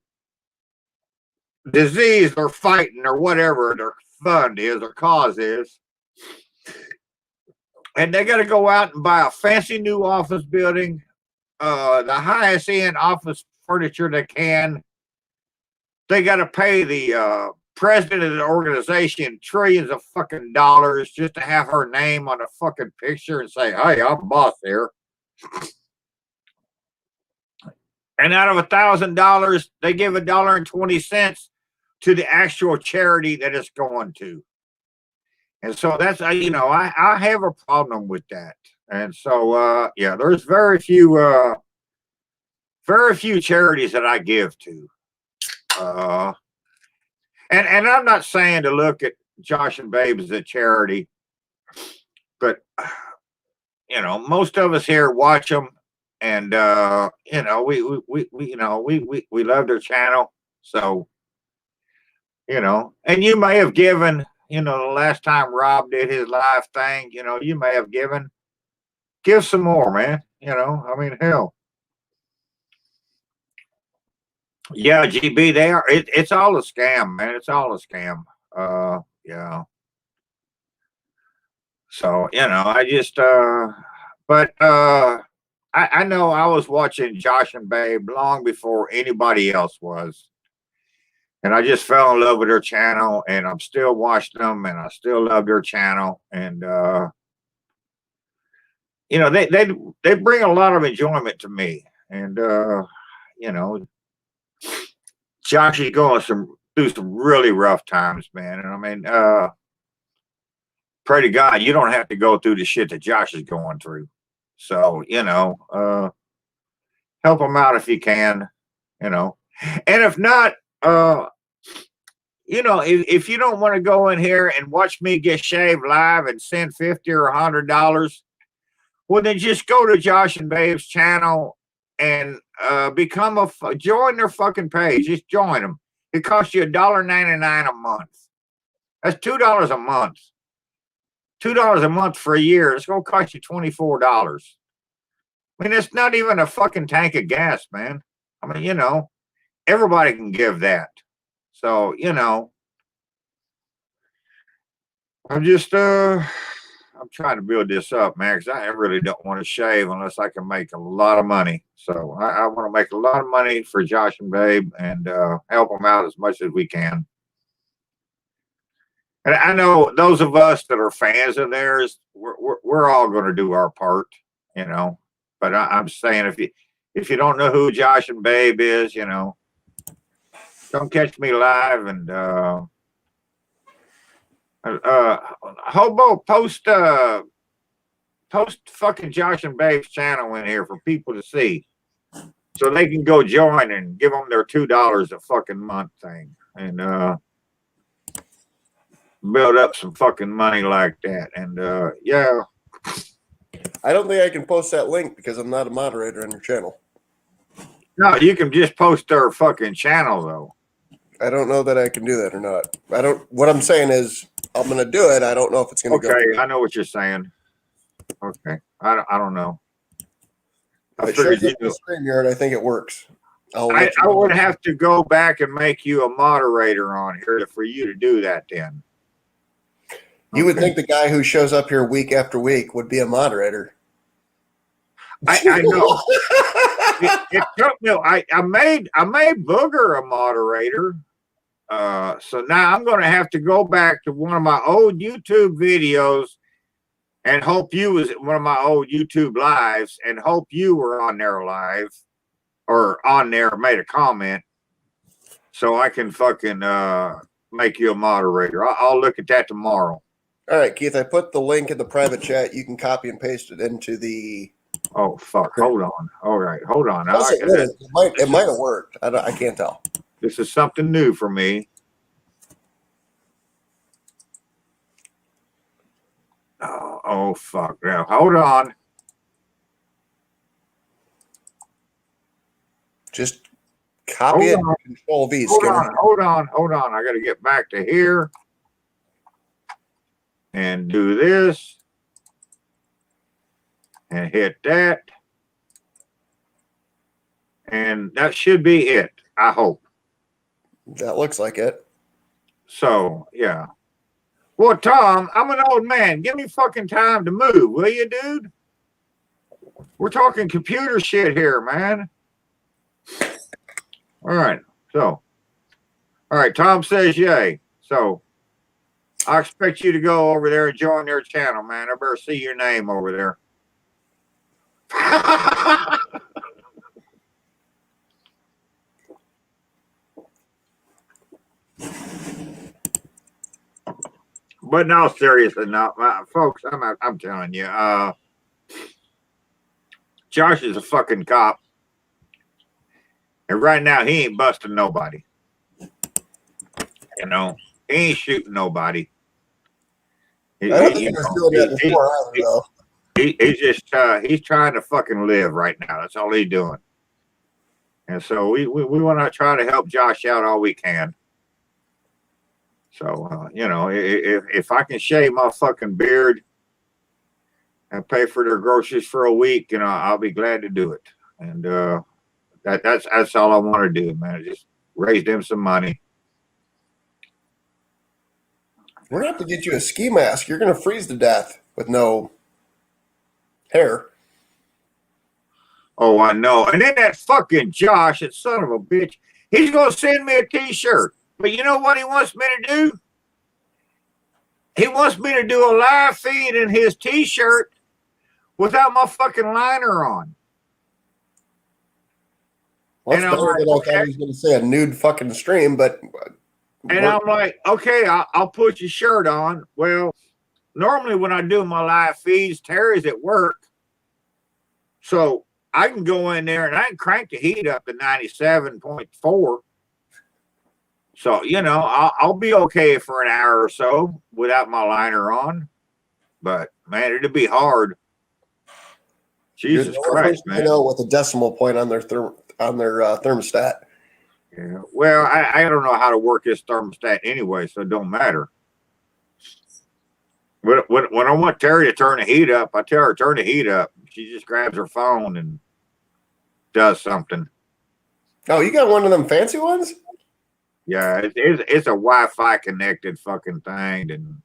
disease they're fighting or whatever their fund is or cause is. And they got to go out and buy a fancy new office building, the highest end office furniture they can. They got to pay the president of the organization trillions of fucking dollars just to have her name on a fucking picture and say, "Hey, I'm boss here." And out of $1,000, they give $1.20 to the actual charity that it's going to. And so that's I have a problem with that. And so yeah, there's very few charities that I give to. And I'm not saying to look at Josh and Babe as a charity, but most of us here watch them, and we love their channel. So you know, and you may have given, you know, the last time Rob did his live thing, you know, you may have give some more, man. You know, I mean, hell. Yeah, GB, they are. It's all a scam, man. It's all a scam. Yeah. So you know, I just, but I know I was watching Josh and Babe long before anybody else was, and I just fell in love with their channel, and I'm still watching them, and I still love their channel, and you know, they bring a lot of enjoyment to me, and you know, Josh is going through some really rough times, man. And I mean, pray to God you don't have to go through the shit that Josh is going through. So, you know, help him out if you can, you know. And if not, you know, if you don't want to go in here and watch me get shaved live and send $50 or $100, well, then just go to Josh and Babe's channel and join their fucking page. Just join them. It costs you $1.99 a month. That's $2 a month. $2 a month for a year. It's gonna cost you $24. I mean, it's not even a fucking tank of gas, man. I mean, you know, everybody can give that. So, you know, I'm just I'm trying to build this up, man, because I really don't want to shave unless I can make a lot of money. So I want to make a lot of money for Josh and Babe and help them out as much as we can. And I know those of us that are fans of theirs, we're all going to do our part, you know. But I'm saying if you don't know who Josh and Babe is, you know, don't catch me live and Hobo post fucking Josh and Babe's channel in here for people to see, so they can go join and give them their $2 a fucking month thing and build up some fucking money like that. And yeah. I don't think I can post that link because I'm not a moderator on your channel. No, you can just post their fucking channel though. I don't know that I can do that or not. I don't. What I'm saying is, I'm going to do it. I don't know if it's going to go. Okay, I know what you're saying. Okay, I don't know. I If it figured shows up in the StreamYard, I think it works. I would have to go back and make you a moderator on here for you to do that then. You would think the guy who shows up here week after week would be a moderator. I know. It took me. I made Booger a moderator. So now I'm going to have to go back to one of my old YouTube videos and hope you was one of my old YouTube lives and hope you were on there live or on there made a comment so I can fucking make you a moderator. I'll look at that tomorrow. All right, Keith, I put the link in the private chat. You can copy and paste it into the. Oh fuck! Hold on. All right, hold on. It might have worked. I can't tell. This is something new for me. Oh fuck! Now hold on. Just copy it. Control V. Hold on. I got to get back to here and do this and hit that. And that should be it, I hope. That looks like it. So, yeah. Well, Tom, I'm an old man. Give me fucking time to move, will you, dude? We're talking computer shit here, man. All right. So, all right. Tom says yay. So, I expect you to go over there and join their channel, man. I better see your name over there. But no, seriously, no, folks. I'm telling you, Josh is a fucking cop, and right now he ain't busting nobody. You know, he ain't shooting nobody. I don't think he was doing that before either, though. He's just he's trying to fucking live right now. That's all he's doing. And so we want to try to help Josh out all we can. So, if I can shave my fucking beard and pay for their groceries for a week, I'll be glad to do it. And that's all I want to do, man. Just raise them some money. We're gonna have to get you a ski mask. You're gonna freeze to death with no hair. Oh, I know. And then that fucking Josh, that son of a bitch, he's gonna send me a T-shirt. But you know what he wants me to do? He wants me to do a live feed in his T-shirt without my fucking liner on. Well, that's And I'm better like, than I okay. thought he was gonna say a nude fucking stream, but And I'm like, okay, I'll put your shirt on. Well, normally when I do my live feeds, Terry's at work. So I can go in there and I can crank the heat up to 97.4. So, I'll be okay for an hour or so without my liner on. But, man, it'd be hard. you're Jesus the only Christ, person I man. know with a decimal point on their thermostat. Yeah. Well, I don't know how to work this thermostat anyway, so it don't matter. When I want Terry to turn the heat up, I tell her turn the heat up. She just grabs her phone and does something. Oh, you got one of them fancy ones? Yeah, it's a Wi-Fi connected fucking thing, and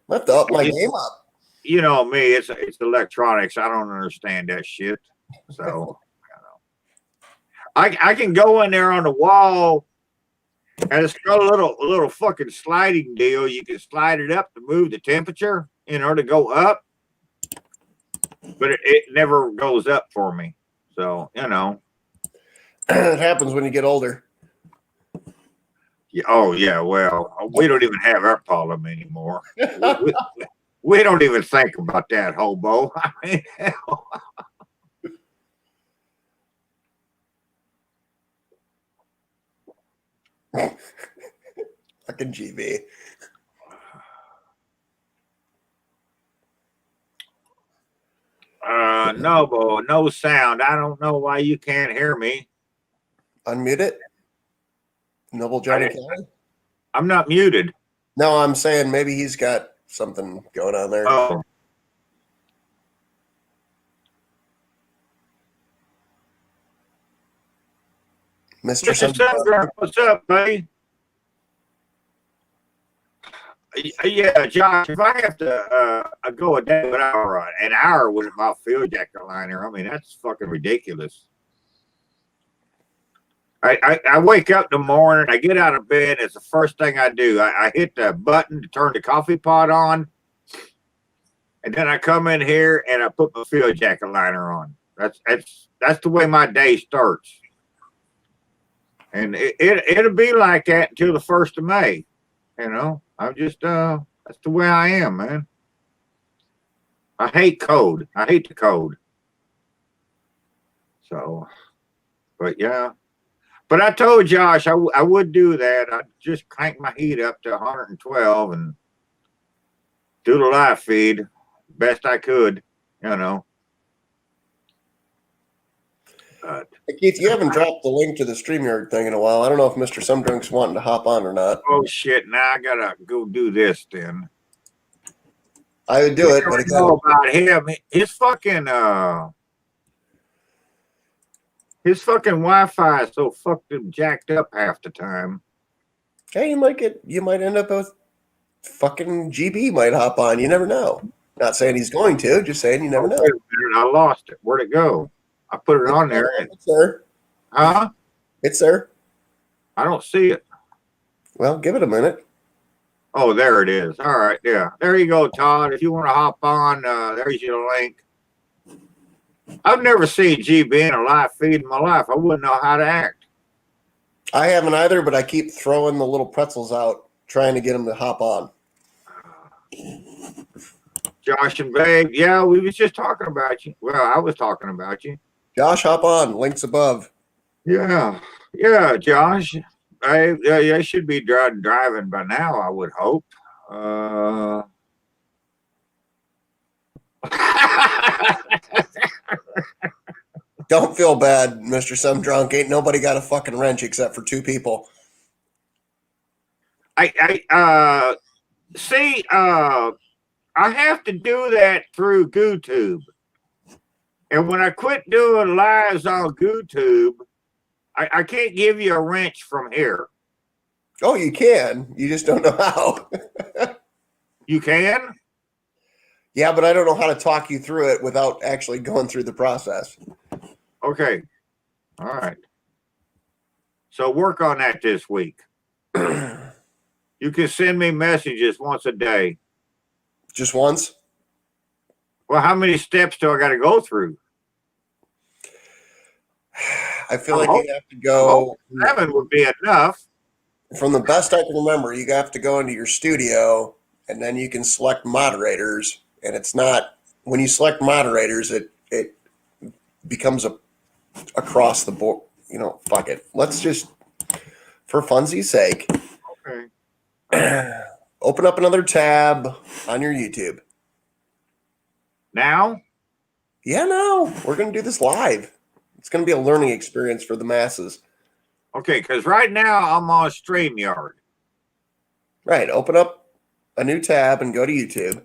I have to up my game up. you know me, it's electronics. I don't understand that shit. So I can go in there on the wall, and it's got a little fucking sliding deal. You can slide it up to move the temperature in order to go up, but it never goes up for me. So It happens when you get older. Oh yeah, well, we don't even have our problem anymore. We don't even think about that, hobo. I mean, hell. Fucking GB. No sound. I don't know why you can't hear me. Unmute it. Noble Johnny Kelly. I'm not muted. No, I'm saying maybe he's got something going on there. Oh, Mr. Mr. Sundberg, what's up, buddy? Yeah, Josh, if I have to go a day without an hour with my field jacket liner, I mean, that's fucking ridiculous. I wake up in the morning, I get out of bed, it's the first thing I do. I hit the button to turn the coffee pot on, and then I come in here and I put my field jacket liner on. That's the way my day starts. And it'll be like that until the 1st of May. I'm just that's the way I am, man. I hate code. I hate the code. So, but yeah. But I told Josh I would do that. I'd just crank my heat up to 112 and do the live feed best I could, But, Hey, Keith, you haven't dropped the link to the StreamYard thing in a while. I don't know if Mr. Sumdrunk's wanting to hop on or not. oh shit! Now I gotta go do this then. I would do it, but I again, know about him. His fucking Wi-Fi is so fucking jacked up half the time. hey, you might end up with fucking GB might hop on. You never know. Not saying he's going to, just saying you never know. Wait a minute, I lost it. Where'd it go? I put it on there. It's there. Huh? It's there. I don't see it. Well, give it a minute. Oh, there it is. All right, yeah. There you go, Todd. If you want to hop on, there's your link. I've never seen GB in a live feed in my life. I wouldn't know how to act. I haven't either, but I keep throwing the little pretzels out, trying to get him to hop on. Josh and Babe, yeah, we was just talking about you. Well, I was talking about you. Josh, hop on. Links above. Yeah, Josh. I should be driving by now, I would hope. Don't feel bad, Mr. Some Drunk. Ain't nobody got a fucking wrench except for 2 people. See, I have to do that through YouTube. And when I quit doing lives on YouTube, I can't give you a wrench from here. Oh, you can. You just don't know how. You can? Yeah, but I don't know how to talk you through it without actually going through the process. Okay. All right. So work on that this week. You can send me messages once a day. Just once? Well, how many steps do I got to go through? I feel like you have to go 7 would be enough. from the best I can remember. You have to go into your studio, and then you can select moderators. And it's not when you select moderators, it becomes across the board. You know, fuck it. Let's just, for funsies' sake, Okay. open up another tab on your YouTube. Now? Yeah, no, we're gonna do this live. It's gonna be a learning experience for the masses. Okay, because right now I'm on StreamYard. Right. Open up a new tab and go to YouTube.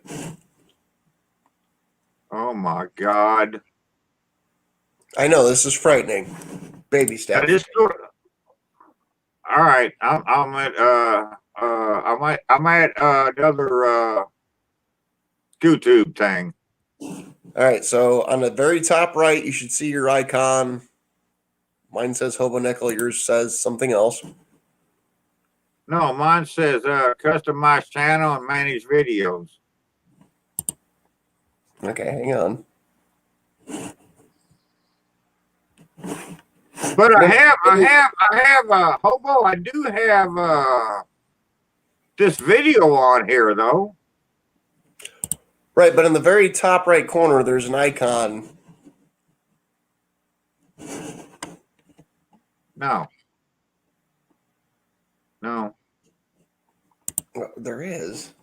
Oh my God. I know this is frightening. Baby steps. I just all right. I'm at I'm at another YouTube thing. All right. So on the very top right, you should see your icon. Mine says Hobo Nickel. Yours says something else. No, mine says customize channel and manage videos. Okay, hang on. But I have Hobo. I do have this video on here though. Right, but in the very top right corner, there's an icon. No. No. There is.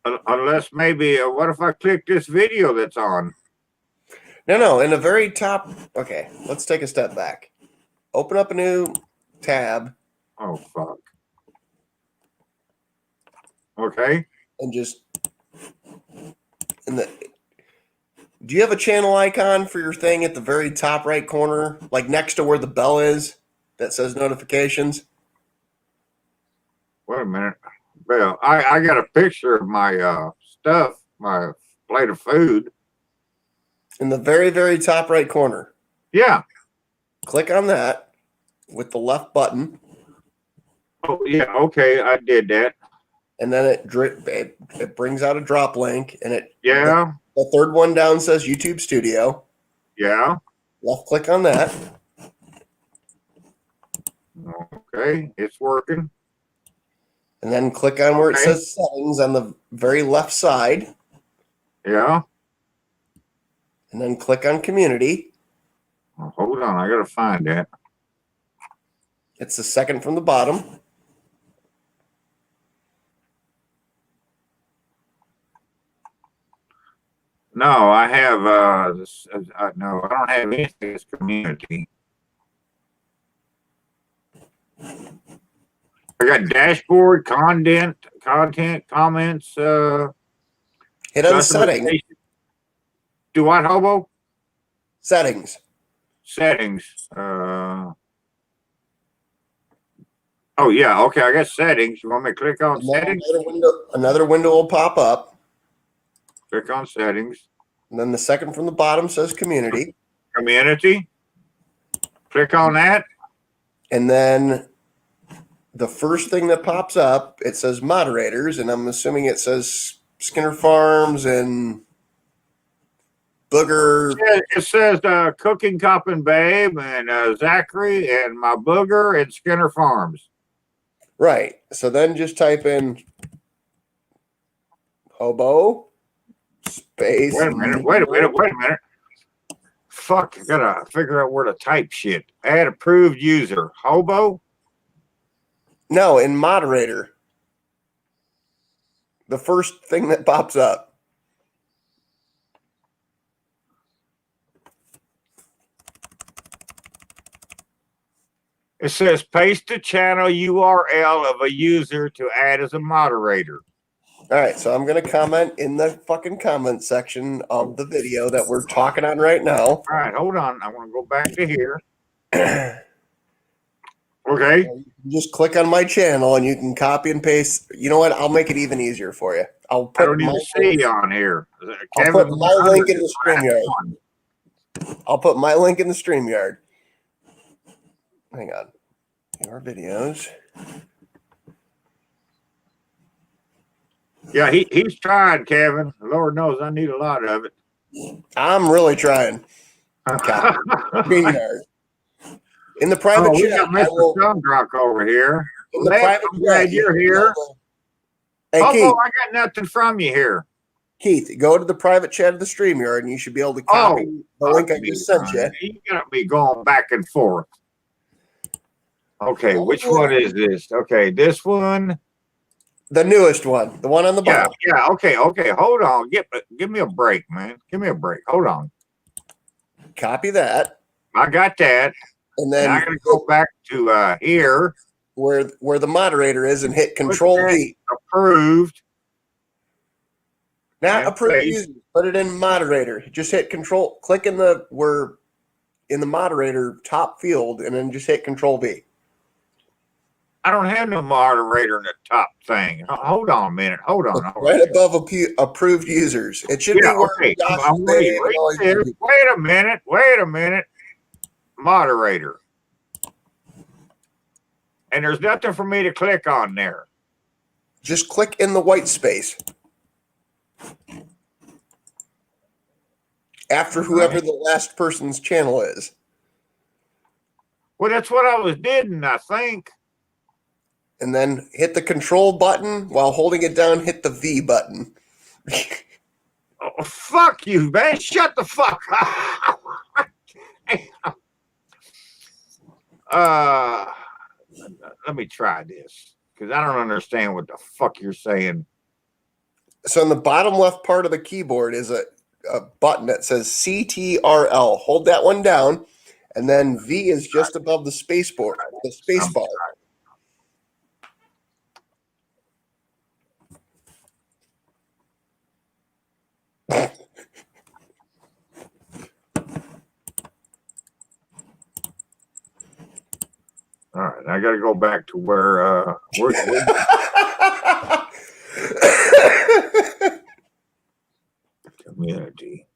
Unless maybe, what if I click this video that's on? No. In the very top. Okay, let's take a step back. Open up a new tab. Oh, fuck. Okay. And just in the. Do you have a channel icon for your thing at the very top right corner, like next to where the bell is, that says notifications? Wait a minute. Well, I got a picture of my stuff, my plate of food. In the very, very top right corner. Yeah. Click on that with the left button. Oh, yeah. Okay. I did that. And then it brings out a drop link, and Yeah. the third one down says YouTube Studio. Yeah. Left click on that. Okay. It's working. And then click on where it Okay. says settings on the very left side. Yeah. And then click on community. Oh, hold on. I got to find that. It's the second from the bottom. No, I have, no, I don't have anything as community. I got dashboard, content, comments, Hit on settings. customization. Do what, Hobo? Settings. Settings. Oh, yeah. Okay, I got settings. You want me to click on And then settings? another window will pop up. Click on settings. And then the second from the bottom says community. Community. Click on that. And then the first thing that pops up, it says moderators. And I'm assuming it says Skinner Farms and Booger. It says Cooking Cup and Babe and Zachary and my Booger and Skinner Farms. Right. So then just type in Hobo space. Wait a minute. Fuck, I gotta figure out where to type shit. Add approved user. Hobo? No, in moderator. The first thing that pops up. It says paste the channel URL of a user to add as a moderator. All right, so I'm going to comment in the fucking comment section of the video that we're talking on right now. All right, hold on. I want to go back to here. Okay. You can just click on my channel and you can copy and paste. You know what? I'll make it even easier for you. I'll I put don't even see on here. I'll put my link in the StreamYard. I'll put my link in the StreamYard. Hang on. Your videos. Yeah, he's trying, Kevin. Lord knows I need a lot of it. I'm really trying. StreamYard. In the private Oh, we chat, got Mr. Sundrock over here. in the Lex, private I'm glad chat, you're here. Hey, Oh, Keith, I got nothing from you here. Keith, go to the private chat of the StreamYard and you should be able to copy the link I just sent you. You got me going back and forth. Okay, which one is this? Okay, this one. The newest one, the one on the bottom. Yeah. Okay. Hold on. Give me a break, man. Give me a break. Hold on. Copy that. I got that. And then I gotta go back to here where the moderator is and hit Control V. Approved. Not And approved paste. user. Put it in moderator. Just hit Control. Click in the moderator top field, and then just hit Control V. I don't have no moderator in the top thing. Hold on a minute. Hold on. Right above approved users. It should be where Okay. Josh's name and all these Wait people. a minute. Moderator. And there's nothing for me to click on there. Just click in the white space. After whoever the last person's channel is. Well, that's what I was doing, I think. And then hit the Control button. While holding it down, hit the V button. Oh, fuck you, man. Shut the fuck up. Let me try this because I don't understand what the fuck you're saying. So in the bottom left part of the keyboard is a button that says CTRL. Hold that one down, and then V is just above the space bar. The space bar. All right, I got to go back to where community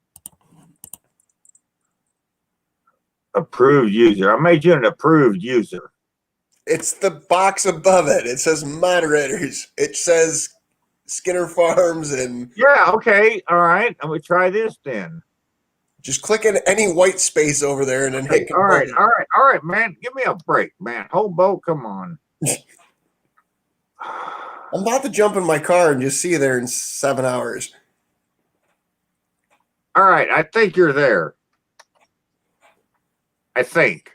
approved user. I made you an approved user. It's the box above it. It says moderators. It says Skinner Farms and Yeah. Okay. All right. I'm gonna try this then. just click in any white space over there and then hit All right. Control. All right, man. Give me a break, man. Hobo, come on. I'm about to jump in my car and just see you there in 7 hours. All right. I think you're there. I think.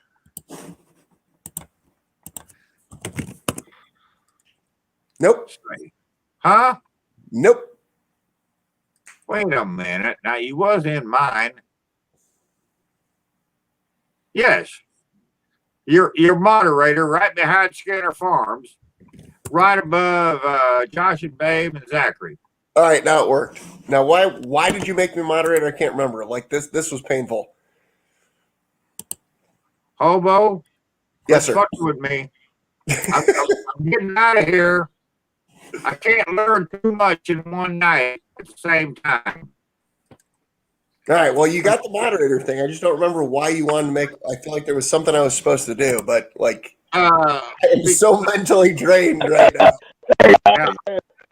Nope. Huh? Nope. Wait a minute. Now you was in mine. Yes. You're moderator right behind Skinner Farms, right above Josh and Babe and Zachary. All right, now it worked. Now why did you make me moderator? I can't remember. Like this was painful. Hobo? Yes, sir. Fuck with me. I'm getting out of here. I can't learn too much in one night at the same time. All right. Well, you got the moderator thing. I just don't remember why you wanted to make. I feel like there was something I was supposed to do, but like I'm so mentally drained right now. Yeah.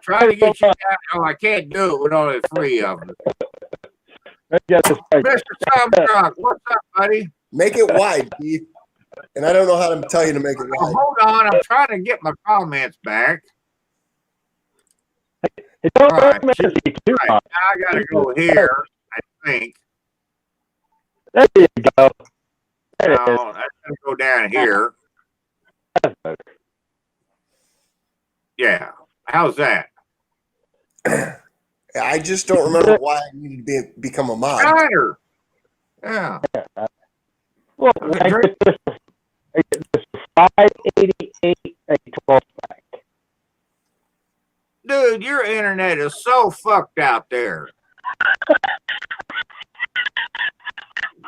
Try to get you down. Oh, I can't do it with only 3 of them. Mr. Tom Drunk, what's up, buddy? Make it wide, Keith. And I don't know how to tell you to make it Oh, wide. hold on, I'm trying to get my comments back. All right. Now I gotta go here, I think. There you go. There it is. No, I gotta go down here. Yeah. How's that? I just don't remember why I needed to become a mod. Better. Yeah. Well, Okay, great. I get this for 588 a 12 pack. Dude, your internet is so fucked out there.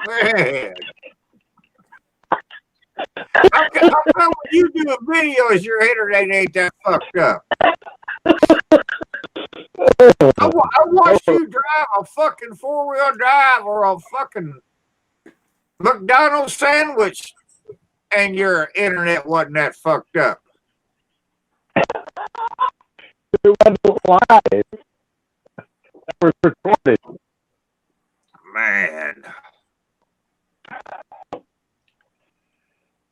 Man. How come when you do a video, is your internet ain't that fucked up? I watched you drive a fucking 4-wheel drive or a fucking McDonald's sandwich, and your internet wasn't that fucked up. It wasn't live. It was recorded. Man.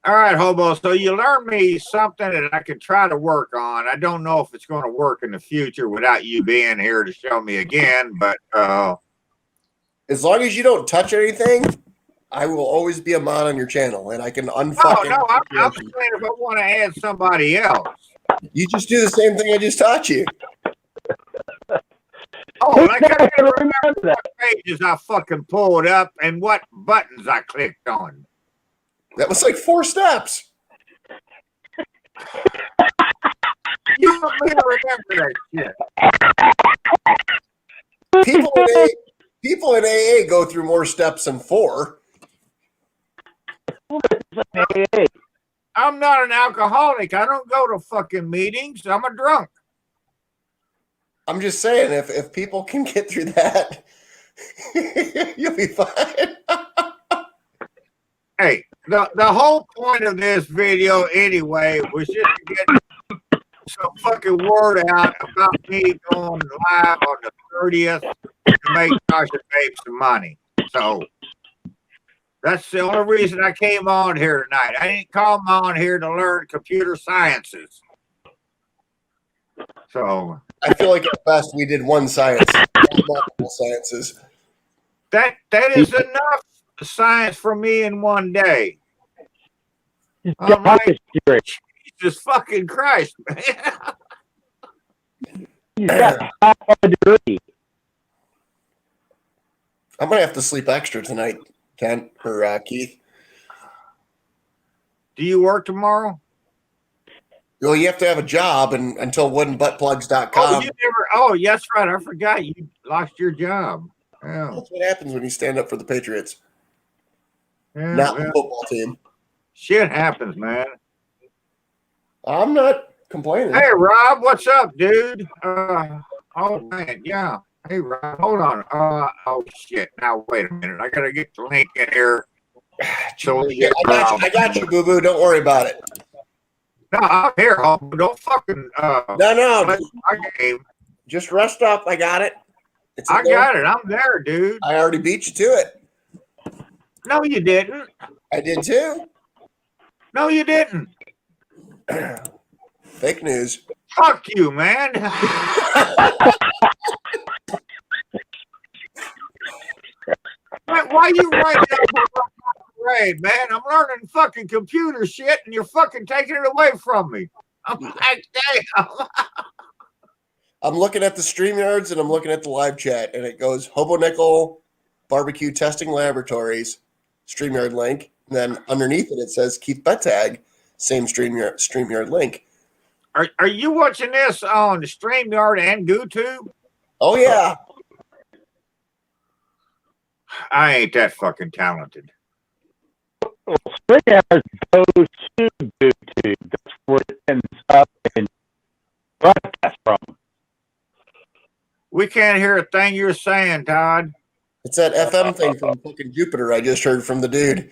All right, Hobo. So you learned me something that I can try to work on. I don't know if it's going to work in the future without you being here to show me again, but As long as you don't touch anything, I will always be a mod on your channel, and I can unfuck. no, I'm saying if I want to add somebody else. You just do the same thing I just taught you. Oh, like I can't remember what pages I fucking pulled up and what buttons I clicked on. That was like 4 steps. You want me to remember that shit? People in AA go through more steps than 4. Hey, I'm not an alcoholic. I don't go to fucking meetings. I'm a drunk. I'm just saying, if people can get through that, you'll be fine. Hey, the whole point of this video anyway was just to get some fucking word out about me going live on the 30th to make Josh and Babe some money. So that's the only reason I came on here tonight. I didn't come on here to learn computer sciences. So I feel like at best we did one science, not multiple sciences. that is enough science for me in one day. I'm like, Jesus fucking Christ, man. you got half a degree. I'm gonna have to sleep extra tonight, Kent or Keith. Do you work tomorrow? Well, you have to have a job until woodenbuttplugs.com. Oh, that's right. I forgot you lost your job. Yeah. That's what happens when you stand up for the Patriots, Yeah, not the well, football team. shit happens, man. I'm not complaining. Hey, Rob, what's up, dude? Oh man, yeah. Hey, Rob, hold on. Oh shit. Now wait a minute. I gotta get the link in here. So we get I got you, boo boo. Don't worry about it. No, I'm here. Hope. Don't fucking No. play my game. Just rest up. I got it. I got it. I'm there, dude. I already beat you to it. No, you didn't. I did too. No, you didn't. Fake news. Fuck you, man. Why you writing up about my parade, man? I'm learning fucking computer shit and you're fucking taking it away from me. I'm like, damn. I'm looking at the StreamYards and I'm looking at the live chat, and it goes Hobo Nickel Barbecue Testing Laboratories, StreamYard link. And then underneath it says Keith Bettag, same StreamYard link. Are you watching this on StreamYard and YouTube? Oh, yeah. I ain't that fucking talented. StreamYard goes to YouTube. That's where it ends up and broadcast from. We can't hear a thing you're saying, Todd. It's that FM thing from fucking Jupiter I just heard from the dude.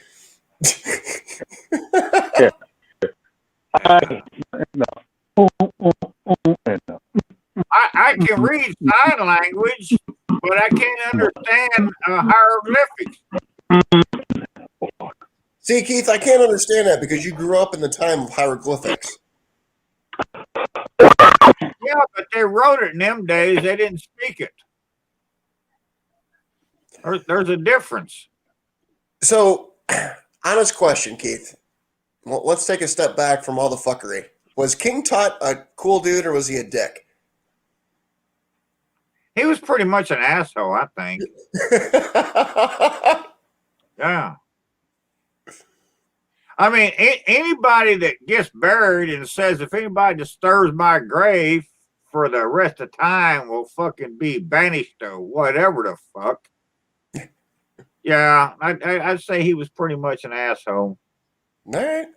I can read sign language, but I can't understand hieroglyphics. See, Keith, I can't understand that because you grew up in the time of hieroglyphics. Yeah, but they wrote it in them days. They didn't speak it. There's a difference. So, honest question, Keith. Well, let's take a step back from all the fuckery. Was King Tut a cool dude or was he a dick? He was pretty much an asshole, I think. Yeah. I mean, anybody that gets buried and says if anybody disturbs my grave for the rest of time will fucking be banished or whatever the fuck. Yeah, I'd say he was pretty much an asshole. All right.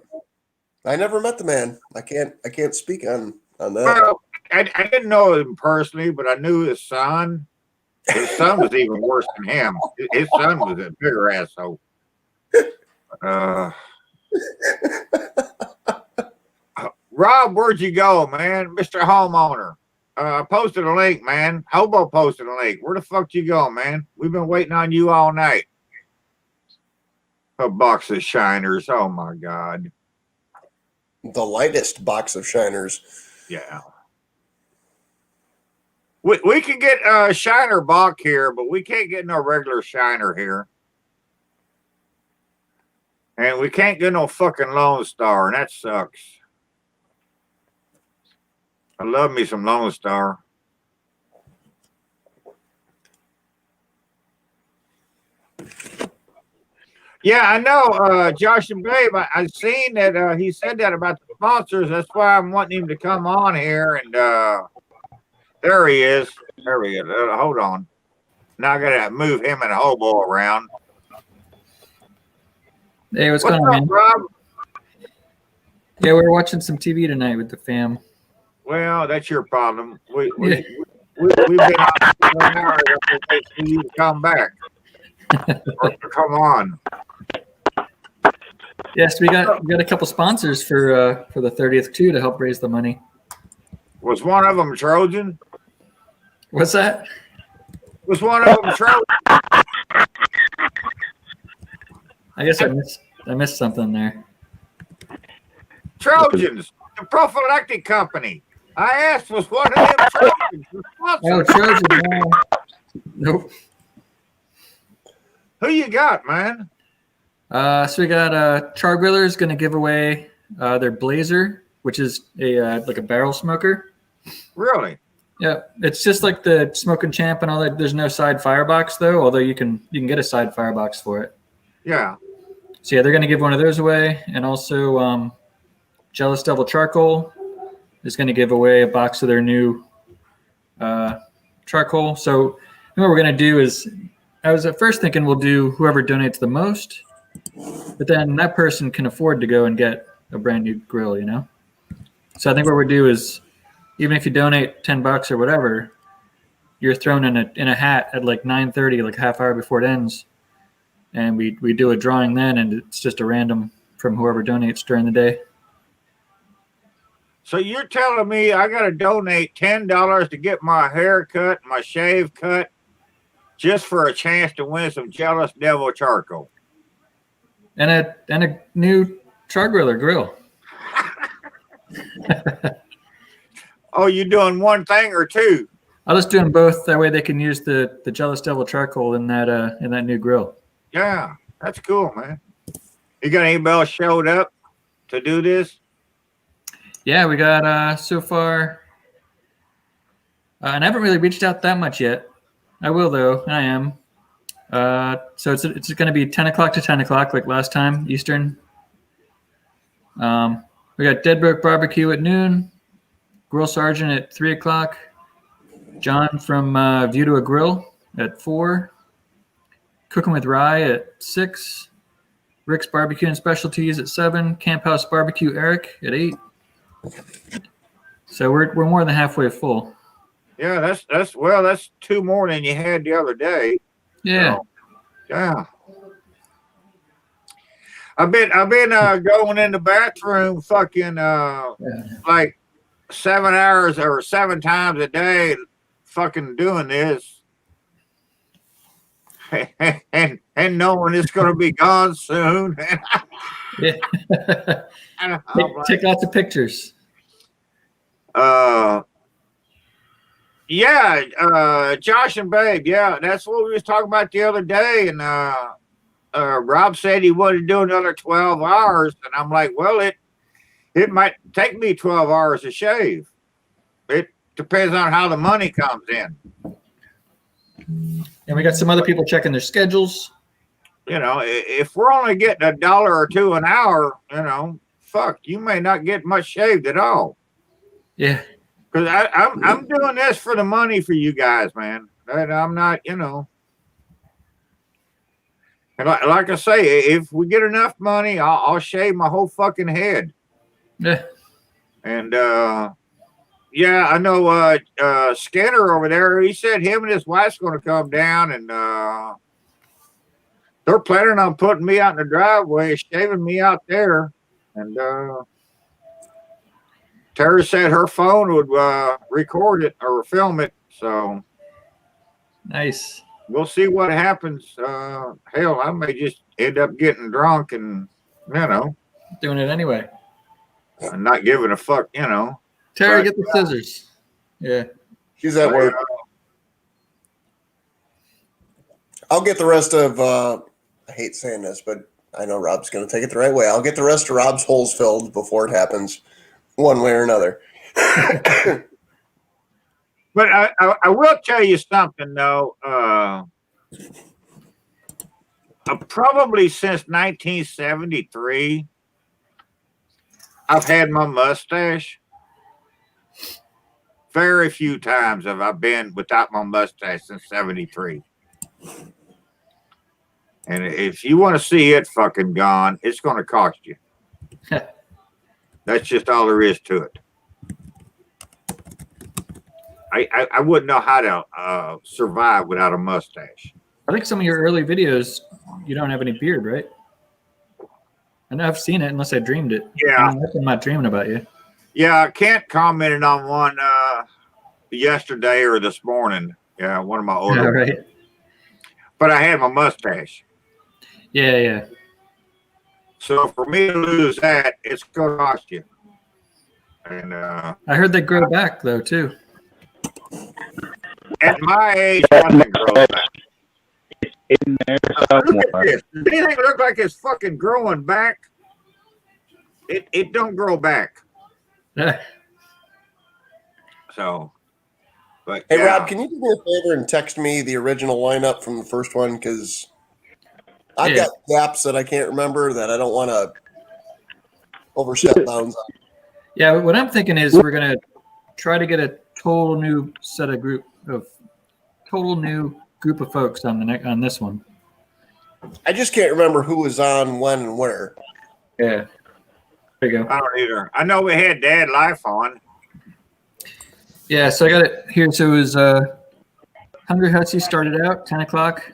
I never met the man. I can't speak on that. Well, I didn't know him personally, but I knew his son. His son was even worse than him. His son was a bigger asshole. Rob, where'd you go, man? Mr. Homeowner. I posted a link, man. Hobo posted a link. Where the fuck you go, man? We've been waiting on you all night. A box of shiners. Oh my God. The lightest box of shiners. Yeah. We can get a shiner box here, but we can't get no regular shiner here. And we can't get no fucking Lone Star, and that sucks. I love me some Lone Star. Yeah, I know, Josh and Babe. I've seen that he said that about the sponsors. That's why I'm wanting him to come on here. And there he is. There he is. Hold on. Now I got to move him and Hobo around. Hey, what's going on, up, man? Rob? Yeah, we were watching some TV tonight with the fam. Well, that's your problem. We've been on 7 hours waiting for you to come back. Come on. Yes, we got a couple sponsors for the 30th too to help raise the money. Was one of them Trojan? What's that? Was one of them Trojan? I guess I missed something there. Trojans, the prophylactic company. I asked, was one of them Trojans? Oh, Trojan. No. Nope. Who you got, man? So we got Char Griller going to give away their Blazer, which is a like a barrel smoker. Really? Yeah, it's just like the Smoking Champ and all that. There's no side firebox though, although you can get a side firebox for it. Yeah. So yeah, they're going to give one of those away, and also Jealous Devil Charcoal is going to give away a box of their new charcoal. So what we're going to do is, I was at first thinking we'll do whoever donates the most, but then that person can afford to go and get a brand new grill, you know? So I think what we'll do is, even if you donate $10 or whatever, you're thrown in a hat at like 9:30, like a half hour before it ends. And we do a drawing then, and it's just a random from whoever donates during the day. So you're telling me I got to donate $10 to get my hair cut, my shave cut, just for a chance to win some Jealous Devil charcoal? And a new Char Griller grill. Oh, you doing one thing or two? I'll just do them both. That way they can use the Jealous Devil charcoal in that new grill. Yeah, that's cool, man. You got anybody else showed up to do this? Yeah, we got so far, and I haven't really reached out that much yet. I will though. I am. So it's going to be 10 o'clock to 10 o'clock like last time Eastern. We got Dead Broke Barbecue at noon, Grill Sergeant at 3 o'clock, John from View to a Grill at 4, Cooking with Rye at 6, Rick's Barbecue and Specialties at 7, Camp House Barbecue Eric at 8. So we're more than halfway full. Yeah, that's two more than you had the other day. Yeah. So, yeah. I've been going in the bathroom fucking like 7 hours or 7 times a day fucking doing this. and knowing it's gonna be gone soon. Yeah. Take lots of pictures. Yeah, Josh and Babe, yeah, that's what we was talking about the other day. And Rob said he wanted to do another 12 hours, and I'm like, well, it might take me 12 hours to shave. It depends on how the money comes in. And we got some other people checking their schedules. if we're only getting $1 or $2 an hour, fuck, you may not get much shaved at all. Yeah. Because I'm doing this for the money for you guys, man. And I'm not, And like I say, if we get enough money, I'll shave my whole fucking head. Yeah. And yeah, I know Skinner over there. He said him and his wife's going to come down, and they're planning on putting me out in the driveway, shaving me out there. And Tara said her phone would record it or film it. So Nice. we'll see what happens. Hell, I may just end up getting drunk and Doing it anyway. and not giving a fuck. Terry, But, get the scissors. Yeah. She's at work. I'll get the rest of. I hate saying this, but I know Rob's going to take it the right way. I'll get the rest of Rob's holes filled before it happens, one way or another. But I will tell you something though. Probably since 1973, I've had my mustache. Very few times have I been without my mustache since 73. And if you want to see it fucking gone, it's going to cost you. That's just all there is to it. I wouldn't know how to survive without a mustache. I think some of your early videos, you don't have any beard, right? I know I've seen it unless I dreamed it. Yeah. I'm not dreaming about you. Yeah, Kent commented on one yesterday or this morning. Yeah, one of my older. Yeah, right. But I had my mustache. Yeah. So for me to lose that, it's going to cost you. And I heard they grow back though too. at my age, nothing grows back. In there Look at somewhere. this. Does anything look like it's fucking growing back? It don't grow back. Yeah. So, but Hey, yeah. Rob, can you do me a favor and text me the original lineup from the first one? Because I've Yeah. got gaps that I can't remember that I don't want to overstep bounds on. Yeah, what I'm thinking is we're gonna try to get a total new group of folks on this one. I just can't remember who was on when and where. Yeah. There you go. I don't either. I know we had Dad Life on. Yeah, so I got it here. So it was Hungry Hussy started out 10 o'clock,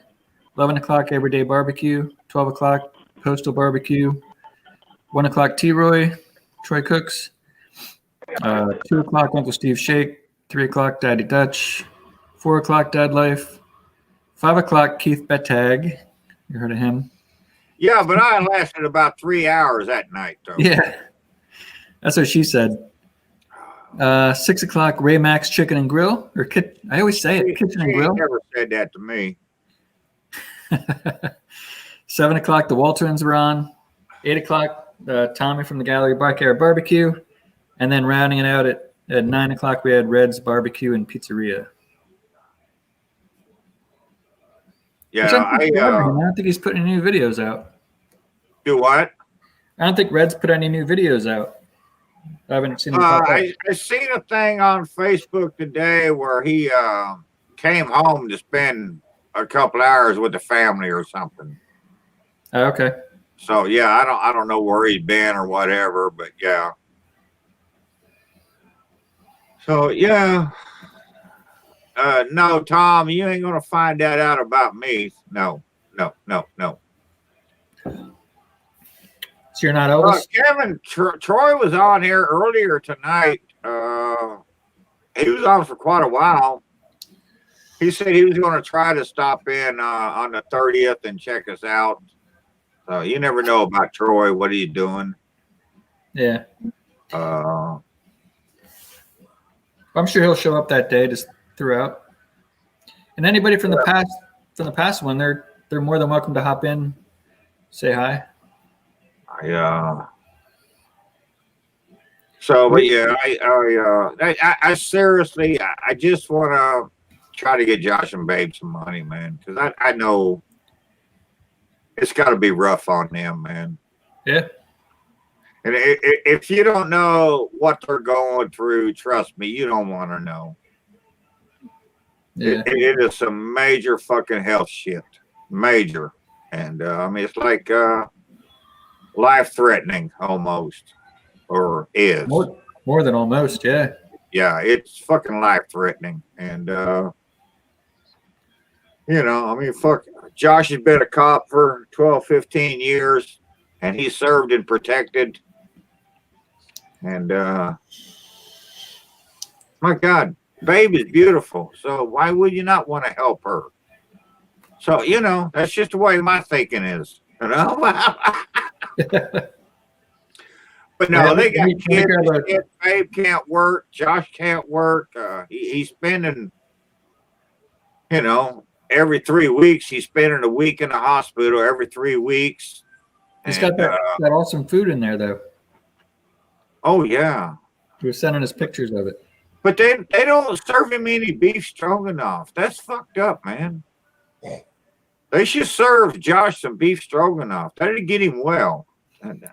11 o'clock Everyday Barbecue, 12 o'clock Postal Barbecue, 1 o'clock T-Roy, Troy Cooks, 2 o'clock Uncle Steve Shake, 3 o'clock Daddy Dutch, 4 o'clock Dad Life, 5 o'clock Keith Bettag. You heard of him? Yeah, but I lasted about 3 hours that night, though. Yeah, that's what she said. 6 o'clock Ray Max Chicken and Grill, or I always say it, Kitchen and She Grill. never said that to me. 7 o'clock the Waltons were on. 8 o'clock Tommy from the Gallery Backyard Barbecue, and then rounding it out at 9 o'clock we had Red's Barbecue and Pizzeria. Yeah, Which I don't think he's putting any new videos out. do what? I don't think Red's put any new videos out. I haven't seen him pop up. I seen a thing on Facebook today where he came home to spend a couple hours with the family or something. Oh, okay. So yeah, I don't know where he's been or whatever, but yeah. So yeah. No, Tom, you ain't gonna find that out about me. No. So you're not Elvis? Kevin, Troy was on here earlier tonight. He was on for quite a while. He said he was going to try to stop in on the 30th and check us out. So you never know about Troy. What are you doing? Yeah. Uh, I'm sure he'll show up that day just throughout. And anybody from the past one, they're more than welcome to hop in, say hi. So, but yeah, I seriously, I just want to try to get Josh and Babe some money, man, because I know it's got to be rough on them, man. Yeah. And if you don't know what they're going through, trust me, you don't want to know. Yeah. It is some major fucking health shit, major, and I mean it's like life threatening almost, or is. More than almost, yeah. Yeah, it's fucking life threatening, and you know, I mean, fuck. Josh has been a cop for 12, 15 years, and he served and protected. And my God, Babe is beautiful. So why would you not want to help her? So, you know, that's just the way my thinking is, you know? But no, Yeah, they got let me kids. grab a- Shit. Babe can't work. Josh can't work. He's spending, you know, every 3 weeks, he's spending a week in the hospital every 3 weeks. He's And, got that awesome food in there, though. oh, yeah. He was sending us pictures of it. But they don't serve him any beef stroganoff. That's fucked up, man. They should serve Josh some beef stroganoff. That'd get him well.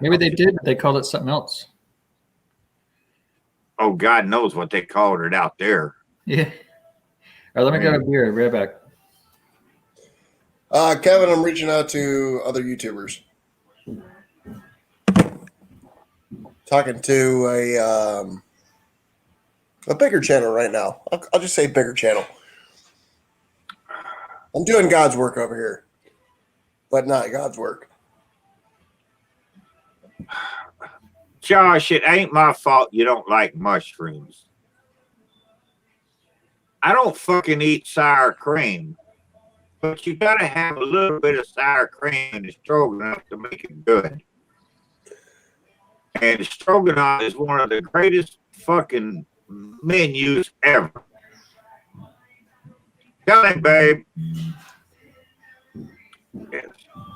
Maybe they did, but they called it something else. Oh, God knows what they called it out there. Yeah. All right, let me grab a beer. Right back. Kevin, I'm reaching out to other YouTubers. Talking to a bigger channel right now. I'll just say bigger channel. I'm doing God's work over here, but not God's work. Josh, it ain't my fault you don't like mushrooms. I don't fucking eat sour cream, but you gotta have a little bit of sour cream in the stroganoff to make it good. And the stroganoff is one of the greatest fucking menus ever. Tell him, babe. Yes.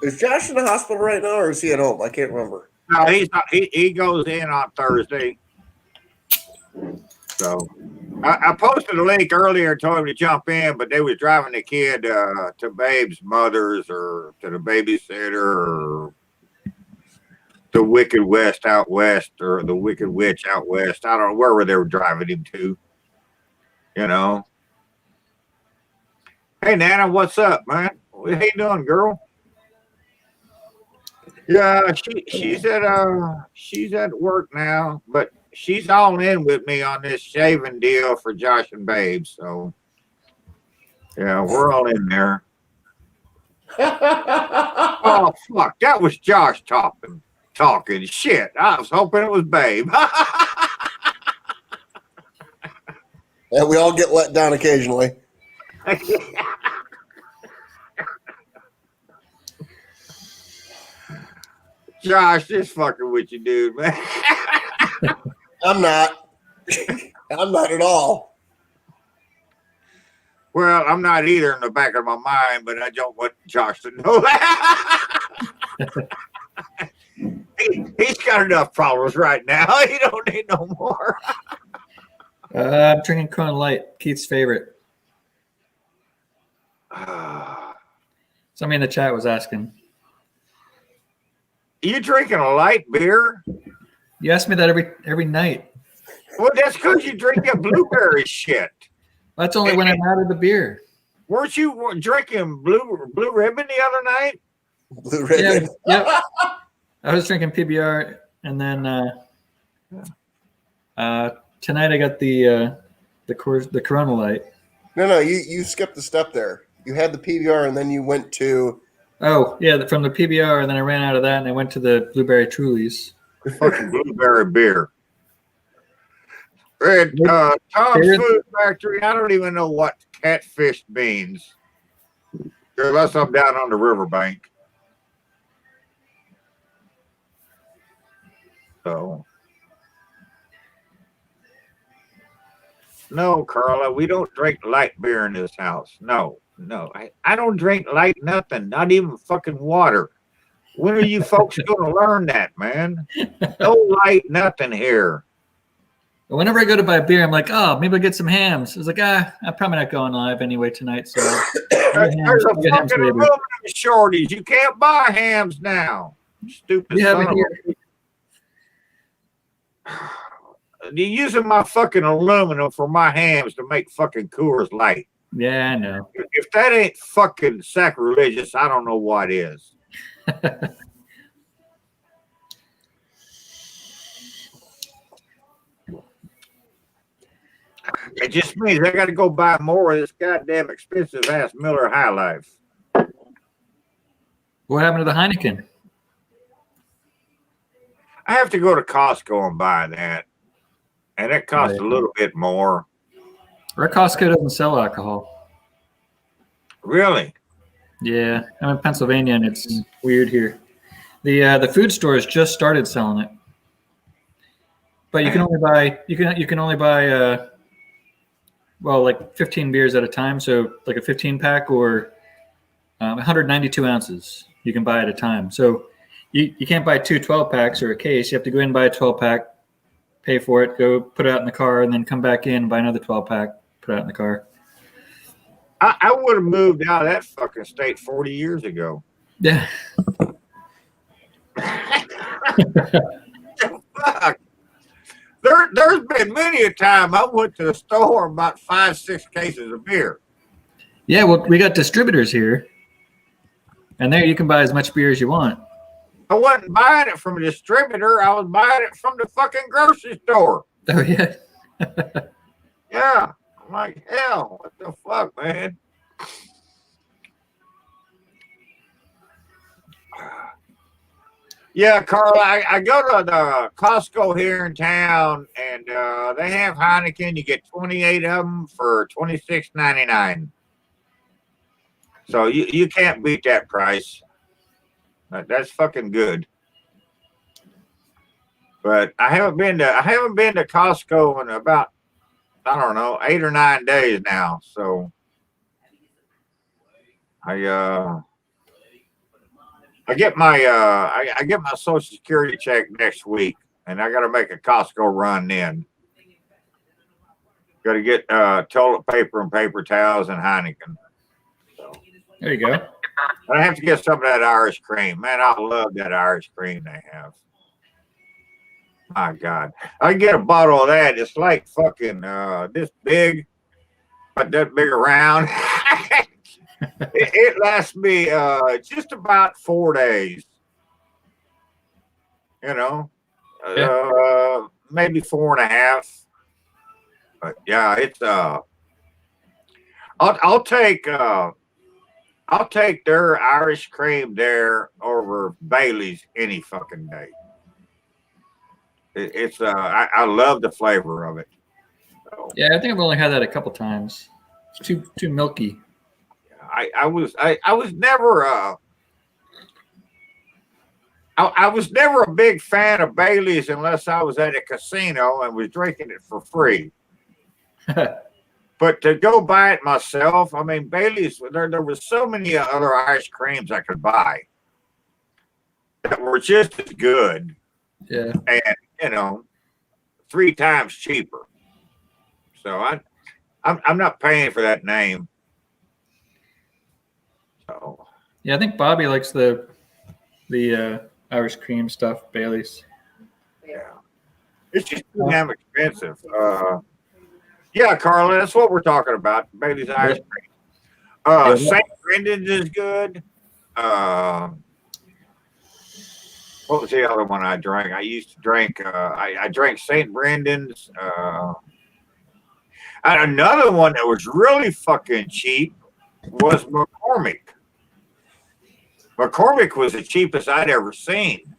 Is Josh in the hospital right now, or is he at home? I can't remember. No, he's not, he goes in on Thursday. So I posted a link earlier, told him to jump in, but they was driving the kid to Babe's mother's or to the babysitter or the Wicked West out west or the Wicked Witch out west. I don't know where they were driving him to. You know. Hey Nana, what's up, man? How you doing, girl? Yeah, she's at work now, but she's all in with me on this shaving deal for Josh and Babe. So yeah, we're all in there. Oh fuck, that was Josh talking shit. I was hoping it was Babe. Yeah, we all get let down occasionally. Josh, just fucking with you, dude, man. I'm not. I'm not at all. Well, I'm not either in the back of my mind, but I don't want Josh to know that. He's got enough problems right now. He don't need no more. I'm drinking Corona Light, Keith's favorite. Somebody in the chat was asking. You drinking a light beer? You ask me that every night. Well, that's because you drink that blueberry shit. That's only when I'm out of the beer. Weren't you drinking blue ribbon the other night? Blue ribbon. Yeah. I was drinking PBR, and then tonight I got the Corona Light. No, you skipped a step there. You had the PBR, and then you went to. Oh yeah, from the PBR, and then I ran out of that, and I went to the Blueberry Trulies. Fucking blueberry beer. At Tom's Food Factory, I don't even know what catfish means. Unless I'm down on the riverbank. So. No, Carla, we don't drink light beer in this house. No. I don't drink light nothing, not even fucking water. When are you folks going to learn that, man? No light nothing here. But whenever I go to buy a beer, I'm like, oh, maybe I'll get some hams. I was like, I'm probably not going live anyway tonight, so There's a I'll get hams fucking later. aluminum shortage. You can't buy hams now. Stupid We have son it of here. a. You're using my fucking aluminum for my hams to make fucking Coors Light. Yeah, I know. If that ain't fucking sacrilegious, I don't know what is. It just means I got to go buy more of this goddamn expensive ass Miller High Life. What happened to the Heineken? I have to go to Costco and buy that, and it costs Right. a little bit more. Our Costco doesn't sell alcohol. Really? Yeah, I'm in Pennsylvania, and it's weird here. The food stores just started selling it, but you can only buy you can only buy well, like 15 beers at a time. So like a 15 pack or 192 ounces you can buy at a time. So you can't buy two 12 packs or a case. You have to go in and buy a 12 pack, pay for it, go put it out in the car, and then come back in and buy another 12 pack, put it out in the car. I would have moved out of that fucking state 40 years ago. Yeah. Fuck. There's been many a time I went to the store and bought 5-6 cases of beer. Yeah, well, we got distributors here, and there you can buy as much beer as you want. I wasn't buying it from a distributor. I was buying it from the fucking grocery store. Oh yeah. Yeah. I'm like, hell, what the fuck, man? Yeah, Carl, I go to the Costco here in town, and they have Heineken. You get 28 of them for $26.99. So you can't beat that price. That's fucking good. But I haven't been to Costco in about, I don't know, 8 or 9 days now. So I get my I get my Social Security check next week, and I got to make a Costco run then. Got to get toilet paper and paper towels and Heineken. So There you go. and I have to get some of that Irish cream. Man, I love that Irish cream they have. My God, I can get a bottle of that. It's like fucking this big, but that big around. It lasts me just about 4 days. You know, maybe 4.5. But yeah, it's I'll take their Irish cream there over Bailey's any fucking day. It's I love the flavor of it. So, Yeah, I think I've only had that a couple times. It's too milky. I was never I was never a big fan of Bailey's unless I was at a casino and was drinking it for free. But to go buy it myself, I mean, Bailey's, there was so many other Irish creams I could buy that were just as good Yeah. and, you know, 3 times cheaper. So I'm not paying for that name. So Yeah, I think Bobby likes the Irish cream stuff, Bailey's. yeah, it's just too damn expensive. Yeah, Carla, that's what we're talking about. Bailey's Irish cream. St. Brendan's is good. What was the other one I drank? I used to drink. I drank St. Brendan's. And another one that was really fucking cheap was McCormick. McCormick was the cheapest I'd ever seen,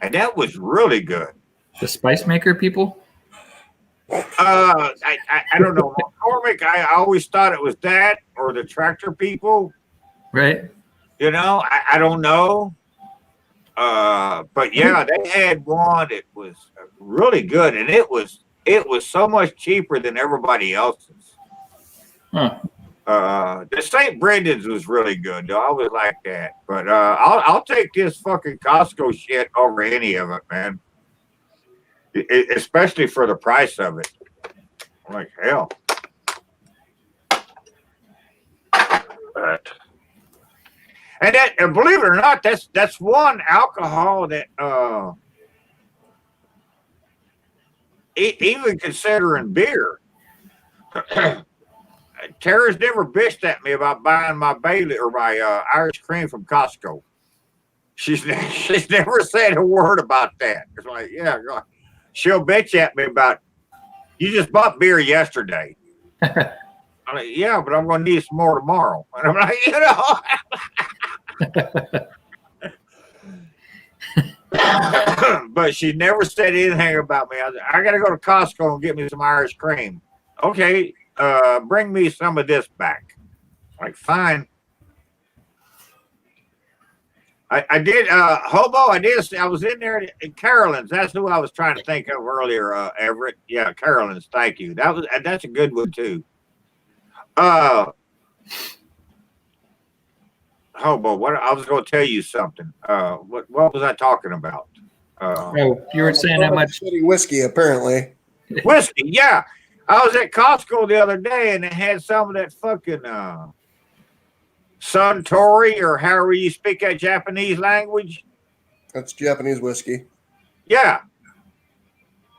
and that was really good. The Spice Maker people? I don't know. McCormick, I always thought it was that or the tractor people. Right? You know, I don't know. But yeah, they had one that was really good, and it was so much cheaper than everybody else's. Huh. The St. Brendan's was really good, though. I always like that. But I'll take this fucking Costco shit over any of it, man. Especially for the price of it. I'm like, hell. But, and believe it or not, that's one alcohol that even considering beer. Tara's never bitched at me about buying my Bailey or my Irish cream from Costco. She's never said a word about that. It's like, yeah, she'll bitch at me about, you just bought beer yesterday. I'm like, yeah, but I'm going to need some more tomorrow. And I'm like, but she never said anything about me. I got to go to Costco and get me some Irish cream. Okay, bring me some of this back. Like, fine. I did Hobo. I was in there at Carolyn's. That's who I was trying to think of earlier. Everett. Yeah, Carolyn's. Thank you. That's a good one too. Hobo. What I was going to tell you something. What was I talking about? Oh, you were saying how much shitty whiskey apparently. Whiskey. Yeah, I was at Costco the other day and they had some of that fucking Suntory or however you speak that Japanese language. That's Japanese whiskey. Yeah.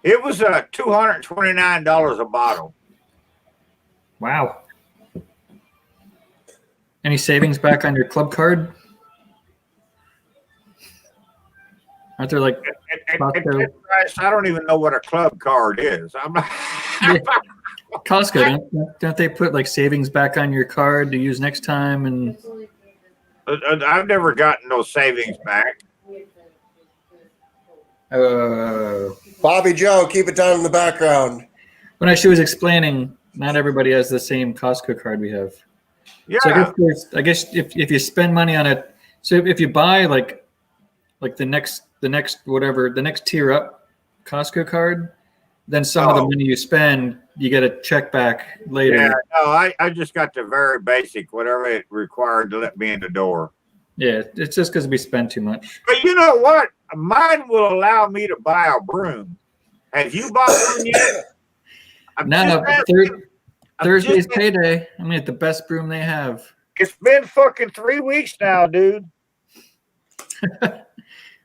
It was $229 a bottle. Wow. Any savings back on your club card? Aren't there like At that price, I don't even know what a club card is. I'm not. Costco? Don't they put like savings back on your card to use next time? And I've never gotten no savings back. Bobby Joe, keep it down in the background. When she was explaining, not everybody has the same Costco card we have. Yeah. So I guess if you spend money on it, so if you buy like the next tier up Costco card, then some of the money you spend, you get a check back later. Yeah, no, I just got the very basic, whatever it required to let me in the door. Yeah, it's just because we spend too much. But you know what? Mine will allow me to buy a broom. Have you bought one yet? No, Thursday's payday. I'm gonna get the best broom they have. It's been fucking 3 weeks now, dude.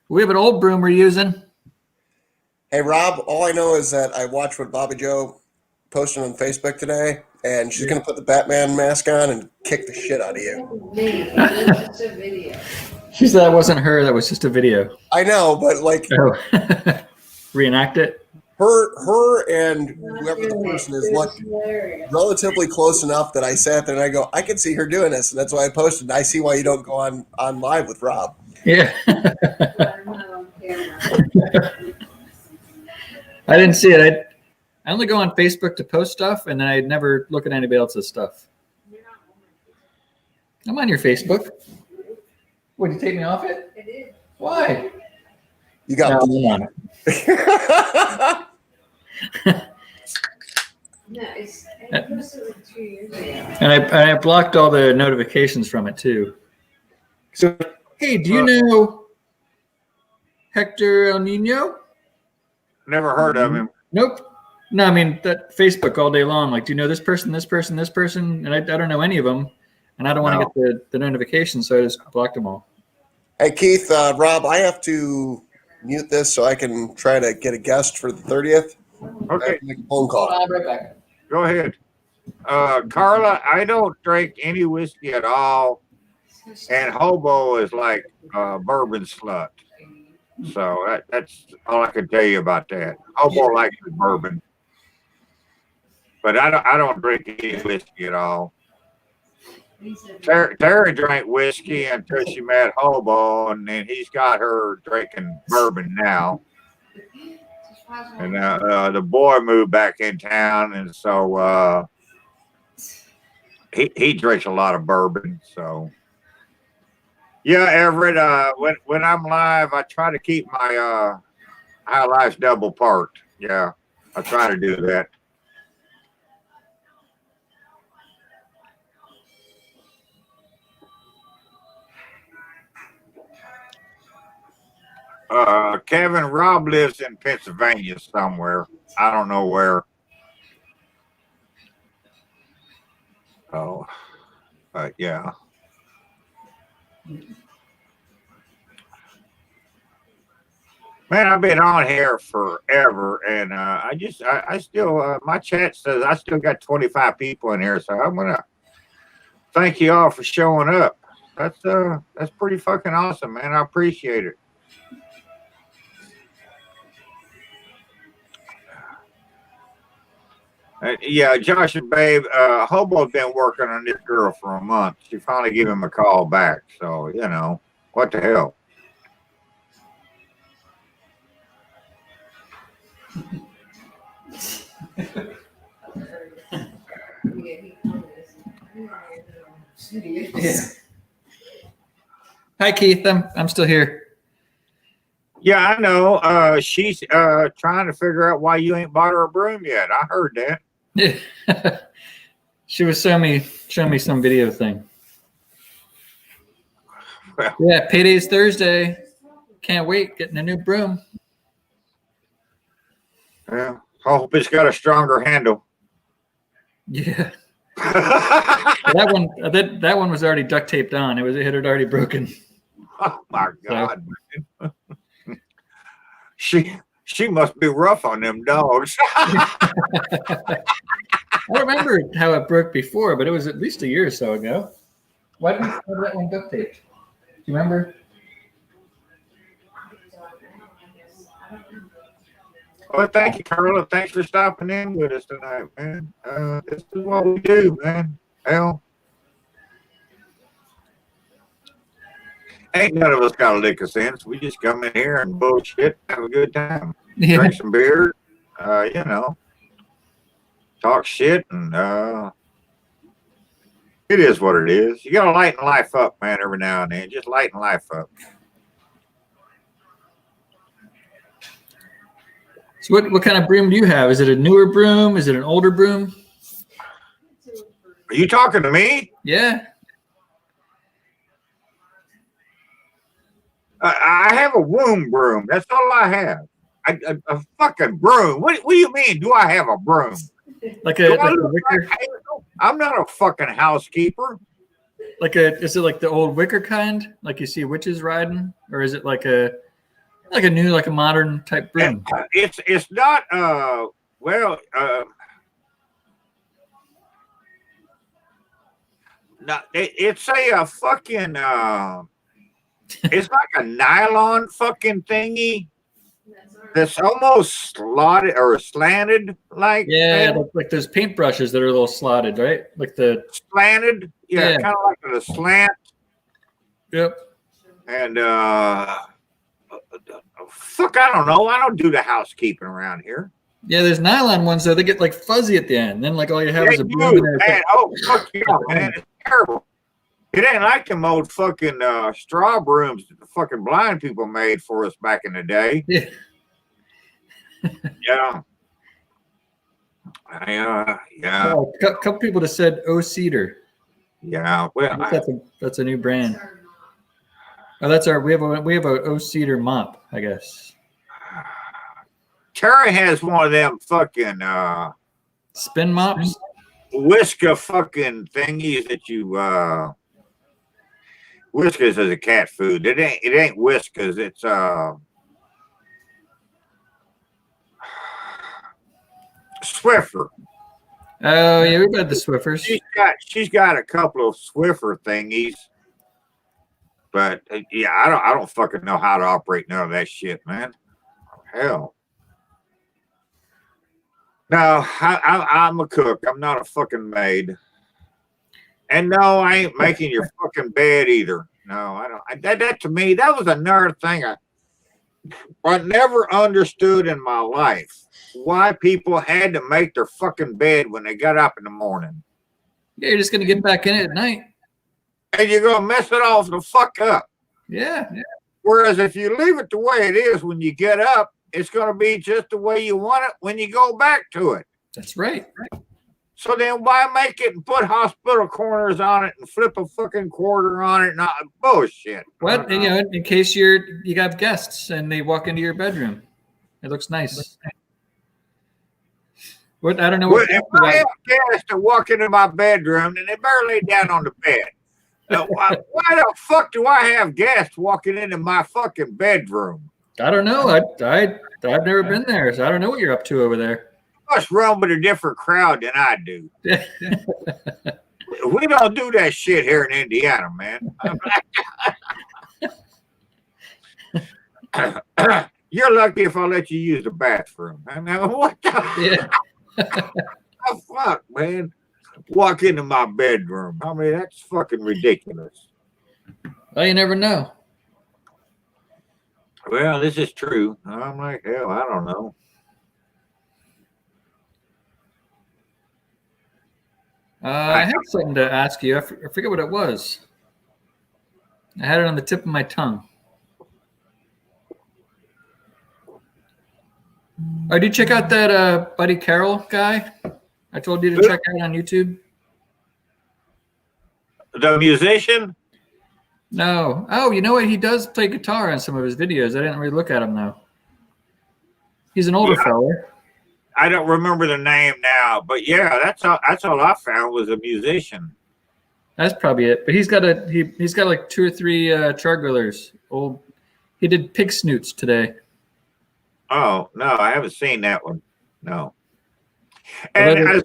We have an old broom we're using. Hey, Rob, all I know is that I watched what Bobby Joe posted on Facebook today, and she's going to put the Batman mask on and kick the shit out of you. It's a video. She said that wasn't her. That was just a video. I know, but like reenact it. Her and whoever the person is look relatively close enough that I sat there and I go, I can see her doing this, and that's why I posted. I see why you don't go on live with Rob. Yeah. I didn't see it. I only go on Facebook to post stuff, and then I never look at anybody else's stuff. I'm on your Facebook. Would you take me off it? It is. Why? You got no, I'm on it. No, it's posted like 2 years ago. And I blocked all the notifications from it too. So, hey, do you know Hector El Nino? Never heard of him. Nope. No, I mean that Facebook all day long. Like, do you know this person, this person, this person? And I don't know any of them, and I don't want to get the notifications, so I just blocked them all. Hey, Keith, Rob, I have to mute this so I can try to get a guest for the 30th. Okay. I have to make a phone call. I'll be right back. Go ahead. Carla, I don't drink any whiskey at all. And Hobo is like a bourbon slut. So that's all I can tell you about that. Hobo likes the bourbon. But I don't drink any whiskey at all. Terry drank whiskey until she met Hobo, and then he's got her drinking bourbon now. And the boy moved back in town, and so he drinks a lot of bourbon. So yeah, Everett. When I'm live, I try to keep my high life's double parked. Yeah, I try to do that. Kevin Rob lives in Pennsylvania somewhere. I don't know where. Oh, but yeah. Man, I've been on here forever, and I still, my chat says I still got 25 people in here, so I'm gonna thank you all for showing up. That's pretty fucking awesome, man. I appreciate it. Yeah, Josh and Babe, Hobo's been working on this girl for a month. She finally gave him a call back, so you know what the hell. Yeah. Hi, Keith. I'm still here. Yeah, I know. She's trying to figure out why you ain't bought her a broom yet. I heard that. Yeah. She was showing me some video thing. Well, Yeah, payday's Thursday. Can't wait. Getting a new broom. yeah, I hope it's got a stronger handle. Yeah. That one was already duct taped on. It had already broken. Oh my God. She must be rough on them dogs. I remember how it broke before, but it was at least a year or so ago. Why did we have that one duct taped? Do you remember? Well, thank you, Carla. Thanks for stopping in with us tonight, man. This is what we do, man. Hell, ain't none of us got a lick of sense. We just come in here and bullshit, have a good time, Yeah. drink some beer, you know, talk shit, and it is what it is. You gotta lighten life up, man, every now and then. Just lighten life up. So what kind of broom do you have? Is it a newer broom? Is it an older broom? Are you talking to me? Yeah. I have a womb broom. That's all I have. A fucking broom. What do you mean? Do I have a broom? Like Do a I look wicker? like I'm not a fucking housekeeper. Is it like the old wicker kind? Like you see witches riding? Or is it like a new, like a modern type broom? It's not well not, it's a fucking it's like a nylon fucking thingy that's almost slotted or slanted like Yeah, like those paintbrushes that are a little slotted, right? Like the slanted, yeah. Kind of like a slant. Yep. And fuck, I don't know. I don't do the housekeeping around here. Yeah, there's nylon ones though. They get like fuzzy at the end. Then like all you have They is a do, broom. And man. Oh fuck yeah, man! It's terrible. It ain't like them old fucking straw brooms that the fucking blind people made for us back in the day. Yeah. Yeah. Yeah. Oh, a couple people just said "Oh Cedar." Yeah. Well, That's a new brand. Oh, that's our we have a "Oh Cedar" mop, I guess. Terry has one of them fucking Spin mops. Whisker fucking thingies that you Whiskas is a cat food. It ain't Whiskas. It's Swiffer. Oh yeah, we've had the Swiffers. She's got a couple of Swiffer thingies, but yeah, I don't fucking know how to operate none of that shit, man. Hell. No, I'm a cook. I'm not a fucking maid. And no, I ain't making your fucking bed either. No, I don't. That to me, that was another thing I never understood in my life. Why people had to make their fucking bed when they got up in the morning. Yeah, you're just gonna get back in it at night. And you're gonna mess it all the fuck up. Yeah. Whereas if you leave it the way it is when you get up, it's gonna be just the way you want it when you go back to it. That's right. So then why make it and put hospital corners on it and flip a fucking quarter on it? Not bullshit. What? You know, in case you got guests and they walk into your bedroom, it looks nice. What? I don't know Well, what. if I have guests to walk into my bedroom and they better lay down on the bed. Why the fuck do I have guests walking into my fucking bedroom? I don't know. I've never been there, so I don't know what you're up to over there. You must run with a different crowd than I do. We don't do that shit here in Indiana, man. You're lucky if I let you use the bathroom. I mean, what the, the fuck, man? Walk into my bedroom. I mean, that's fucking ridiculous. Well, you never know. Well, this is true. I'm like, hell, I don't know. I had something to ask you. I forget what it was. I had it on the tip of my tongue. Oh, did you check out that Buddy Carroll guy? I told you to check out on YouTube. The musician? No. Oh, you know what? He does play guitar on some of his videos. I didn't really look at him though. He's an older fella. I don't remember the name now, but yeah, that's all I found was a musician. That's probably it. But he's got like 2 or 3 Chargulars. Old. He did Pig Snoots today. Oh no, I haven't seen that one. No. And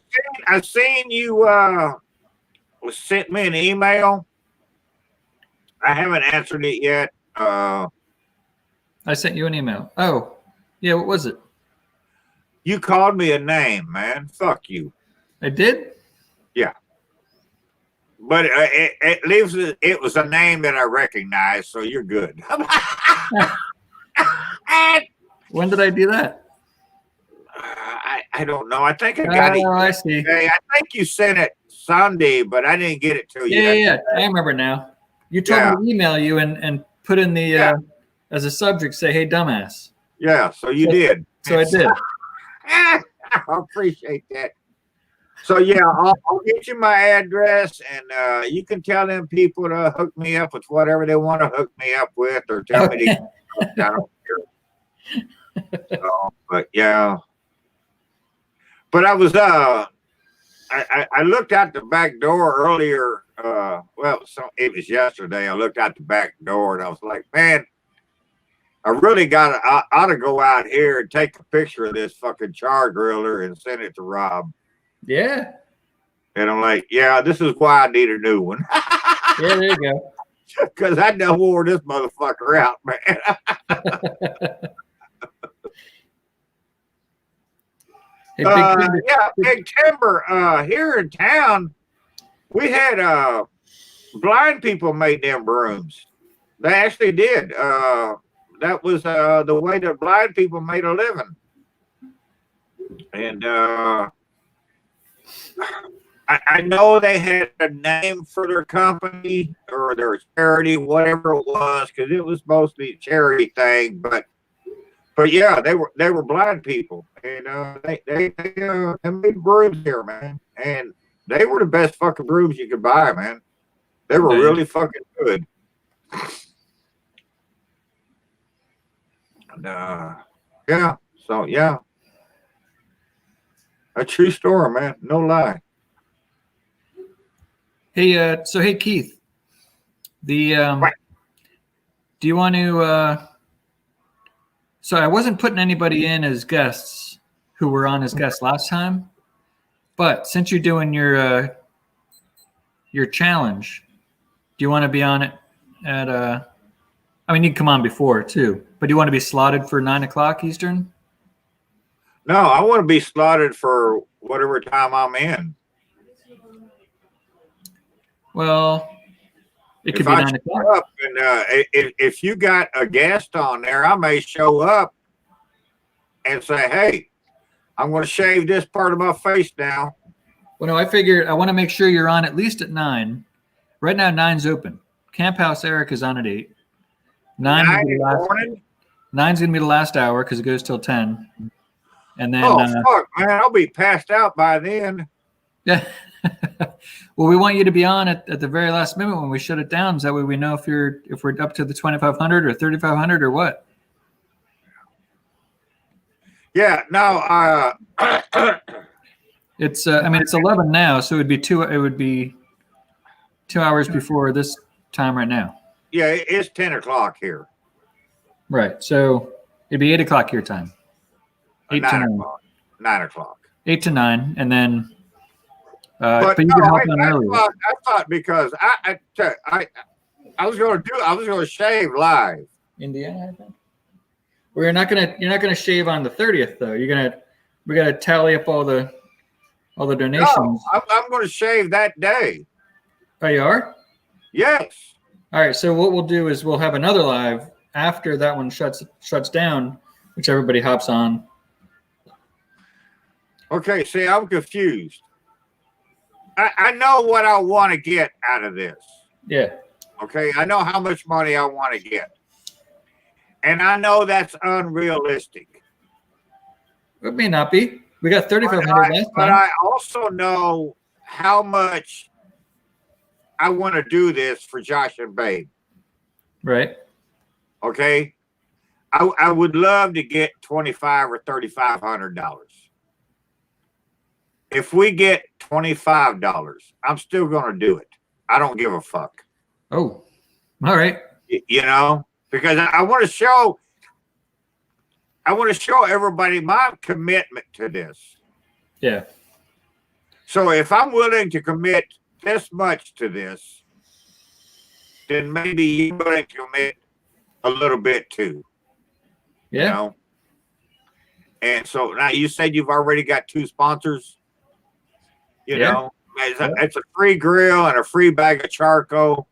I've seen you sent me an email. I haven't answered it yet. I sent you an email. Oh, yeah. What was it? You called me a name, man. Fuck you. I did? Yeah. But it leaves it was a name that I recognized, so you're good. When did I do that? I don't know. I think I got it. Oh, I see. I think you sent it Sunday, but I didn't get it till you. Yeah. I remember now. You told me to email you and put in the as a subject, say, "Hey, dumbass." Yeah, so you did. So I did. I appreciate that. So yeah, I'll get you my address, and you can tell them people to hook me up with whatever they want to hook me up with, or tell me to. I don't care. So, but yeah, but I was I looked out the back door earlier. It was yesterday. I looked out the back door, and I was like, man, I really ought to go out here and take a picture of this fucking char griller and send it to Rob. Yeah. And I'm like, yeah, this is why I need a new one. Yeah, there you go. Because I done wore this motherfucker out, man. Hey, Big Timber. Here in town, we had blind people made them brooms. They actually did. That was the way that blind people made a living. And I know they had a name for their company or their charity, whatever it was, because it was mostly a charity thing. But yeah, they were blind people, and they made brooms here, man, and they were the best fucking brooms you could buy, man. They were really fucking good. And, yeah, so yeah, a true story, man, no lie. Hey, hey Keith, do you want to? So I wasn't putting anybody in as guests who were on as guests last time, but since you're doing your challenge, do you want to be on it at I mean, you can come on before too, but do you want to be slotted for 9 o'clock Eastern? No, I want to be slotted for whatever time I'm in. Well, it could If be I 9 o'clock. show up and if you got a guest on there, I may show up and say, "Hey, I'm going to shave this part of my face now." Well, no, I figured I want to make sure you're on at least at 9. Right now, 9's open. Camp House Eric is on at 8. 9 in the morning. 9's gonna be the last hour because it goes till 10. And then Oh fuck, man! I'll be passed out by then. Yeah. Well, we want you to be on at the very last minute when we shut it down. So that way we know if we're up to the 2,500 or 3,500 or what. Yeah, no, It's I mean it's 11 now, so it would be 2 hours before this time right now. yeah, it's 10 o'clock here. Right. So it'd be 8 o'clock your time. 8 to 9 9. o'clock. 9 o'clock. 8 to 9, and then But you no, can hop on earlier. I thought because I was going to shave live. Indiana, I think. Well, you're not gonna shave on the 30th though. We gotta tally up all the donations. No, I'm going to shave that day. Oh, you are? Yes. All right. So what we'll do is we'll have another live after that one shuts down, which everybody hops on. Okay. See, I'm confused. I know what I want to get out of this. Yeah. Okay. I know how much money I want to get. And I know that's unrealistic. It may not be. We got 3,500 last But time. I also know how much I want to do this for Josh and Babe. Right. Okay. I would love to get $2,500 or $3,500. If we get $25, I'm still going to do it. I don't give a fuck. Oh, all right. You know, because I want to show everybody my commitment to this. Yeah. So if I'm willing to commit this much to this, then maybe you're willing to commit a little bit too. Yeah. You know? And so now you said you've already got 2 sponsors. You Yeah. know, it's a free grill and a free bag of charcoal.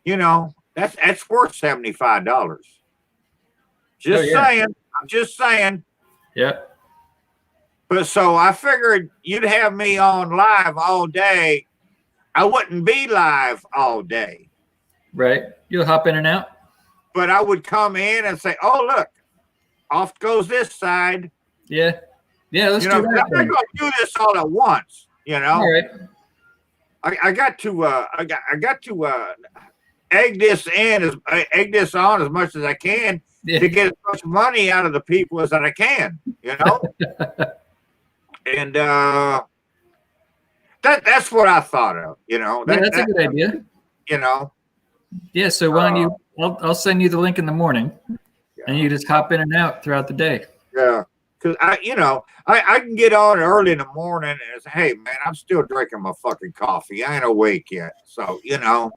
You know, that's worth $75. Just saying. I'm just saying. Yeah. But so I figured you'd have me on live all day. I wouldn't be live all day, Right. You'll hop in and out. but I would come in and say, "Oh, look, off goes this side." Yeah. Yeah. Let's You know, do I'm that. not then. going to do this all at once. You know, All right. I got to egg this on as much as I can Yeah. to get as much money out of the people as I can. You know, and that's what I thought of. You know, Yeah, that's a good idea. You know, Yeah. So why don't you? I'll send you the link in the morning, and you just hop in and out throughout the day. yeah. Because I can get on early in the morning and say, "Hey, man, I'm still drinking my fucking coffee. I ain't awake yet." So, you know,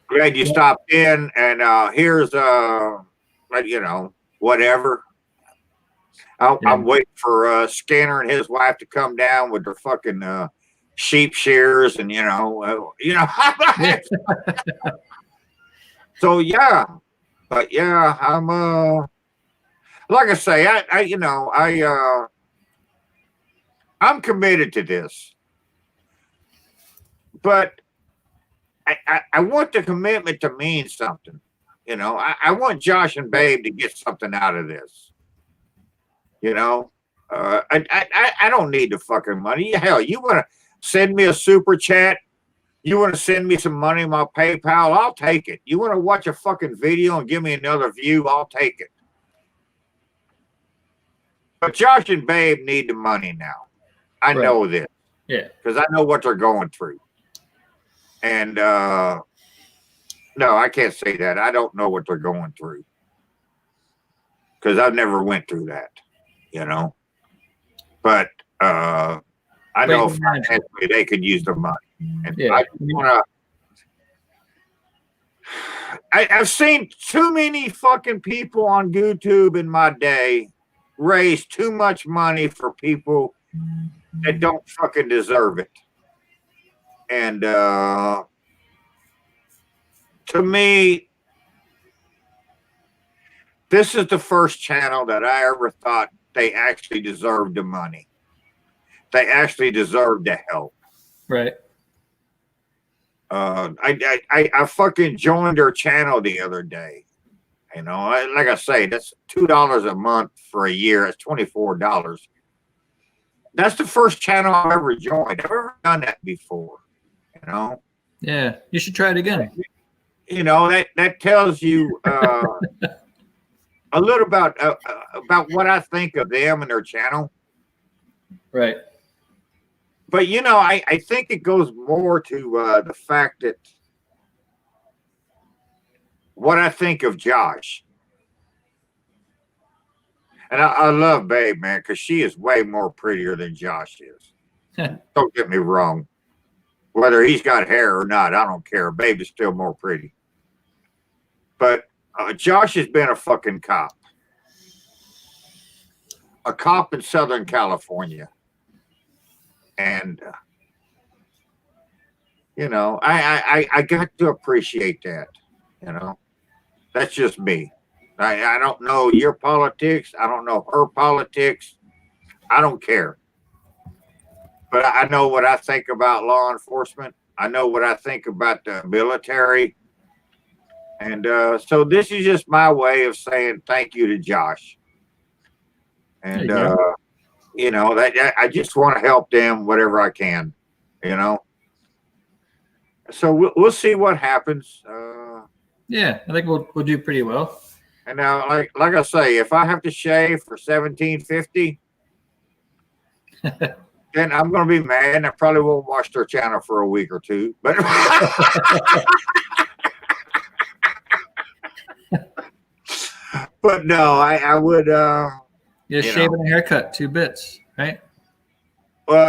glad you stopped in. And here's, you know, whatever. I'm waiting for Skinner and his wife to come down with their fucking sheep shears and, you know. So, yeah. But, yeah, I'm like I say, I'm committed to this, but I want the commitment to mean something. You know, I want Josh and Babe to get something out of this. You know, I don't need the fucking money. Hell, you want to send me a super chat? You want to send me some money on my PayPal? I'll take it. You want to watch a fucking video and give me another view? I'll take it. But Josh and Babe need the money now. I know this. Yeah. Because I know what they're going through. And no, I can't say that. I don't know what they're going through. Because I've never went through that, you know. But I know financially they could use the money. And I want to. I've seen too many fucking people on YouTube in my day raise too much money for people that don't fucking deserve it. And to me, this is the first channel that I ever thought they actually deserved the money. They actually deserved the help. Right. I fucking joined their channel the other day. You know, like I say, that's $2 a month for a year. It's $24. that's the first channel I've ever joined. I've ever done that before. You know, Yeah, you should try it again. you know that tells you a little about what I think of them and their channel. Right. But you know, I think it goes more to the fact that what I think of Josh. And I love Babe, man, because she is way more prettier than Josh is. Don't get me wrong. Whether he's got hair or not, I don't care. Babe is still more pretty. But Josh has been a fucking cop. A cop in Southern California. And, you know, I got to appreciate that. You know, that's just me. I don't know your politics. I don't know her politics. I don't care. But I know what I think about law enforcement. I know what I think about the military. And so this is just my way of saying thank you to Josh. And, you know, that I just want to help them whatever I can, you know. So we'll see what happens. Yeah, I think we'll do pretty well. And now, like I say, if I have to shave for $17.50, then I'm going to be mad, and I probably won't watch their channel for a week or two. But but no, I would. Yeah, shave and a haircut, 2 bits, right?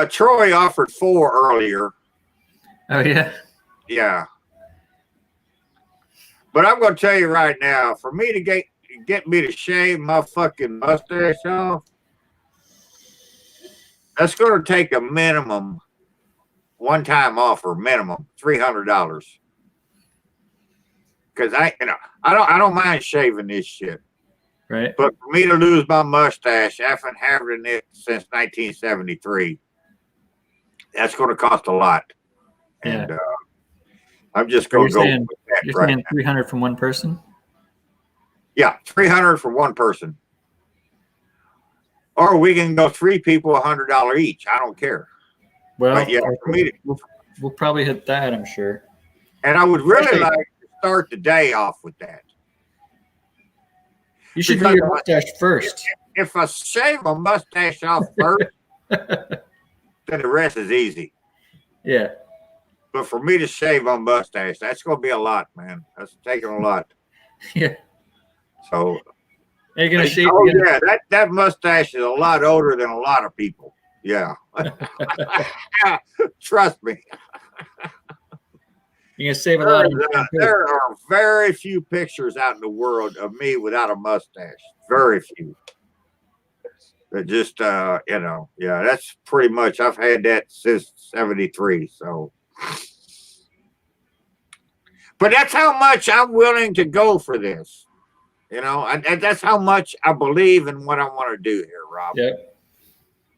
Troy offered 4 earlier. Oh yeah. Yeah. But I'm going to tell you right now, for me to get me to shave my fucking mustache off, that's going to take a minimum one-time offer, minimum $300. Because I don't mind shaving this shit. Right. But for me to lose my mustache after having it since 1973, that's going to cost a lot. Yeah. And I'm just going to go with that. You're saying 300 from one person? Yeah, 300 for one person. Or we can go 3 people, $100 each. I don't care. Well, but yeah, for me we'll probably hit that, I'm sure. And I would really like to start the day off with that. You should do your mustache first. If I shave my mustache off first, then the rest is easy. Yeah. But for me to shave my mustache, that's going to be a lot, man. That's taking a lot. Yeah. So. Are you going to shave? Oh, yeah. That mustache is a lot older than a lot of people. Yeah. Trust me. You're going to save a lot. There are very few pictures out in the world of me without a mustache. Very few. That just, yeah, that's pretty much, I've had that since 73. So. But that's how much I'm willing to go for this. You know, and that's how much I believe in what I want to do here, Rob. Yeah.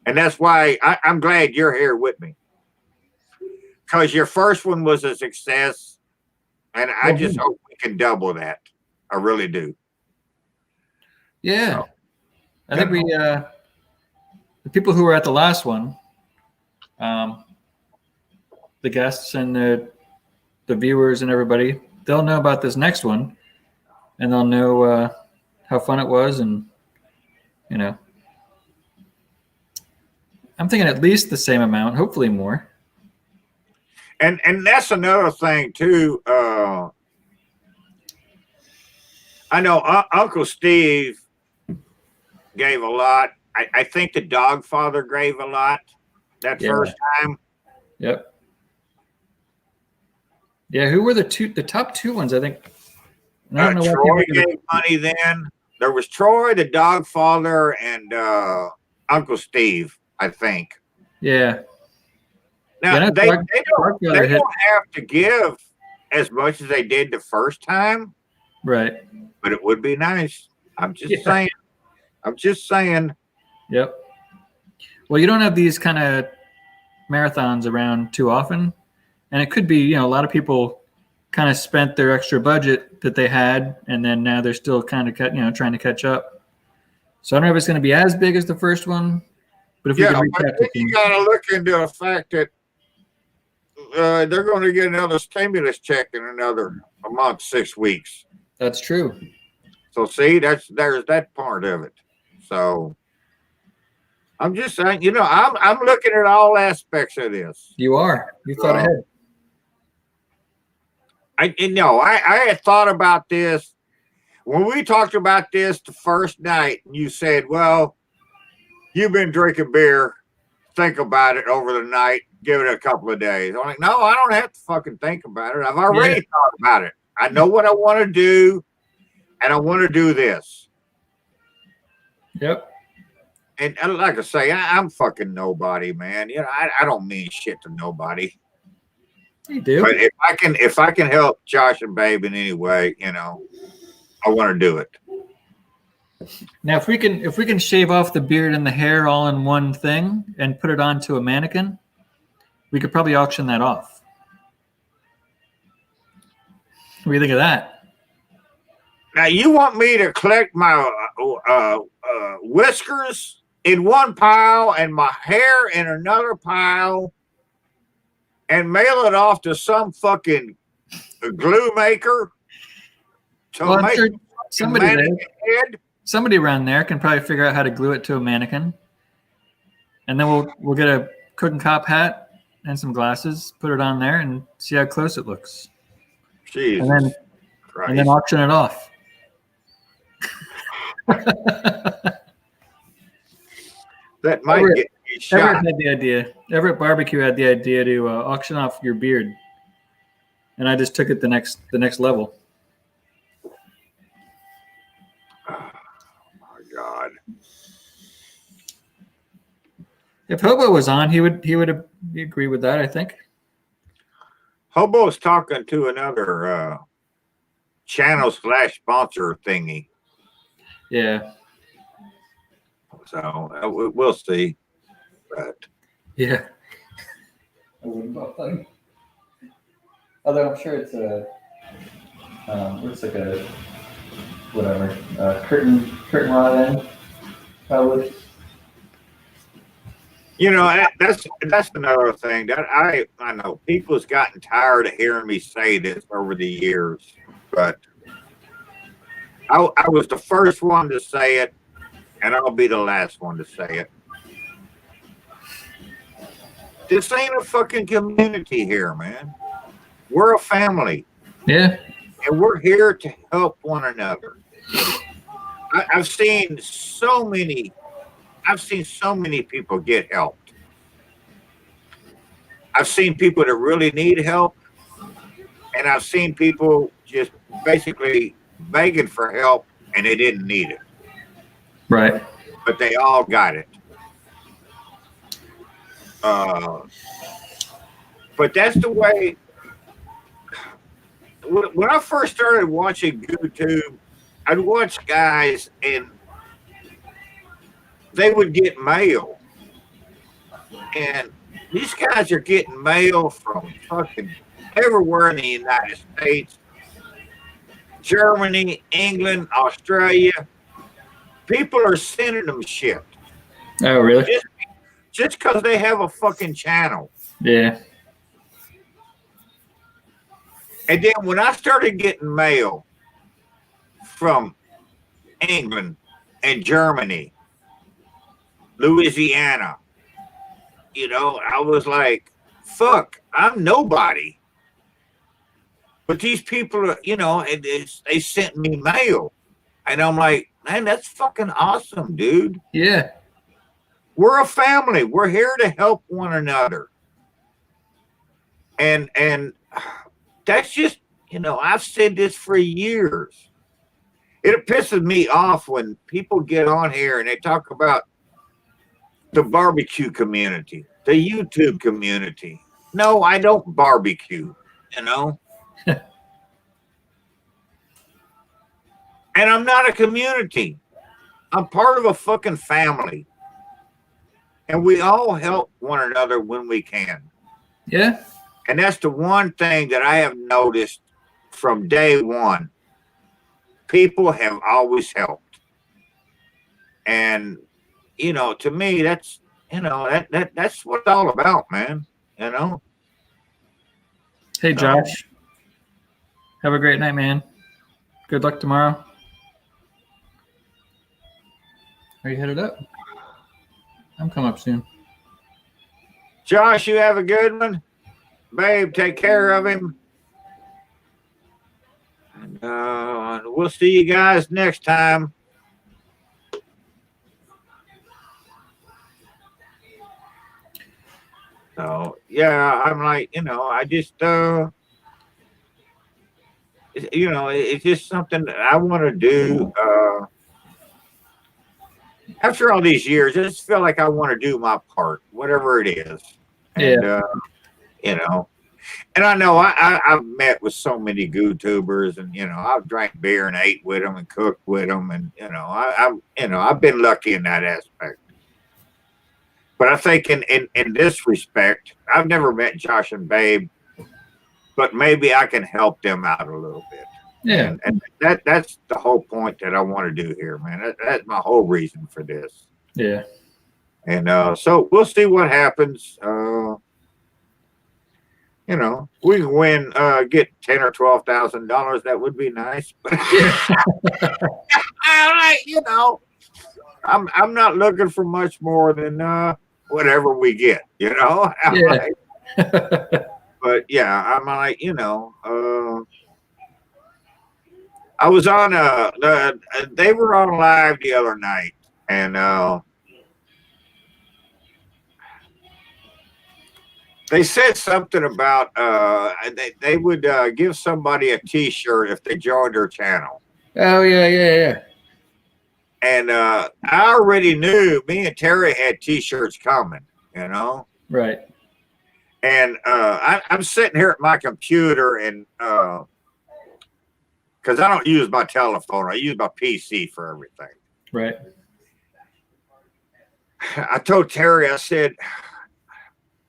And that's why I'm glad you're here with me. Because your first one was a success. And I just hope we can double that. I really do. Yeah. So, I think the people who were at the last one, the guests and the viewers and everybody, they'll know about this next one. And they'll know how fun it was. And, you know, I'm thinking at least the same amount, hopefully more. And that's another thing, too. I know Uncle Steve gave a lot. I think the dog father gave a lot that first time. Yep. Yeah, who were the top 2 ones, I think? I don't know Troy gave money then. There was Troy, the dog father, and Uncle Steve, I think. Yeah. Now, they don't have to give as much as they did the first time. Right. But it would be nice. I'm just saying. I'm just saying. Yep. Well, you don't have these kind of marathons around too often. And it could be, a lot of people kind of spent their extra budget that they had, and then now they're still kind of trying to catch up. So I don't know if it's going to be as big as the first one, But if we Yeah, can reach but out then to you them, got to look into the fact that they're going to get another stimulus check in another a month, 6 weeks. that's true. So see, there's that part of it. So I'm just saying, I'm looking at all aspects of this. You are. You thought ahead. I had thought about this when we talked about this the first night, and you said, "Well, you've been drinking beer. Think about it over the night. Give it a couple of days." I'm like, "No, I don't have to fucking think about it. I've already thought about it. I know what I want to do, and I want to do this." Yep. And like I say, I'm fucking nobody, man. I don't mean shit to nobody. You do. But if I can help Josh and Babe in any way, I want to do it. Now, if we can shave off the beard and the hair all in one thing and put it onto a mannequin, we could probably auction that off. What do you think of that? Now you want me to collect my whiskers in one pile and my hair in another pile and mail it off to some fucking glue maker to Well, I'm make sure a somebody mannequin head? somebody around there can probably figure out how to glue it to a mannequin, and then we'll get a cooking cop hat and some glasses, put it on there, and see how close it looks, Jesus and Christ. then auction it off. That might Everett- get me shot. Everett had the idea. Everett Barbecue had the idea to auction off your beard, and I just took it the next level. Oh my God. If Hobo was on, he would agree with that. I think. Hobo's talking to another channel / sponsor thingy. Yeah. So we'll see. But Yeah. Although I'm sure it's a, looks like a, whatever, curtain rod end, probably. that's another thing that I know people's gotten tired of hearing me say this over the years, but I was the first one to say it, and I'll be the last one to say it. This ain't a fucking community here, man. We're a family, Yeah. and we're here to help one another. I've seen so many people get helped. I've seen people that really need help, and I've seen people just basically begging for help, and they didn't need it, Right. but they all got it. But that's the way. When I first started watching YouTube, I'd watch guys and they would get mail. And these guys are getting mail from fucking everywhere in the United States, Germany, England, Australia. People are sending them shit Oh, really? just because they have a fucking channel. Yeah. And then when I started getting mail from England and Germany, Louisiana, I was like, fuck, I'm nobody. But these people are, they sent me mail. And I'm like, man, that's fucking awesome, dude. Yeah. We're a family. We're here to help one another. And that's just, I've said this for years. It pisses me off when people get on here and they talk about the barbecue community, the YouTube community. No, I don't barbecue, And I'm not a community. I'm part of a fucking family. And we all help one another when we can. Yeah. And that's the one thing that I have noticed from day one. People have always helped. And, to me, that's, you know, that's what it's all about, man. You know. Hey, Josh. Have a great night, man. Good luck tomorrow. Are you headed up? I'm coming up soon. Josh, you have a good one. Babe, take care of him. And we'll see you guys next time. So yeah, I'm like, you know, I just you know, it's just something that I want to do. After all these years, I just feel like I want to do my part, whatever it is. And you know, and I know I've met with so many YouTubers, and you know, I've drank beer and ate with them and cooked with them, and you know, I've been lucky in that aspect. But I think in this respect, I've never met Josh and Babe, but maybe I can help them out a little bit. Yeah. And that's the whole point that I want to do here, man. That's my whole reason for this. Yeah. And so we'll see what happens. You know, we can win, get $10,000 or $12,000. That would be nice. But you know, I'm not looking for much more than whatever we get. You know. Yeah. But yeah, I'm like, you know, I was on they were on live the other night, and they said something about they would give somebody a T-shirt if they joined their channel. Oh yeah. And I already knew me and Terry had T-shirts coming, you know. Right. And I'm sitting here at my computer, and because I don't use my telephone, I use my PC for everything. Right. I told Terry, I said,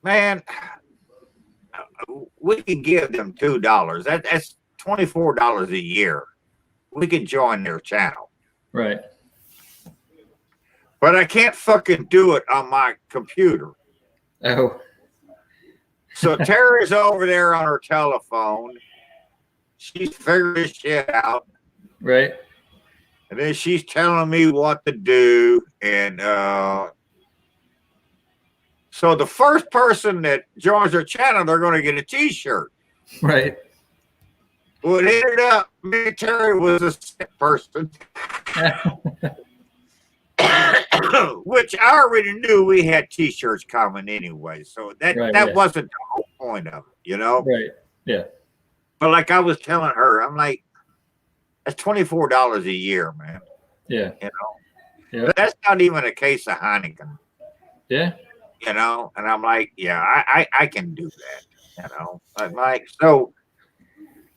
man, we can give them $2. That's $24 a year. We can join their channel. Right. But I can't fucking do it on my computer. Oh. So Terry's over there on her telephone. She's figuring this shit out. Right. And then she's telling me what to do. And so the first person that joins her channel, they're going to get a T-shirt. Right. Well, it ended up, me and Terry was a sick person. Which I already knew we had T-shirts coming anyway. So that wasn't the whole point of it, you know? Right. Yeah. But like I was telling her, I'm like, that's $24 a year, man. Yeah. You know? Yeah. But that's not even a case of Heineken. Yeah. You know? And I'm like, yeah, I can do that. You know? I'm like, so,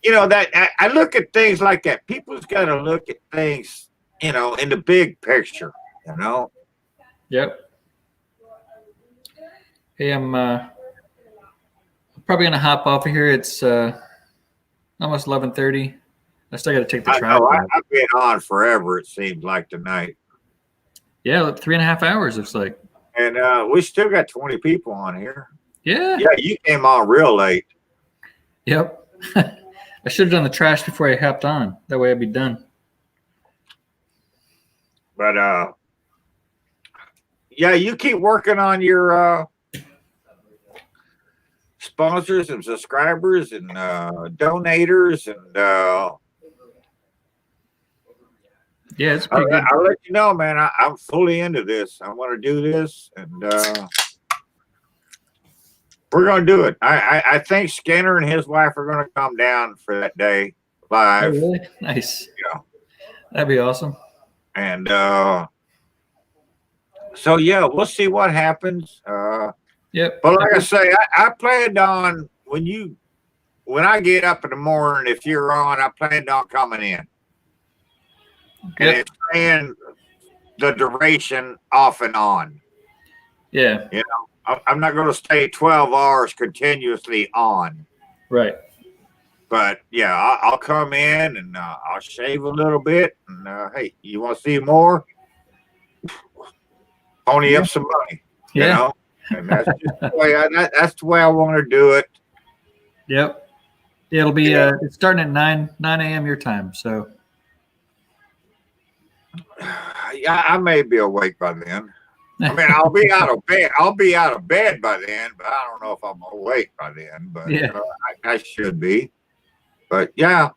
you know, that I look at things like that. People's got to look at things, you know, in the big picture, you know? Yep. Hey, I'm probably gonna hop off of here. It's almost 11:30. I still got to take the track. I've been on forever. It seems like tonight. Yeah, 3.5 hours looks like. And we still got 20 people on here. Yeah. Yeah, you came on real late. Yep. I should have done the trash before I hopped on. That way I'd be done. But yeah, you keep working on your sponsors and subscribers and donators, and yeah, it's pretty good. I'll let you know, man. I'm fully into this. I want to do this, and we're going to do it. I think Skinner and his wife are going to come down for that day live. Oh, really? Nice. Yeah. That'd be awesome. And so yeah, we'll see what happens. Yep. But like I say, I planned on when I get up in the morning, if you're on, I planned on coming in. And it's saying the duration off and on. Yeah. You know, I'm not going to stay 12 hours continuously on. Right. But yeah, I'll come in and I'll shave a little bit. And hey, you want to see more? Pony up some money. You Yeah. know, and that's just the way that's the way I want to do it. Yep. It'll be Yeah. it's starting at 9 a.m. your time. So Yeah, I may be awake by then. I mean, I'll be out of bed. I'll be out of bed by then, but I don't know if I'm awake by then. But yeah. I should be. But yeah,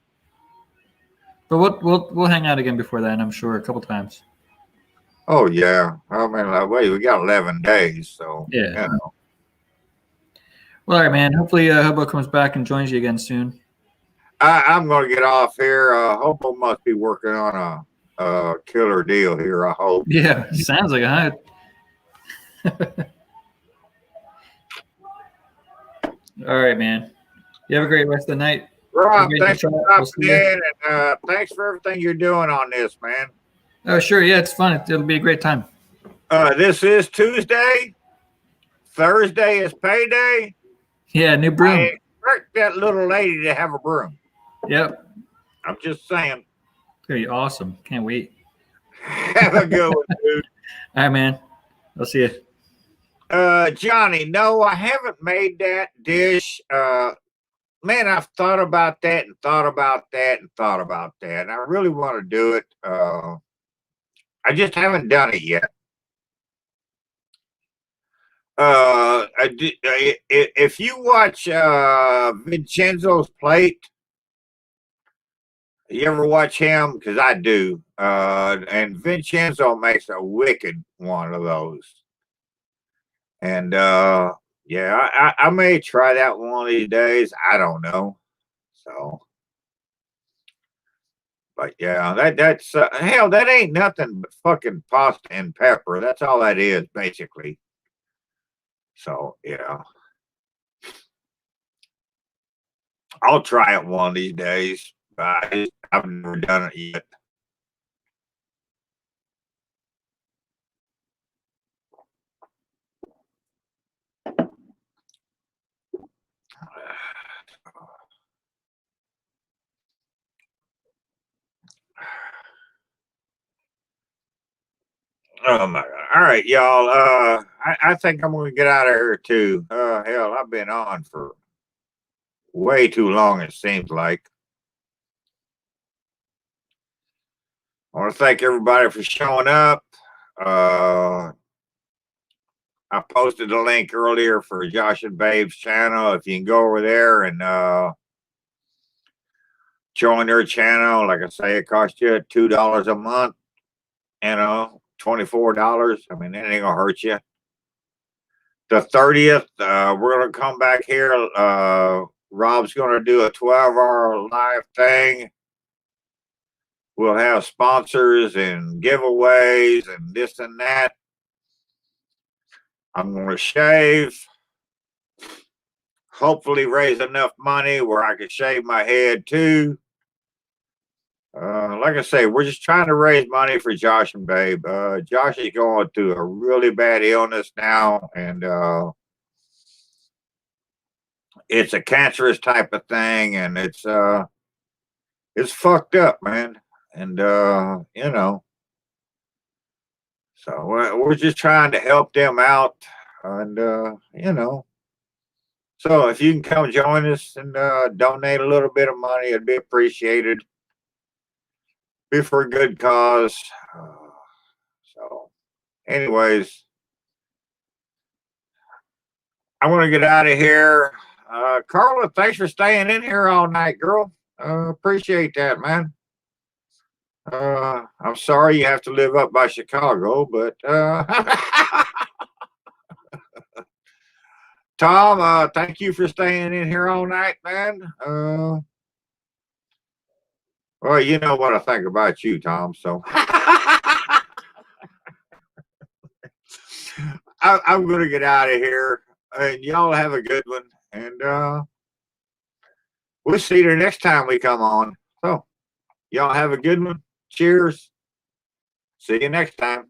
But we'll hang out again before then, I'm sure, a couple times. oh yeah. I mean, like, wait, we got 11 days, so Yeah. you know. Well, all right, man. Hopefully Hobo comes back and joins you again soon. I'm going to get off here. Hobo must be working on a killer deal here. I hope. Yeah, sounds like it. All right, man. You have a great rest of the night. Rob, Everybody thanks for can try it. We'll stopping see you. in, and thanks for everything you're doing on this, man. Oh, sure. Yeah, it's fun. It'll be a great time. This is Tuesday. Thursday is payday. Yeah, new I broom. expect that little lady to have a broom. Yep. I'm just saying. It's going to be awesome. Can't wait. Have a good one, dude. All right, man. I'll see you. Johnny, no, I haven't made that dish. Man, I've thought about that and thought about that and thought about that. And I really want to do it. I just haven't done it yet. If you watch Vincenzo's Plate, you ever watch him? Because I do. And Vincenzo makes a wicked one of those. And yeah, I may try that one of these days. I don't know. So, but yeah, that's hell. That ain't nothing but fucking pasta and pepper. That's all that is, basically. So yeah, I'll try it one of these days. But I've never done it yet. Oh my god! All right, y'all. I think I'm gonna get out of here too. Hell, I've been on for way too long. It seems like. I want to thank everybody for showing up. I posted a link earlier for Josh and Babe's channel. If you can go over there and join their channel, like I say, it costs you $2 a month. You know, $24. I mean, it ain't gonna hurt you. The 30th, we're gonna come back here. Rob's gonna do a 12-hour live thing. We'll have sponsors and giveaways and this and that. I'm gonna shave. Hopefully, raise enough money where I can shave my head too. Like I say, we're just trying to raise money for Josh and Babe. Josh is going through a really bad illness now, and it's a cancerous type of thing, and it's fucked up, man. And you know, so we're just trying to help them out, and you know. So if you can come join us and donate a little bit of money, it'd be appreciated. Be for a good cause. So, anyways, I'm going to get out of here. Carla, thanks for staying in here all night, girl. Appreciate that, man. I'm sorry you have to live up by Chicago, but Tom, thank you for staying in here all night, man. Well, you know what I think about you, Tom. So I'm going to get out of here, and y'all have a good one. And we'll see you next time we come on. So y'all have a good one. Cheers. See you next time.